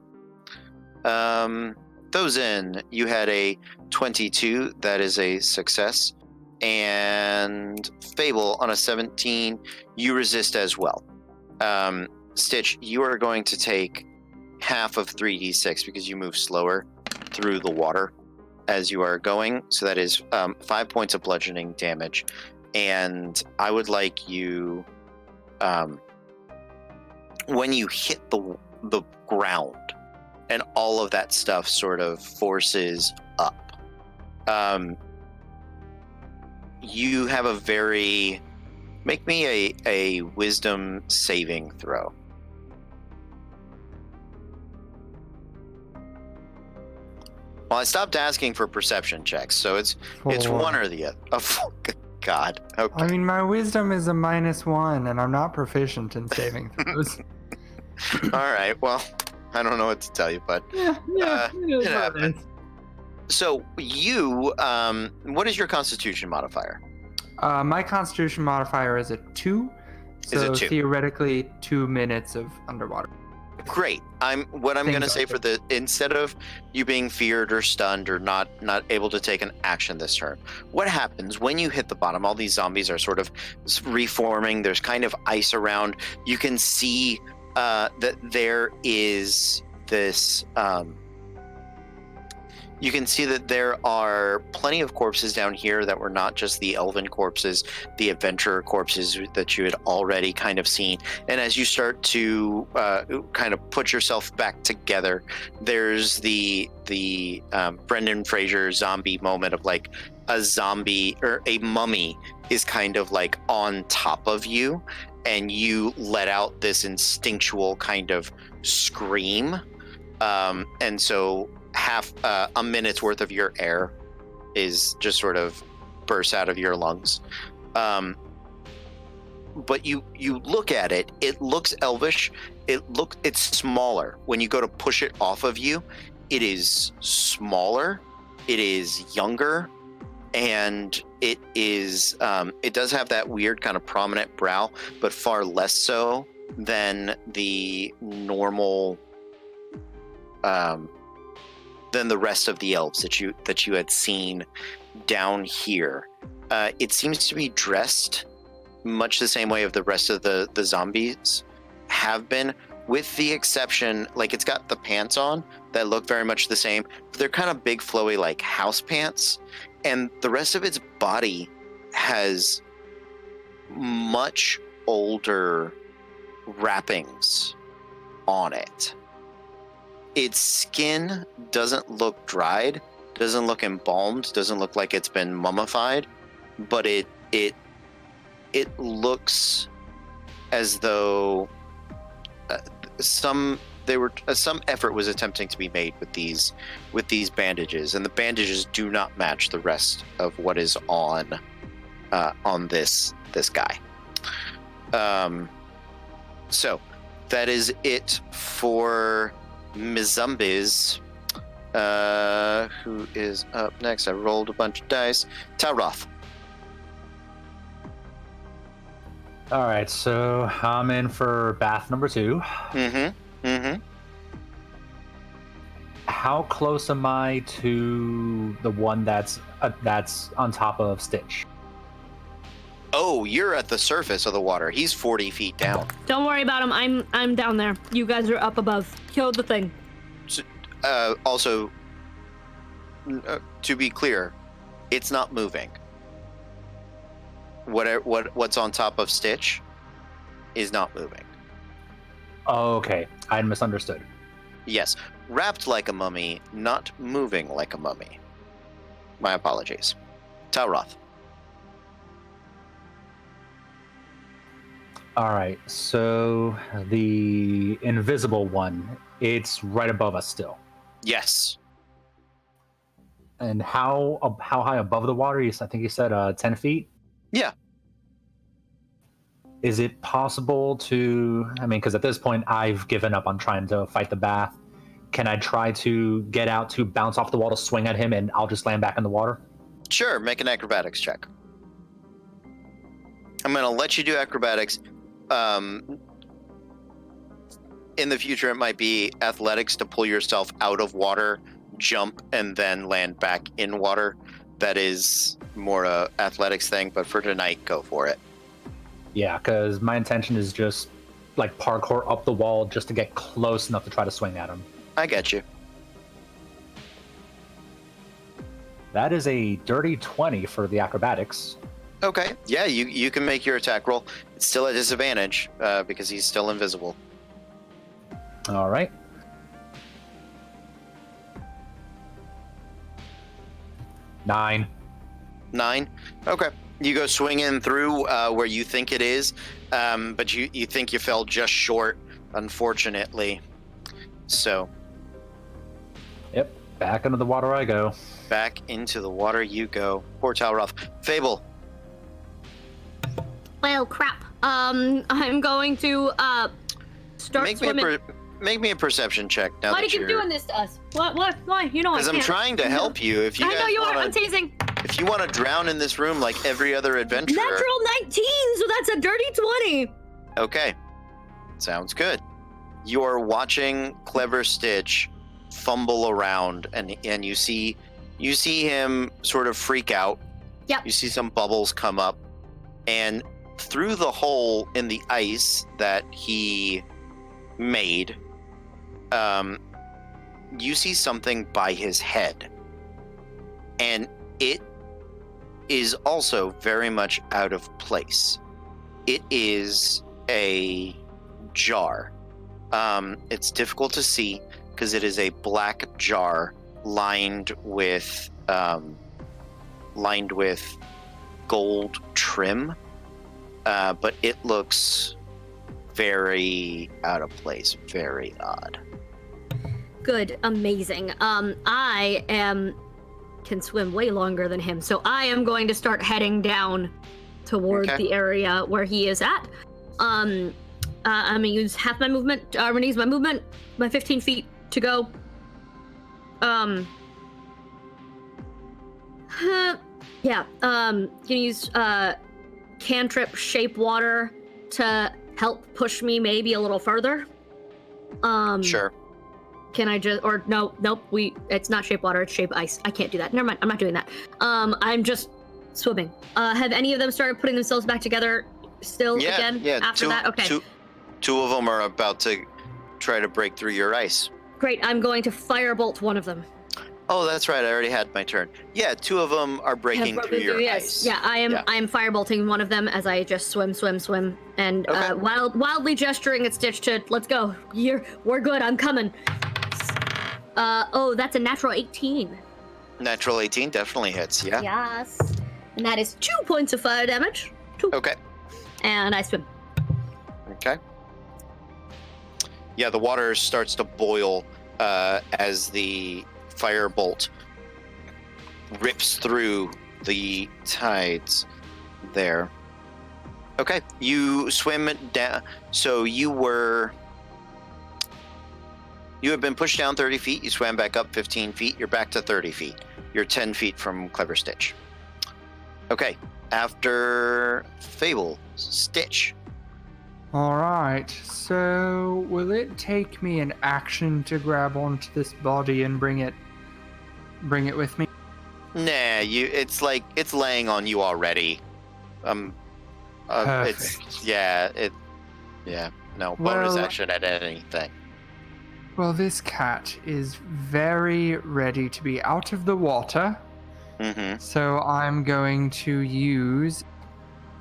Those in, you had a 22. That is a success. And Fable on a 17, you resist as well. Stitch, you are going to take half of 3d6 because you move slower through the water as you are going. So that is 5 points of bludgeoning damage. And I would like you, when you hit the ground and all of that stuff sort of forces up, you have a very... Make me a wisdom saving throw. Well, I stopped asking for perception checks, so it's one or the other. Oh, God. Okay. I mean, my wisdom is a -1, and I'm not proficient in saving throws. All right. Well, I don't know what to tell you, but it happened. So you, what is your Constitution modifier? My Constitution modifier is a 2, so Is a 2. theoretically 2 minutes of underwater. Great. What I'm going to say for the, instead of you being feared or stunned or not able to take an action this turn, what happens when you hit the bottom? All these zombies are sort of reforming. There's kind of ice around. You can see that there is this. You can see that there are plenty of corpses down here that were not just the elven corpses, the adventurer corpses that you had already kind of seen. And as you start to kind of put yourself back together, there's the Brendan Fraser zombie moment of like a zombie or a mummy is kind of like on top of you, and you let out this instinctual kind of scream. And so half a minute's worth of your air is just sort of bursts out of your lungs. But you look at it, it looks elvish. It's smaller. When you go to push it off of you, it is smaller, it is younger, and it is it does have that weird kind of prominent brow, but far less so than the normal than the rest of the elves that you had seen down here. It seems to be dressed much the same way of the rest of the zombies have been, with the exception, like it's got the pants on that look very much the same, but they're kind of big flowy like house pants, and the rest of its body has much older wrappings on it. Its skin doesn't look dried, doesn't look embalmed, doesn't look like it's been mummified, but it looks as though some effort was attempting to be made with these bandages, and the bandages do not match the rest of what is on this guy. So that is it for Mizumbiz. Who is up next? I rolled a bunch of dice. Talroth. All right, so I'm in for bath number 2. How close am I to the one that's on top of Stitch? Oh, you're at the surface of the water. He's 40 feet down. Don't worry about him. I'm down there. You guys are up above. Kill the thing. Also, to be clear, it's not moving. What's on top of Stitch is not moving. Oh, okay, I misunderstood. Yes, wrapped like a mummy, not moving like a mummy. My apologies. Talroth. All right, so the invisible one, it's right above us still. Yes. And how high above the water? I think you said 10 feet? Yeah. Is it possible to, because at this point I've given up on trying to fight the bath. Can I try to get out to bounce off the wall to swing at him and I'll just land back in the water? Sure, make an acrobatics check. I'm going to let you do acrobatics. In the future, it might be athletics to pull yourself out of water, jump, and then land back in water. That is more a athletics thing, but for tonight, go for it. Yeah, because my intention is just like parkour up the wall just to get close enough to try to swing at him. I get you. That is a dirty 20 for the acrobatics. Okay, yeah, you can make your attack roll. It's still a disadvantage because he's still invisible. All right. Nine. Okay. You go swinging through where you think it is, but you think you fell just short, unfortunately. So. Yep. Back into the water I go. Back into the water you go. Poor Talroth. Fable. Well, crap. I'm going to start swimming. Make me a perception check now. Why do you keep doing this to us? What? Why? You know I can't. Because I'm trying to help you. If you I know you are. I'm teasing. If you want to drown in this room like every other adventurer. Natural 19, so that's a dirty 20. Okay. Sounds good. You're watching Clever Stitch fumble around, and you see him sort of freak out. Yep. You see some bubbles come up, and through the hole in the ice that he made, you see something by his head, and it is also very much out of place. It is a jar. It's difficult to see because it is a black jar lined with gold trim, but it looks very out of place, very odd. Good, amazing. I can swim way longer than him, so I am going to start heading down toward the area where he is at. I'm gonna use half my movement. I'm gonna use my movement, my 15 feet to go. Gonna use cantrip shape water to help push me maybe a little further. Sure. Can I just, or nope, it's not shape water, it's shape ice. I can't do that. Never mind, I'm not doing that. I'm just swimming. Have any of them started putting themselves back together still again after that? Okay. Two of them are about to try to break through your ice. Great, I'm going to firebolt one of them. Oh, that's right. I already had my turn. Yeah, two of them are breaking through your ice. Yeah, I am firebolting one of them as I just swim, and wildly gesturing at Stitch to let's go. We're good. I'm coming. That's a natural 18. Natural 18 definitely hits. Yeah. Yes, and that is 2 points of fire damage. 2. Okay. And I swim. Okay. Yeah, the water starts to boil as the firebolt rips through the tides there. Okay, you swim down. So you have been pushed down 30 feet. You swam back up 15 feet. You're back to 30 feet. You're 10 feet from Clever Stitch. Okay, after Fable, Stitch. All right, so will it take me an action to grab onto this body and bring it with me? Nah, it's laying on you already. Perfect. No bonus Well, action at anything. Well, this cat is very ready to be out of the water, Mm-hmm. so I'm going to use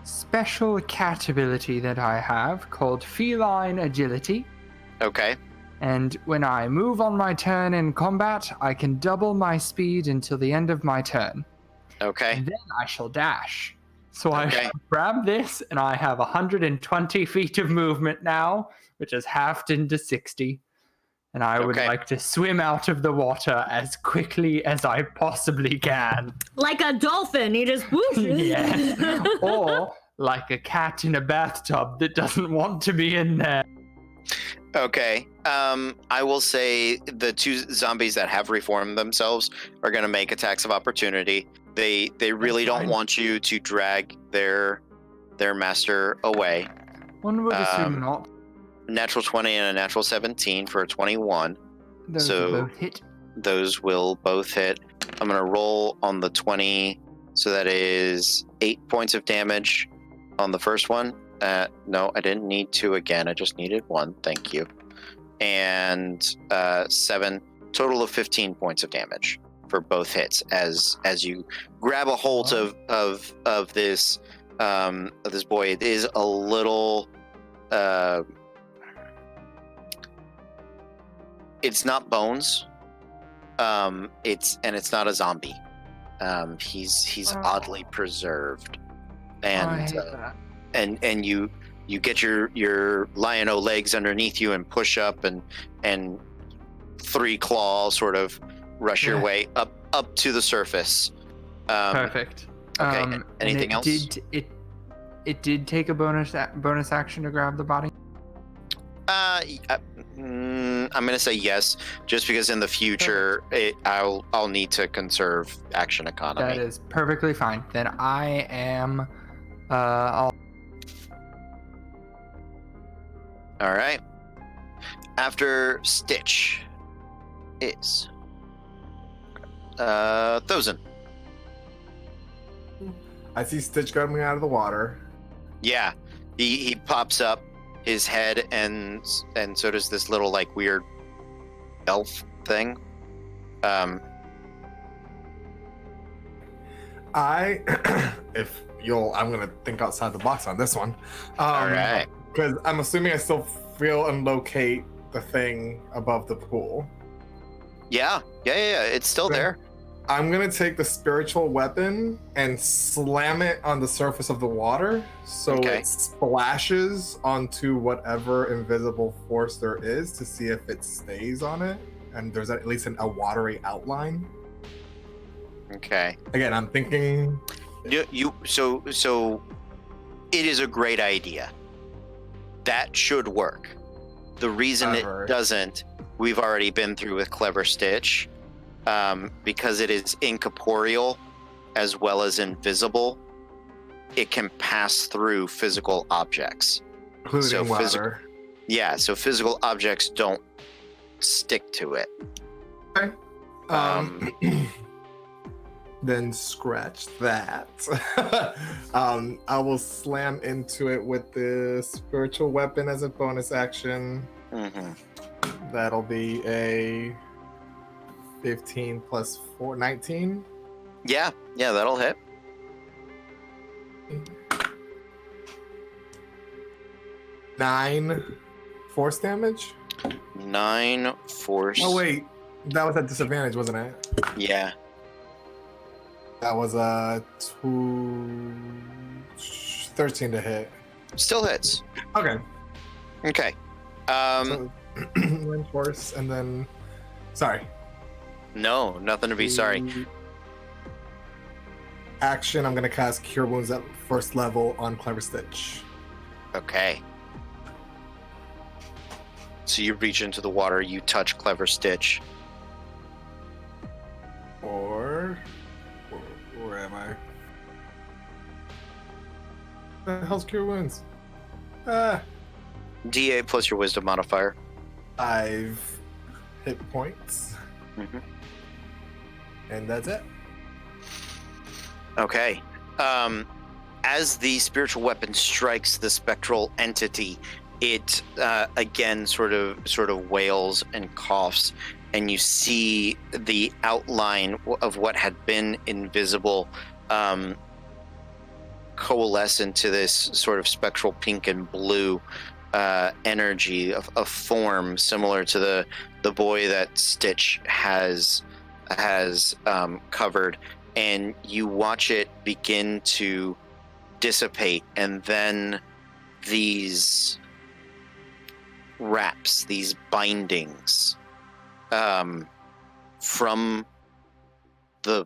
special cat ability that I have called Feline Agility. Okay. And when I move on my turn in combat, I can double my speed until the end of my turn. Okay. And then I shall dash. So I Okay. shall grab this, and I have 120 feet of movement now, which is halved into 60. And I would Okay. like to swim out of the water as quickly as I possibly can. Like a dolphin, he just whoosh. Yes. Or like a cat in a bathtub that doesn't want to be in there. Okay. I will say the two zombies that have reformed themselves are going to make attacks of opportunity. They really don't fine. want you to drag their master away. One would assume not. Natural 20 and a natural 17 for a 21. Those so- will both hit. Those will both hit. I'm going to roll on the 20. So that is 8 points of damage on the first one. No, I didn't need 2 again. I just needed 1. Thank you. And 7, total of 15 points of damage for both hits as you grab a hold of this boy. It is a little it's not bones. It's not a zombie. He's oddly preserved, I and hate that. and you get your lion-o legs underneath you and push up and 3 claws sort of rush your Yeah. way up to the surface. Perfect. Okay. And Anything else? It did take a bonus action to grab the body. I'm gonna say yes, just because in the future I'll need to conserve action economy. That is perfectly fine. Then I am. I'll. All right. After Stitch is Thousand. I see Stitch coming out of the water. Yeah, he pops up his head, and so does this little like weird elf thing. If you'll, I'm gonna think outside the box on this one. All right. Because I'm assuming I still feel and locate the thing above the pool. Yeah. It's still Okay. there. I'm gonna take the spiritual weapon and slam it on the surface of the water so Okay. it splashes onto whatever invisible force there is to see if it stays on it and there's at least a watery outline. Okay. Again, I'm thinking So it is a great idea. That should work. The reason However- it doesn't, we've already been through with Clever Stitch, because it is incorporeal as well as invisible. It can pass through physical objects. including so water. Yeah, so physical objects don't stick to it. Then scratch that. I will slam into it with the spiritual weapon as a bonus action. hmm That'll be a 15 plus 4, 19. Yeah, that'll hit. 9 force damage. 9 force. Oh wait, that was at disadvantage, wasn't it? Yeah. That was a 13 to hit. Still hits. Okay. Okay. So, 9 force, and then sorry. No, nothing to be sorry. Action, I'm gonna cast Cure Wounds at first level on Clever Stitch. Okay. So you reach into the water, you touch Clever Stitch. Or where am I? The hell's Cure Wounds? D8 plus your wisdom modifier. 5 hit points. Mhm. And that's it. Okay. As the spiritual weapon strikes the spectral entity, it again sort of wails and coughs, and you see the outline of what had been invisible coalesce into this sort of spectral pink and blue energy of form similar to the boy that Stitch has covered, and you watch it begin to dissipate, and then these wraps, these bindings from the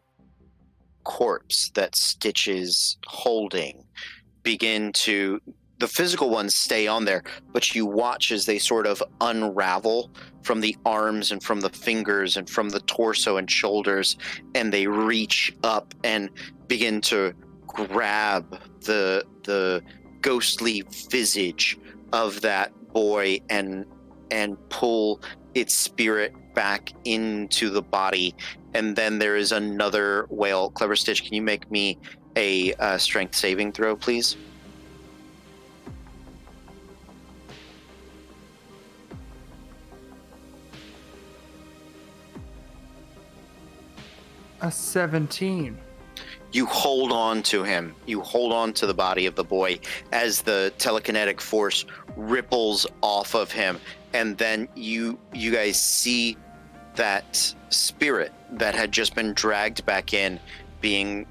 corpse that Stitch is holding begin to, the physical ones stay on there, but you watch as they sort of unravel from the arms and from the fingers and from the torso and shoulders, and they reach up and begin to grab the ghostly visage of that boy and pull its spirit back into the body. And then there is another wail. Clever Stitch, can you make me a strength saving throw, please? A 17. You hold on to him. You hold on to the body of the boy as the telekinetic force ripples off of him. And then you guys see that spirit that had just been dragged back in being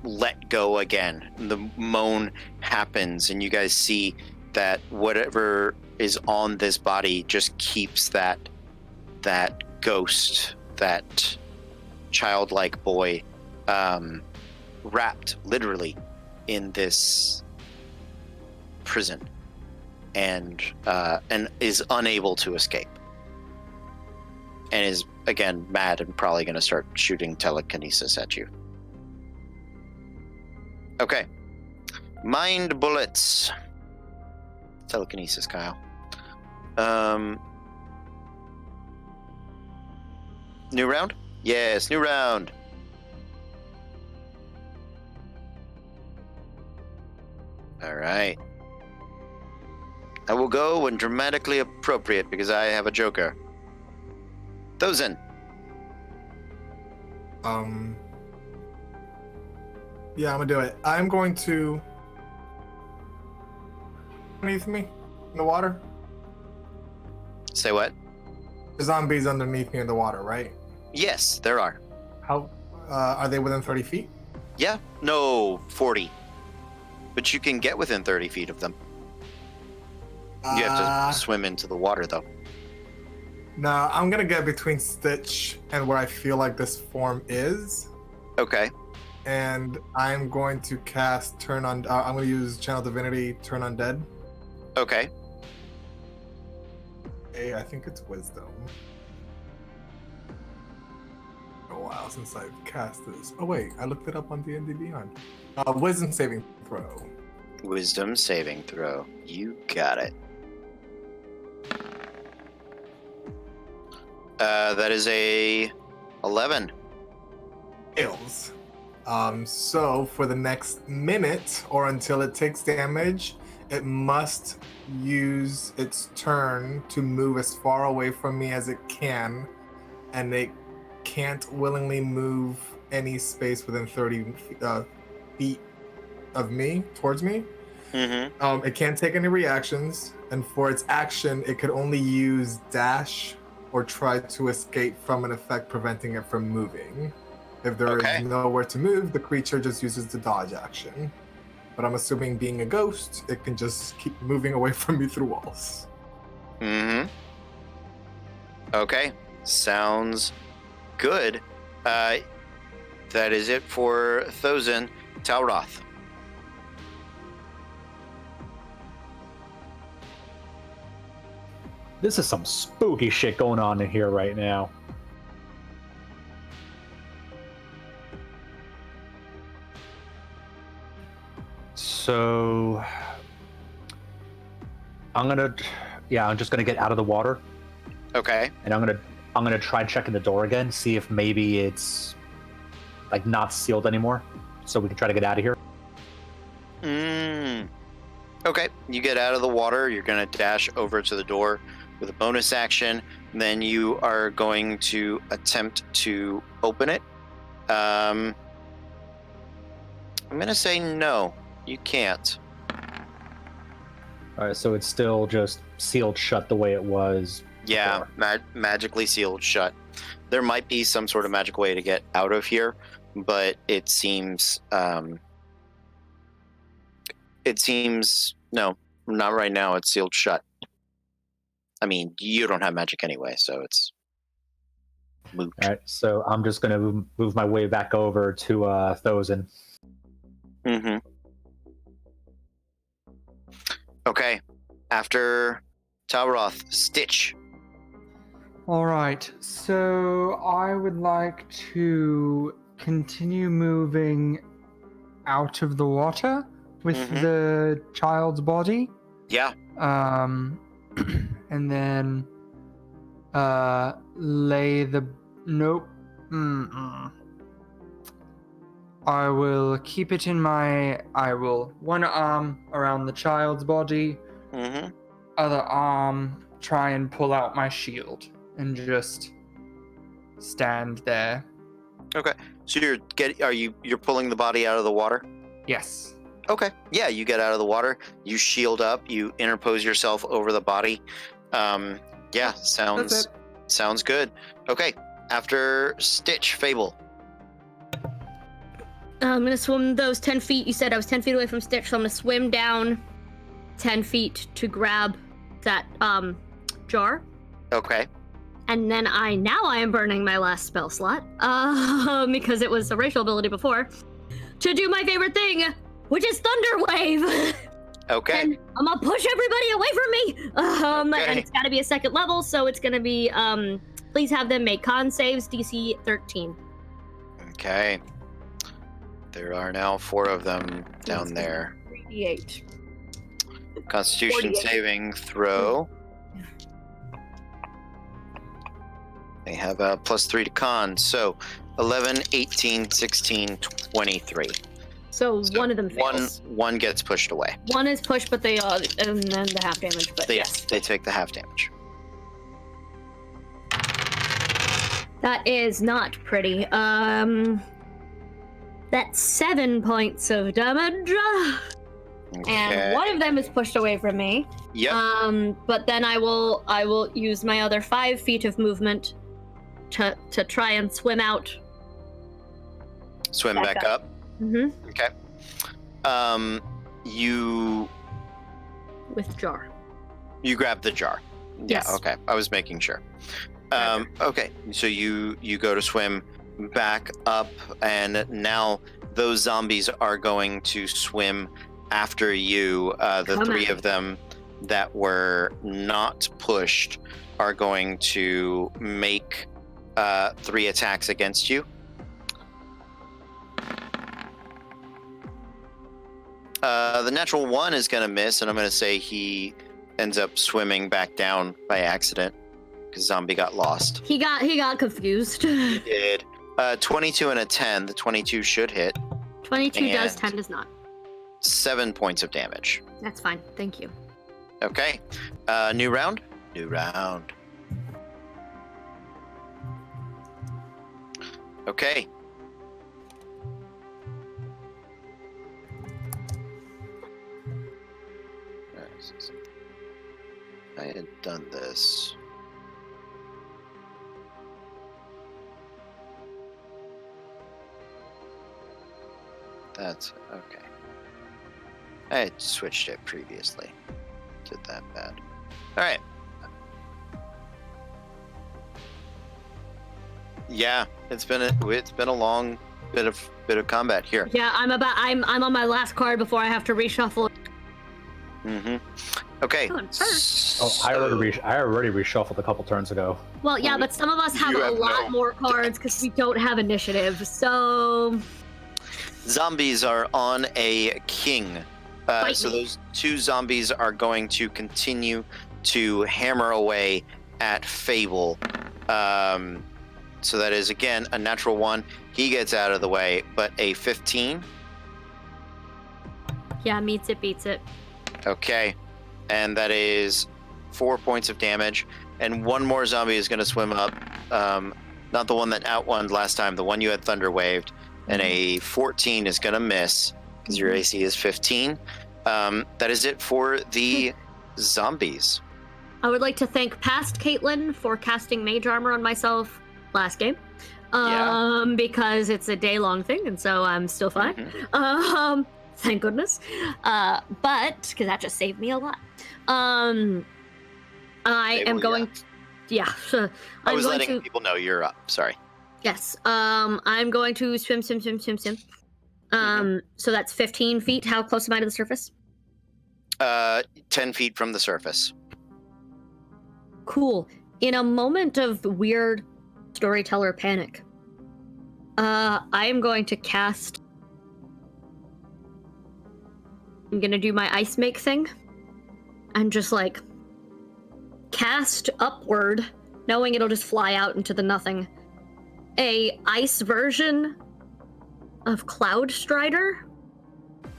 let go again. The moan happens, and you guys see that whatever is on this body just keeps that ghost, that childlike boy, wrapped literally in this prison, and is unable to escape, and is again mad and probably going to start shooting telekinesis at you. Okay, mind bullets. Telekinesis, Kyle. New round? Yes, new round. All right. I will go when dramatically appropriate because I have a joker. Thozen. Yeah, I'm gonna do it. I'm going to underneath me in the water. Say what? The zombies underneath me in the water, right? Yes, there are. How? Are they within 30 feet? Yeah, no, 40. But you can get within 30 feet of them. You have to swim into the water, though. No, I'm gonna get between Stitch and where I feel like this form is, Okay. and I'm going to cast Turn on. I'm gonna use Channel Divinity, Turn Undead. Okay. Hey, I think it's Wisdom. A while since I've cast this. Oh wait, I looked it up on D&D Beyond. Wisdom saving throw. Wisdom saving throw. You got it. That is a 11. Fails. So for the next minute or until it takes damage, it must use its turn to move as far away from me as it can, and it can't willingly move any space within 30 feet of me, towards me. Mm-hmm. It can't take any reactions, and for its action, it could only use dash or try to escape from an effect preventing it from moving. If there is nowhere to move, the creature just uses the dodge action. But I'm assuming being a ghost, it can just keep moving away from me through walls. Mm-hmm. Okay. Sounds good. That is it for Thozen. Talroth. This is some spooky shit going on in here right now. So I'm just gonna get out of the water. Okay. And I'm gonna try checking the door again, see if maybe it's like not sealed anymore, so we can try to get out of here. Okay. You get out of the water. You're gonna dash over to the door with a bonus action. Then you are going to attempt to open it. I'm gonna say no. You can't. All right, so it's still just sealed shut the way it was. Yeah, magically sealed shut. There might be some sort of magic way to get out of here, but it seems no, not right now. It's sealed shut. I mean, you don't have magic anyway, so it's moot. All right, so I'm just gonna move my way back over to Thozen. Mm-hmm. Okay. After Talroth, Stitch. All right, so I would like to continue moving out of the water with the child's body. Yeah. And then lay the nope. I will keep it in I will one arm around the child's body, other arm try and pull out my shield and just stand there. Okay. So you're pulling the body out of the water? Yes. Okay. Yeah, you get out of the water, you shield up, you interpose yourself over the body. Yeah, sounds good. Okay. After Stitch, Fable. I'm gonna swim those 10 feet. You said I was 10 feet away from Stitch, so I'm gonna swim down 10 feet to grab that jar. Okay. And then I am burning my last spell slot, because it was a racial ability before, to do my favorite thing, which is Thunder Wave. Okay. And I'm gonna push everybody away from me. And it's gotta be a second level, so it's gonna be, please have them make con saves, DC 13. Okay. There are now 4 of them down there. 38. Constitution 48. saving throw. They have a +3 to con, so 11, 18, 16, 23. So So one of them fails. One gets pushed away. One is pushed, but they and then the half damage. But yes, They take the half damage. that is not pretty. That's 7 points of damage, Okay. and one of them is pushed away from me. Yep. But then I will use my other 5 feet of movement to try and swim out. Swim back back up. Mm-hmm. Okay. You With you grab the jar. Yes. Yeah. Okay. I was making sure. Okay. So you go to swim back up, and now those zombies are going to swim after you. The Come 3 on. of them that were not pushed are going to make 3 attacks against you. The natural 1 is going to miss, and I'm going to say he ends up swimming back down by accident because zombie got lost. He got confused. He did. 22 and a 10. The 22 should hit. 22 does, And- 10 does not. 7 points of damage. That's fine. Thank you. Okay. New round? New round. Okay. I had done this. That's okay. I had switched it previously. Did that bad. All right. Yeah, it's been a long bit of combat here. Yeah, I'm on my last card before I have to reshuffle. Mm-hmm. Okay. Going first. Oh, I already reshuffled a couple turns ago. Well, yeah, but some of us have You a have lot no- more cards because we don't have initiative. So Zombies are on a king. Fight So me. those 2 zombies are going to continue to hammer away at Fable. So that is, again, a natural 1. He gets out of the way, but a 15. yeah, meets it, beats it. Okay. And that is 4 points of damage. And one more zombie is going to swim up. Not the one that outwonned last time, the one you had thunder waved. And a 14 is going to miss because your AC is 15. That is it for the zombies. I would like to thank past Caitlin for casting mage armor on myself last game. Because it's a day-long thing, and so I'm still fine. Mhm. Thank goodness. But because that just saved me a lot. I am Stable, going. yeah. Yeah. I was going letting to. people know you're up. Sorry. Yes. I'm going to swim. So that's 15 feet. How close am I to the surface? 10 feet from the surface. Cool. In a moment of weird storyteller panic, I am going to cast. I'm gonna do my ice make thing, and just like cast upward, knowing it'll just fly out into the nothing. A ice version of Cloud Strider,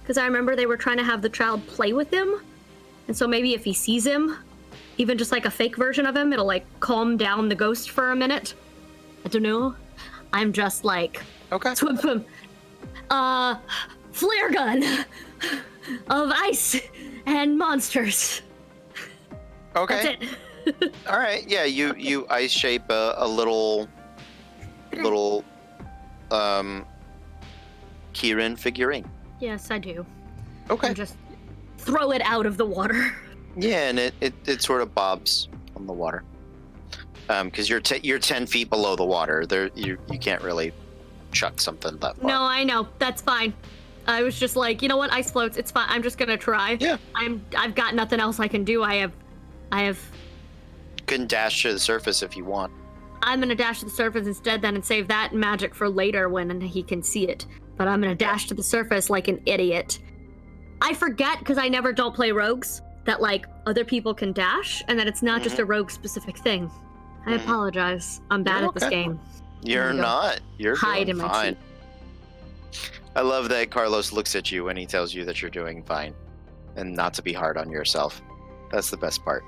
because I remember they were trying to have the child play with him, and so maybe if he sees him, even just like a fake version of him, it'll like calm down the ghost for a minute. I don't know. I'm just like Okay. swim. Flare gun of ice and monsters. Okay. That's it. All right. Yeah. You ice shape a little Kieran figurine. Yes, I do. Okay. And just throw it out of the water. Yeah, and it sort of bobs on the water. Because you're 10 feet below the water. There you can't really chuck something that far. No, I know. That's fine. I was just like, you know what? Ice floats. It's fine. I'm just gonna try. Yeah. I've got nothing else I can do. I have. You can dash to the surface if you want. I'm gonna dash to the surface instead then and save that magic for later when he can see it. But I'm gonna dash to the surface like an idiot. I forget because I never don't play rogues that like other people can dash and that it's not just a rogue specific thing. I Mhm. apologize. I'm bad You're at this okay. game. You're I'm gonna not. You're hide doing in my fine. I love that Carlos looks at you when he tells you that you're doing fine and not to be hard on yourself. That's the best part.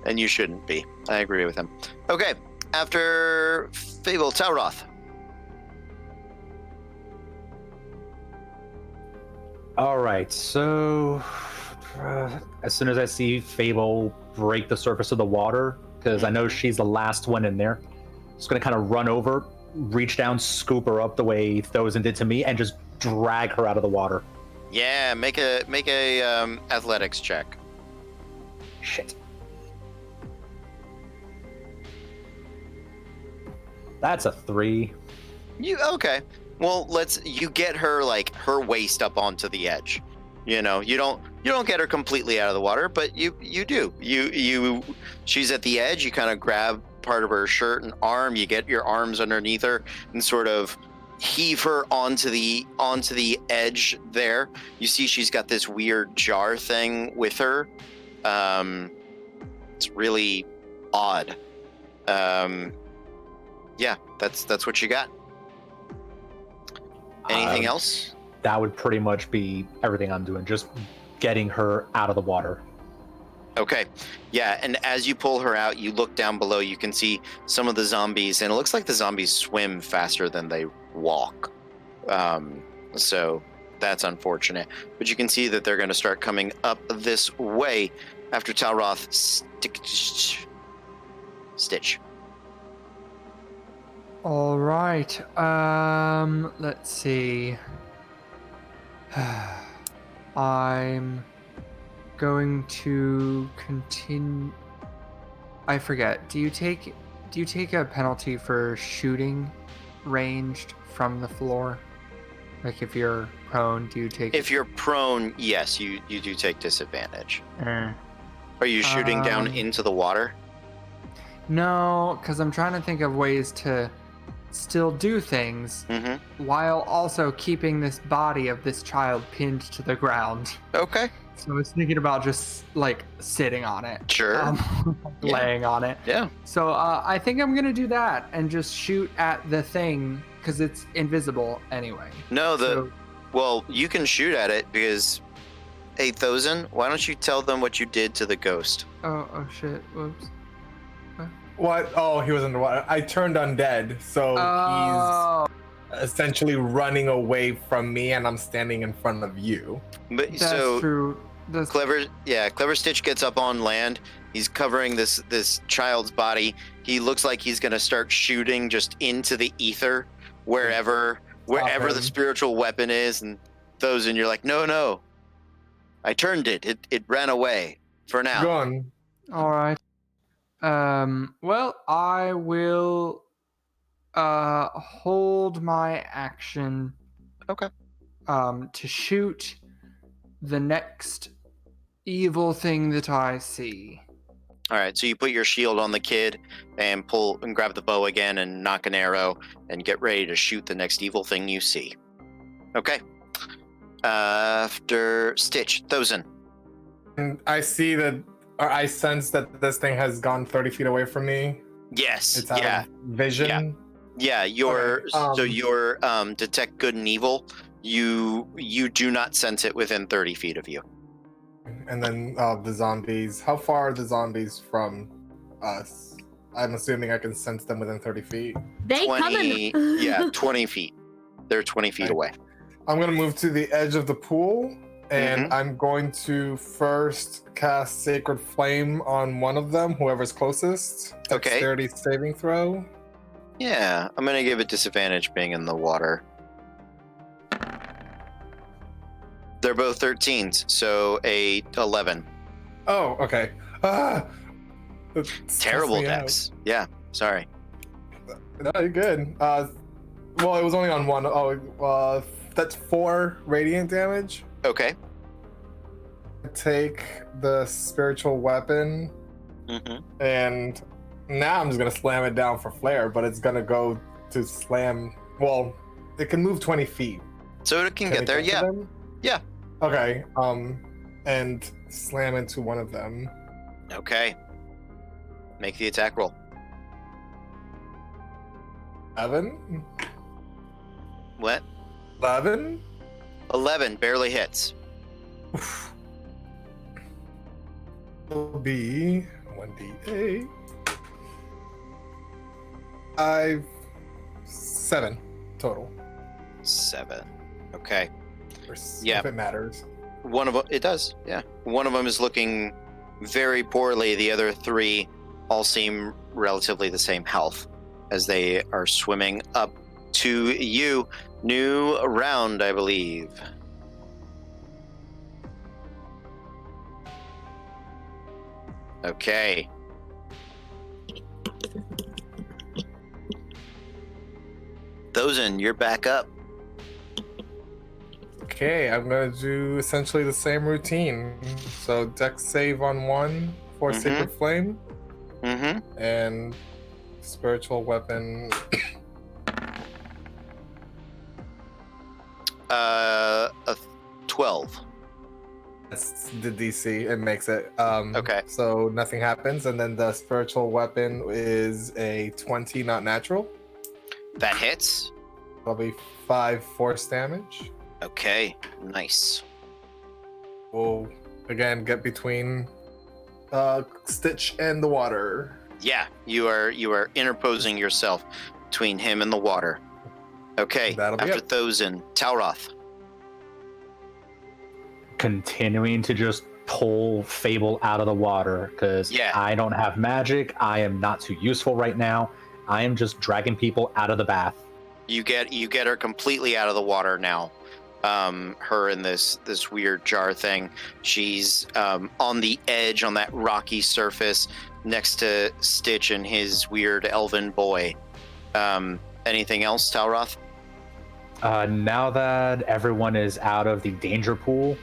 And you shouldn't be. I agree with him. Okay, after Fable, Tauroth. All right, so as soon as I see Fable break the surface of the water, because I know she's the last one in there, just gonna kind of run over, reach down, scoop her up the way Thozen did to me, and just drag her out of the water. Yeah, make a athletics check. Shit. That's a 3. You okay? Well, you get her like her waist up onto the edge. You know, you don't get her completely out of the water, but you do. She's at the edge. You kind of grab part of her shirt and arm. You get your arms underneath her and sort of heave her onto the edge there. You see she's got this weird jar thing with her. It's really odd. Yeah, that's what you got. Anything else? That would pretty much be everything I'm doing, just getting her out of the water. Okay. Yeah, and as you pull her out, you look down below, you can see some of the zombies, and it looks like the zombies swim faster than they walk. So that's unfortunate. But you can see that they're going to start coming up this way after Talroth. Stitch. All right. Let's see. I'm going to continue. I forget. Do you take a penalty for shooting ranged from the floor? Like if you're prone, do you take? If you're prone, yes, you do take disadvantage. Eh. Are you shooting down into the water? No, because I'm trying to think of ways to still do things while also keeping this body of this child pinned to the ground. Okay. So I was thinking about just like sitting on it. Sure. Laying on it. Yeah. So I think I'm going to do that and just shoot at the thing because it's invisible anyway. No, well, you can shoot at it because, hey, Thozen, why don't you tell them what you did to the ghost? Oh shit. Whoops. What? Oh, he was underwater. I turned undead, so he's essentially running away from me, and I'm standing in front of you. But That's true. Clever Stitch gets up on land. He's covering this child's body. He looks like he's gonna start shooting just into the ether, wherever the spiritual weapon is. And Thozen, you're like, no, I turned it. It ran away for now. Gone. All right. Well, I will hold my action. Okay. To shoot the next evil thing that I see. All right, so you put your shield on the kid and pull and grab the bow again and knock an arrow and get ready to shoot the next evil thing you see. Okay. After Stitch, Thozen. And I see that, or I sense that this thing has gone 30 feet away from me. Yes. It's out of vision. Yeah. Your detect good and evil. You do not sense it within 30 feet of you. And then the zombies. How far are the zombies from us? I'm assuming I can sense them within 30 feet. They 20, coming. Yeah, 20 feet. They're 20 feet away. I'm going to move to the edge of the pool, and I'm going to first cast Sacred Flame on one of them, whoever's closest. Okay. Dexterity saving throw. Yeah, I'm going to give it disadvantage being in the water. They're both 13s, so a 11. Oh, okay. Terrible dex. Yeah, sorry. No, you're good. Well, it was only on one. Oh, that's 4 radiant damage. Okay. Take the spiritual weapon, and now I'm just gonna slam it down for flare, but it's gonna go to slam. Well, it can move 20 feet. So it can get there, yeah. Yeah. Okay. And slam into one of them. Okay. Make the attack roll. 11. What? 11. 11 barely hits. Will be 1d8. 5, 7 total. 7. Okay. Yeah. If it matters. One of them, it does, yeah. One of them is looking very poorly. The other 3 all seem relatively the same health as they are swimming up to you. New round, I believe. Okay. Thozen, you're back up. Okay, I'm gonna do essentially the same routine. So Dex save on 1 for Sacred Flame. Mm-hmm. And spiritual weapon. A 12. That's the DC. It makes it. Okay. So nothing happens, and then the spiritual weapon is a 20, not natural. That hits. Probably 5 force damage. Okay, nice. We'll again get between Stitch and the water. Yeah, you are interposing yourself between him and the water. Okay, That'll be after it. Thozen, Talroth. Continuing to just pull Fable out of the water because I don't have magic. I am not too useful right now. I am just dragging people out of the bath. You get her completely out of the water now. Her in this weird jar thing. She's on the edge on that rocky surface next to Stitch and his weird elven boy. Anything else, Talroth? Now that everyone is out of the danger pool,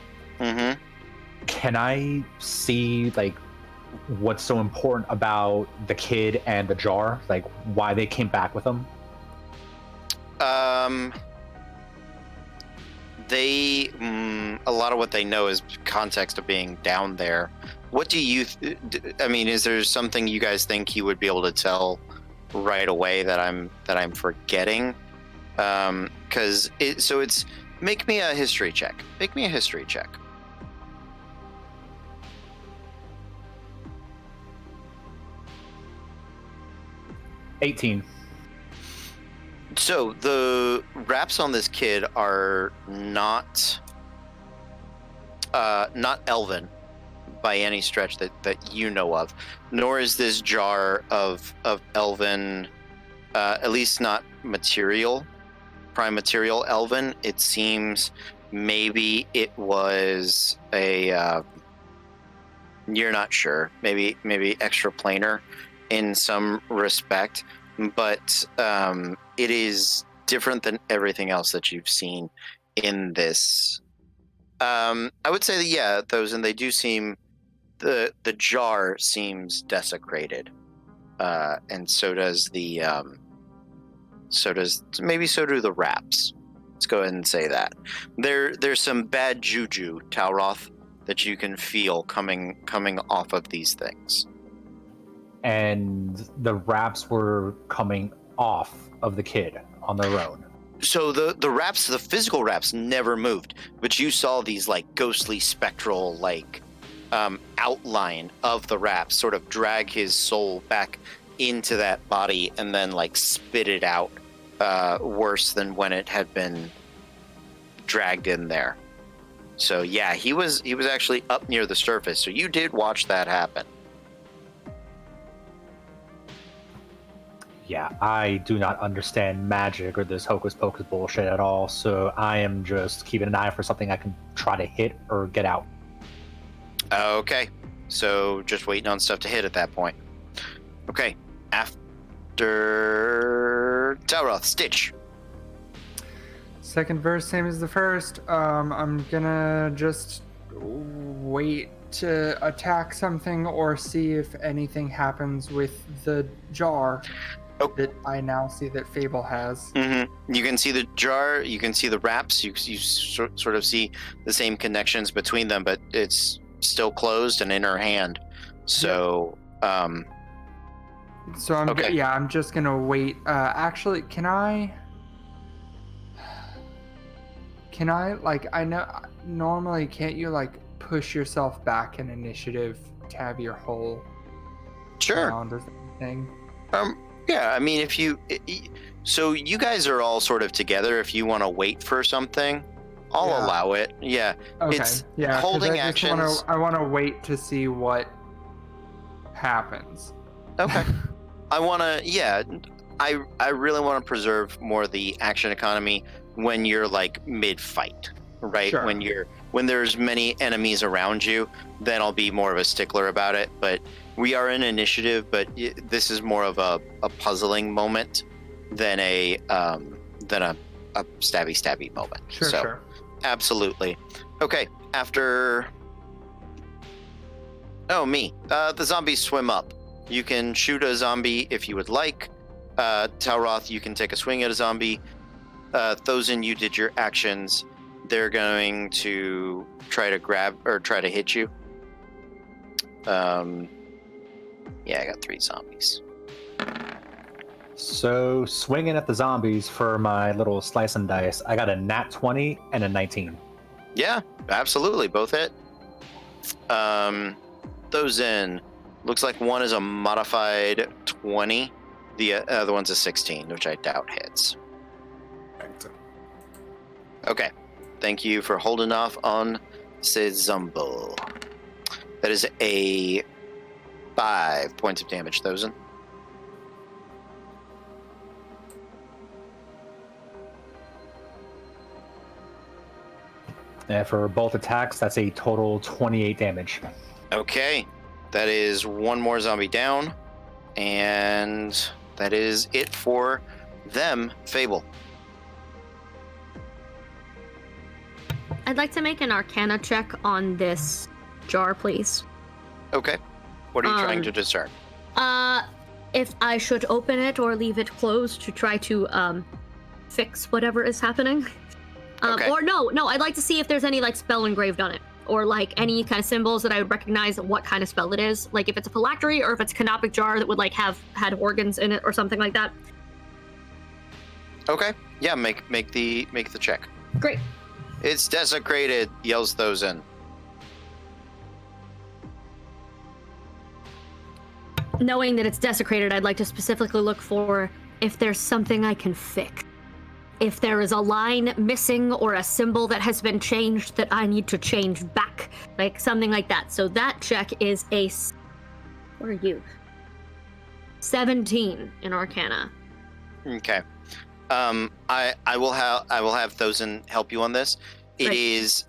can I see like what's so important about the kid and the jar? Like why they came back with them? They a lot of what they know is context of being down there. What do you? I mean, is there something you guys think you would be able to tell right away that I'm forgetting? Because it's make me a history check. Make me a history check. $18. So the wraps on this kid are not elven by any stretch that you know of, nor is this jar of elven, at least not prime material elven. It seems maybe it was a you're not sure, maybe extraplanar in some respect, but it is different than everything else that you've seen in this. I would say that and they do seem, the jar seems desecrated, and so does the so do the wraps. Let's go ahead and say that there's some bad juju, Talroth, that you can feel coming off of these things. And the wraps were coming off of the kid on their own. So the wraps, the physical wraps, never moved, but you saw these like ghostly, spectral, like outline of the wraps sort of drag his soul back into that body and then like spit it out, worse than when it had been dragged in there. So yeah, he was actually up near the surface. So you did watch that happen. Yeah, I do not understand magic or this hocus pocus bullshit at all, so I am just keeping an eye for something I can try to hit or get out. Okay, so just waiting on stuff to hit at that point. Okay, after Talroth, Stitch. Second verse, same as the first. I'm gonna just wait to attack something or see if anything happens with the jar that I now see that Fable has. Mm-hmm. You can see the jar, you can see the wraps, you sort of see the same connections between them, but it's still closed and in her hand. So, So I'm okay. I'm just gonna wait. Actually, can can I like I know normally can't you like push yourself back in initiative to have your whole Sure. round or thing? Yeah, I mean, so you guys are all sort of together. If you want to wait for something, I'll Yeah. allow it. Yeah. Okay. It's yeah. 'Cause holding I just actions. I want to wait to see what happens. Okay. I really want to preserve more of the action economy when you're like mid-fight, right? Sure. When there's many enemies around you, then I'll be more of a stickler about it. But we are in initiative, but this is more of a puzzling moment than a stabby moment. Sure. So, Sure. absolutely. Okay, after... Oh, me. The zombies swim up. You can shoot a zombie if you would like. Talroth, you can take a swing at a zombie. Thosin, you did your actions. They're going to try to hit you. Yeah, I got 3 zombies. So swinging at the zombies for my little slice and dice, I got a nat 20 and a 19. Yeah, absolutely. Both hit. Thosin, looks like one is a modified 20. The other one's a 16, which I doubt hits. Okay. Thank you for holding off on Sezumbo. That is a 5 points of damage, Thosin. And for both attacks, that's a total 28 damage. Okay. That is one more zombie down. And that is it for them. Fable. I'd like to make an Arcana check on this jar, please. Okay. What are you trying to discern? If I should open it or leave it closed to try to fix whatever is happening. Okay. Or no, I'd like to see if there's any like spell engraved on it, or like any kind of symbols that I would recognize what kind of spell it is. Like if it's a phylactery or if it's a canopic jar that would like have had organs in it or something like that. Okay. Yeah, make the check. Great. It's desecrated, yells Thosin. Knowing that it's desecrated, I'd like to specifically look for if there's something I can fix. If there is a line missing or a symbol that has been changed that I need to change back, like something like that. So that check is what are you? 17 in Arcana. Okay. I will have Thosin help you on this. It Right. is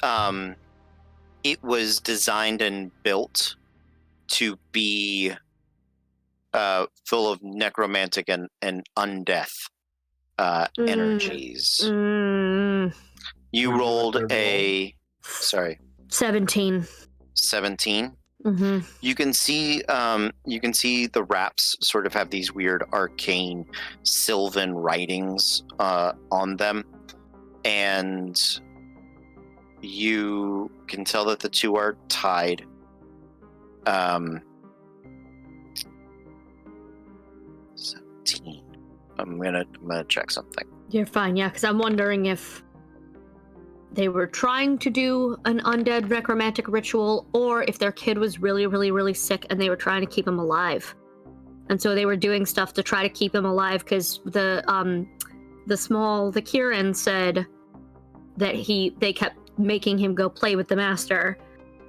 it was designed and built to be full of necromantic and undeath energies. You rolled a 17. 17. Mm-hmm. You can see the wraps sort of have these weird arcane sylvan writings on them, and you can tell that the two are tied. 17. I'm gonna check something. You're fine, yeah, because I'm wondering if they were trying to do an undead necromantic ritual, or if their kid was really, really, really sick and they were trying to keep him alive. And so they were doing stuff to try to keep him alive, because the Kieran said that they kept making him go play with the master,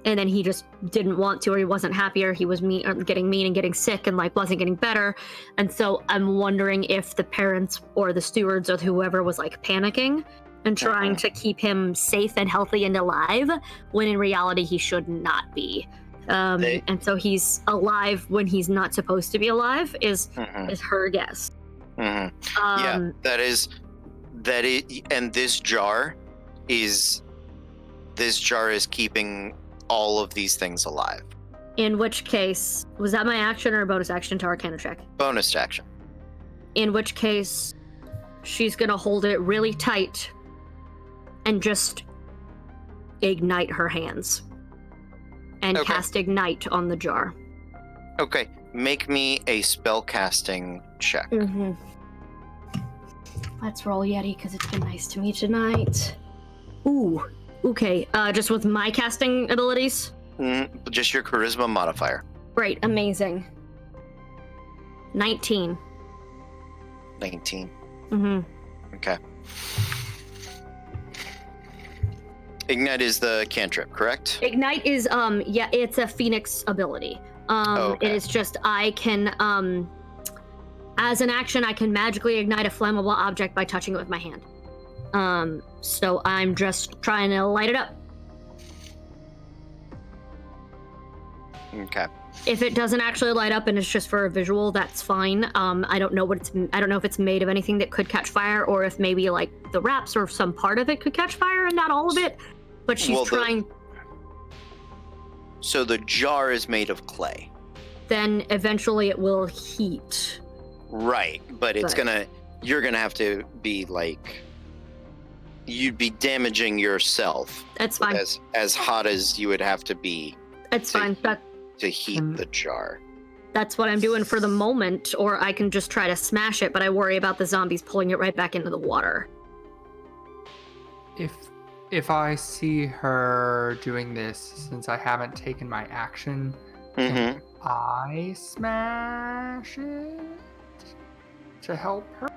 and then he just didn't want to, or he wasn't happy, or he was getting mean and getting sick and like wasn't getting better. And so I'm wondering if the parents or the stewards or whoever was like panicking and trying to keep him safe and healthy and alive, when in reality he should not be. And so he's alive when he's not supposed to be alive is her guess. Yeah, that is, and this jar is keeping all of these things alive. In which case, was that my action or a bonus action to Arcana check? Bonus action. In which case, she's gonna hold it really tight and just ignite her hands and cast ignite on the jar. Okay, make me a spell casting check. Let's roll, Yeti, because it's been nice to meet you tonight. Ooh. Okay. Just with my casting abilities. Just your charisma modifier. Great. Amazing. 19. 19. Mm-hmm. Okay. Ignite is the cantrip, correct? Ignite is yeah, it's a Phoenix ability. Okay. It is just I can as an action I can magically ignite a flammable object by touching it with my hand. So I'm just trying to light it up. Okay. If it doesn't actually light up and it's just for a visual, that's fine. I don't know I don't know if it's made of anything that could catch fire, or if maybe like the wraps or some part of it could catch fire and not all of it. But she's trying. So the jar is made of clay. Then eventually it will heat. Right, but you're gonna have to be like, you'd be damaging yourself. That's fine. As hot as you would have to be. It's fine. To heat the jar. That's what I'm doing for the moment, or I can just try to smash it, but I worry about the zombies pulling it right back into the water. If I see her doing this, since I haven't taken my action, can I smash it to help her?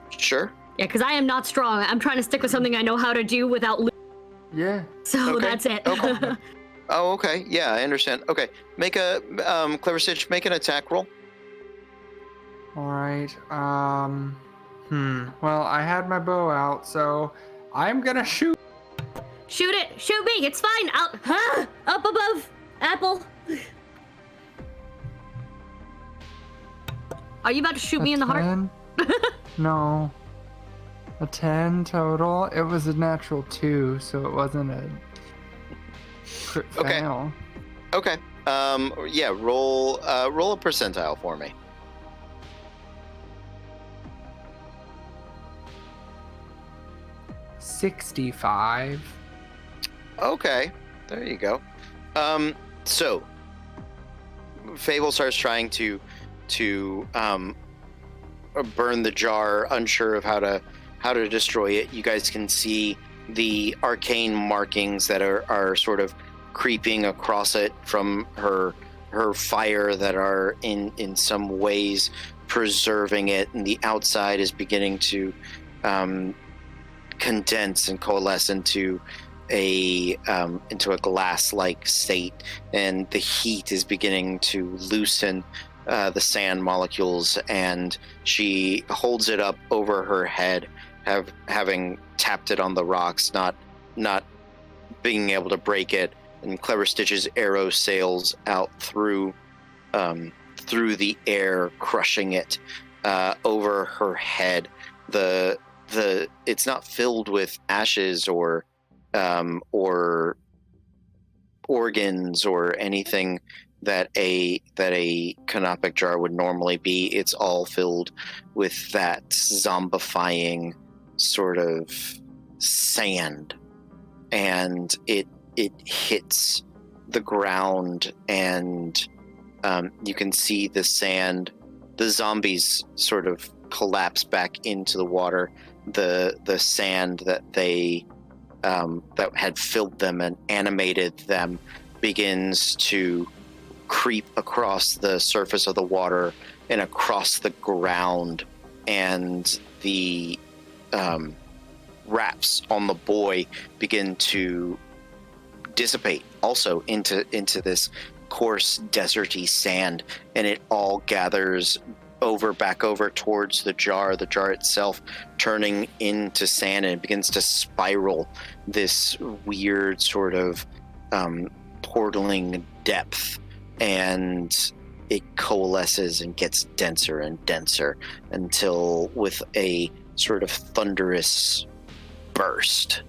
Sure. Yeah, because I am not strong. I'm trying to stick with something I know how to do without Yeah. So Okay. that's it. Okay. Oh, okay. Yeah, I understand. Okay. Make a Clever Stitch, make an attack roll. All right. Well, I had my bow out, so I'm gonna shoot. Shoot it! Shoot me! It's fine! Up above! Apple! Are you about to shoot me in the heart? 10? No. A 10 total. It was a natural 2, so it wasn't a crit Okay. fail. Okay. Yeah, roll a percentile for me. 65. Okay. There you go. So Fable starts trying to burn the jar, unsure of how to destroy it. You guys can see the arcane markings that are sort of creeping across it from her fire that are in some ways preserving it, and the outside is beginning to condense and coalesce into a glass-like state, and the heat is beginning to loosen the sand molecules, and she holds it up over her head, having tapped it on the rocks, not being able to break it. And Clever Stitch's arrow sails out through the air, crushing it over her head. It's not filled with ashes or organs or anything that a canopic jar would normally be. It's all filled with that zombifying sort of sand, and it hits the ground, and you can see the sand. The zombies sort of collapse back into the water. The sand that that had filled them and animated them begins to creep across the surface of the water and across the ground, and the wraps on the boy begin to dissipate also into this coarse deserty sand, and it all gathers back over towards the jar itself, turning into sand, and it begins to spiral this weird sort of portaling depth, and it coalesces and gets denser and denser until, with a sort of thunderous burst,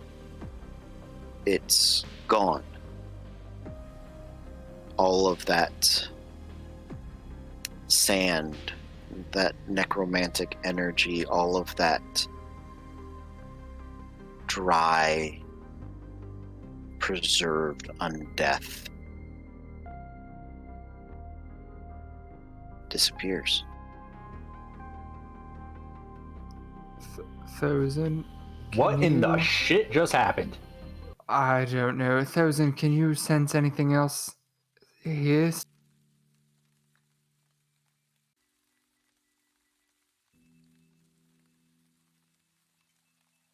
it's gone. All of that sand, that necromantic energy, all of that dry, preserved undeath disappears. Thousand, What in the you- shit just happened? I don't know. Thousand, can you sense anything else here?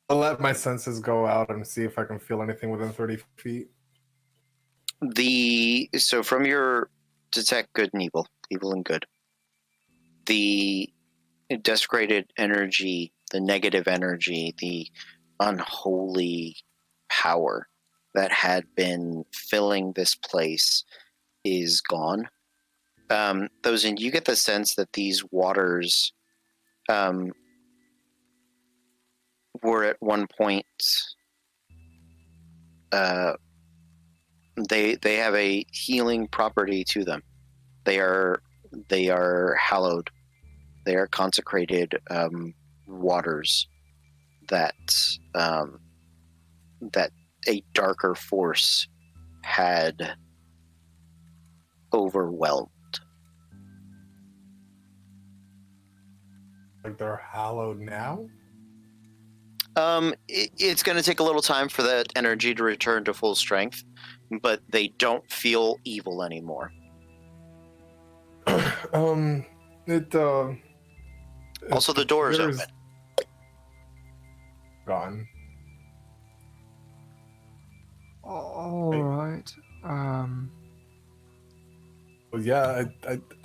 I'll let my senses go out and see if I can feel anything within 30 feet. So from your detect good and evil and good, the desecrated energy, the negative energy, the unholy power that had been filling this place is gone. Thosin, you get the sense that these waters were at one point they have a healing property to them. They are hallowed. They are consecrated waters that that a darker force had overwhelmed. Like they're hallowed now? It's going to take a little time for that energy to return to full strength, but they don't feel evil anymore. Also, the door is appears open. Gone. All right. Well, yeah,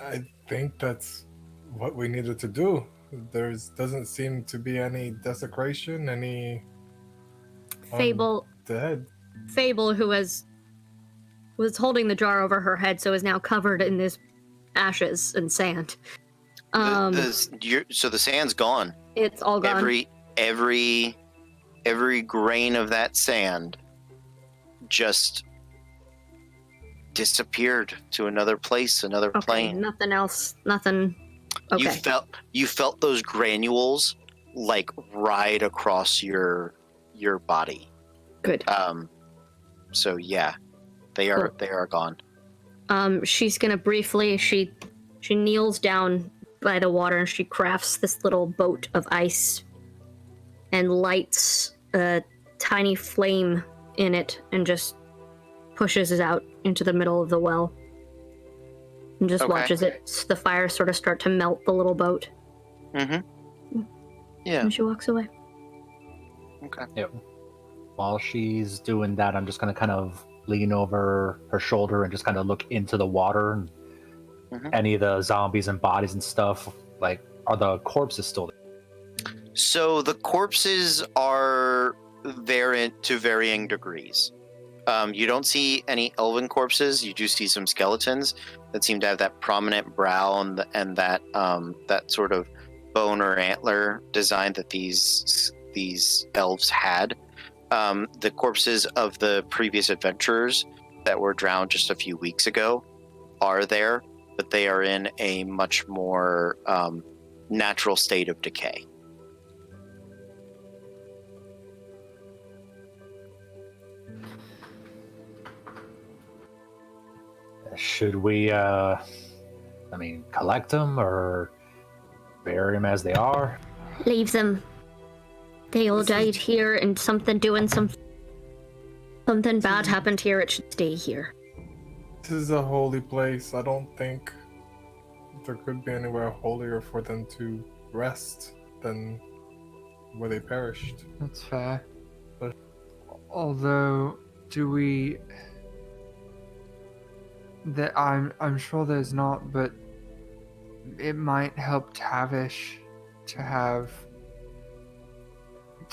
I think that's what we needed to do. Doesn't seem to be any desecration, any Fable, dead. Fable, who was holding the jar over her head, so is now covered in this ashes and sand. So the sand's gone. It's all gone. Every grain of that sand just disappeared to another place, another Okay, plane. nothing else. Nothing. Okay. You felt those granules like ride across your body. Good. So yeah, they are gone. She's gonna briefly. She kneels down by the water and she crafts this little boat of ice and lights a tiny flame in it and just pushes it out into the middle of the well and just Okay. watches the fire sort of start to melt the little boat. Mm-hmm. Yeah. And she walks away. Okay. Yep. While she's doing that, I'm just gonna kind of lean over her shoulder and just kind of look into the water. And Mhm. any of the zombies and bodies and stuff, like, are the corpses still there? So the corpses are to varying degrees. You don't see any elven corpses. You do see some skeletons that seem to have that prominent brow and that sort of bone or antler design that these elves had. The corpses of the previous adventurers that were drowned just a few weeks ago are there, but they are in a much more natural state of decay. Should we, collect them or bury them as they are? Leave them. They all died here, and something bad happened here. It should stay here. This is a holy place. I don't think there could be anywhere holier for them to rest than where they perished. That's fair. But- Although, do we? That I'm sure there's not, but it might help Tavish to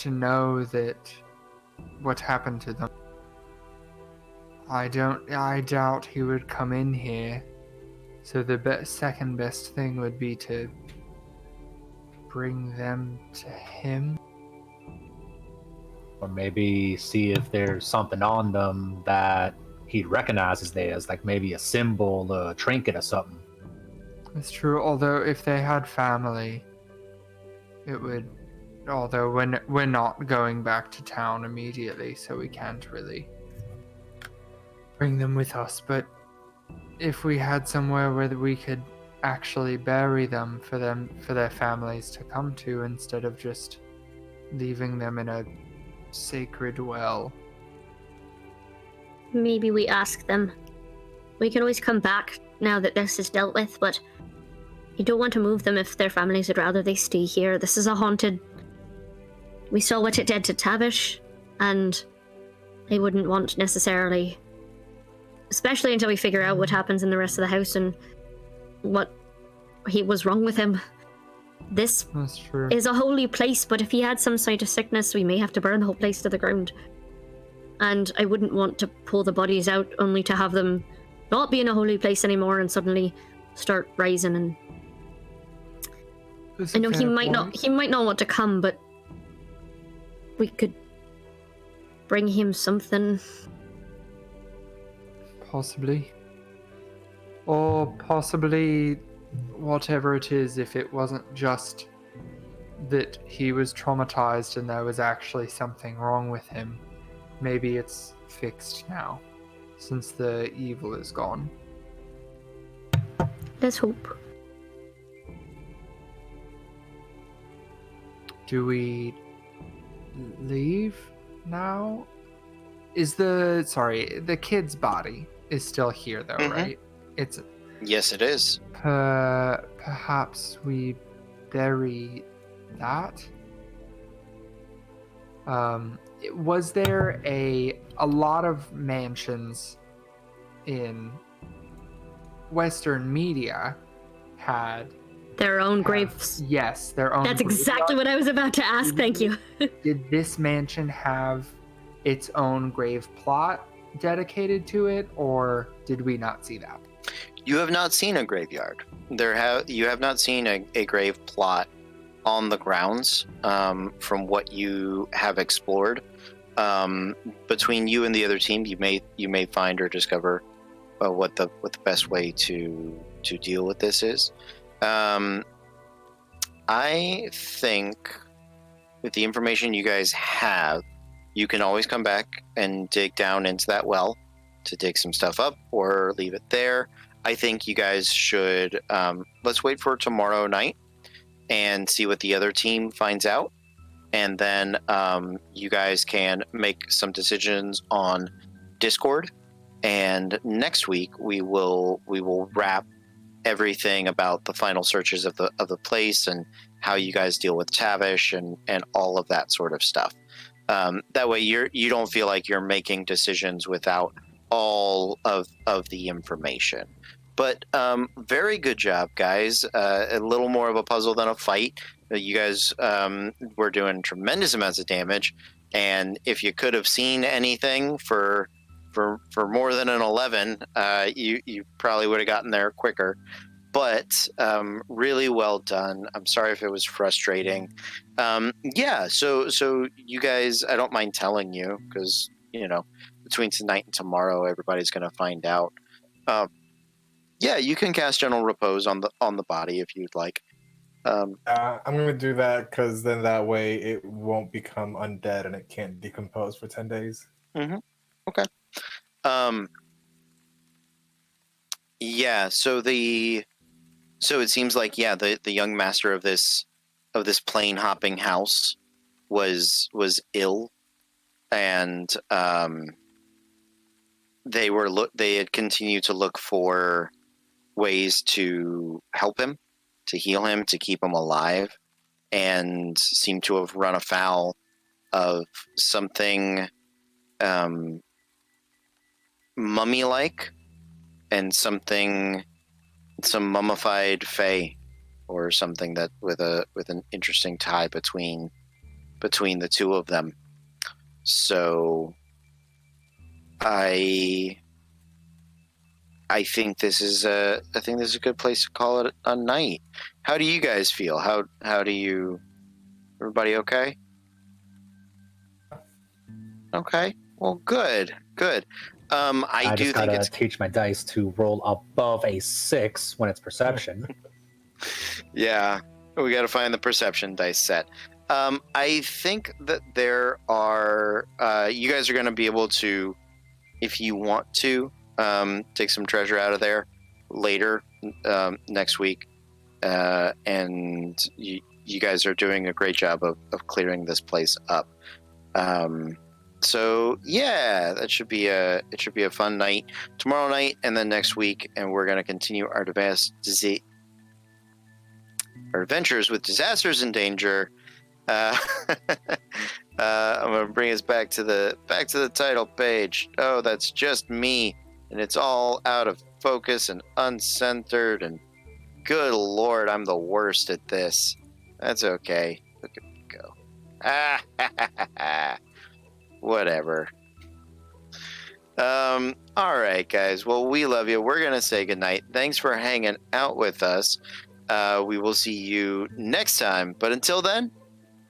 know that what happened to them. I doubt he would come in here. So the second best thing would be to bring them to him. Or maybe see if there's something on them that he'd recognize as theirs, like maybe a symbol, a trinket or something. It's true, although if they had family, it would... Although we're not going back to town immediately, so we can't really bring them with us, but if we had somewhere where we could actually bury them for their families to come to instead of just leaving them in a sacred well? Maybe we ask them. We can always come back now that this is dealt with, but you don't want to move them if their families would rather they stay here. This is a haunted... We saw what it did to Tavish, and I wouldn't want necessarily... Especially until we figure out what happens in the rest of the house and what was wrong with him. This That's true. is a holy place, but if he had some sort of sickness, we may have to burn the whole place to the ground. And I wouldn't want to pull the bodies out only to have them not be in a holy place anymore and suddenly start rising. And That's I a know he fair might point. not want to come, but we could bring him something. Possibly. Or possibly whatever it is, if it wasn't just that he was traumatized and there was actually something wrong with him. Maybe it's fixed now, since the evil is gone. Let's hope. Do we leave now? Is the kid's body is still here though, Mhm. right? It's Yes, it is. perhaps we bury that. Was there a lot of mansions in Western media had Their own have- graves. Yes, their own. That's exactly what I was about to ask, thank you. Did this mansion have its own grave plot dedicated to it, or did we not see that? You have not seen a graveyard. You have not seen a grave plot on the grounds from what you have explored. Between you and the other team, you may find or discover what the best way to deal with this is. I think with the information you guys have, you can always come back and dig down into that well to dig some stuff up or leave it there. I think you guys should let's wait for tomorrow night and see what the other team finds out, and then you guys can make some decisions on Discord. And next week we will wrap everything about the final searches of the place and how you guys deal with Tavish and all of that sort of stuff. That way you don't feel like you're making decisions without all of the information. But very good job, guys. A little more of a puzzle than a fight. You guys were doing tremendous amounts of damage, and if you could have seen anything for more than an 11, you probably would have gotten there quicker. But really well done. I'm sorry if it was frustrating. Yeah, so you guys, I don't mind telling you, because between tonight and tomorrow, everybody's going to find out. Yeah, you can cast General Repose on the body if you'd like. I'm gonna do that because then that way it won't become undead and it can't decompose for 10 days. Okay. Yeah. So it seems like the young master of this plane hopping house was ill, and they had continued to look for ways to help him, to heal him, to keep him alive, and seem to have run afoul of something mummy-like and some mummified fae or something that with an interesting tie between the two of them. So I think this is a good place to call it a night. How do you guys feel? How do you? Everybody okay? Okay. Well, good. I do just think gotta it's teach my dice to roll above a 6 when it's perception. yeah. We got to find the perception dice set. I think that there are. You guys are going to be able to, if you want to, take some treasure out of there later next week, and you guys are doing a great job of clearing this place up. So yeah, it should be a fun night tomorrow night, and then next week, and we're gonna continue our adventures with Disasters in Danger. I'm gonna bring us back to the title page. Oh, that's just me, and it's all out of focus and uncentered, and good lord, I'm the worst at this. That's okay. Look at me go. Whatever. All right, guys. Well, we love you. We're gonna say goodnight. Thanks for hanging out with us. We will see you next time. But until then,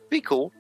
be cool.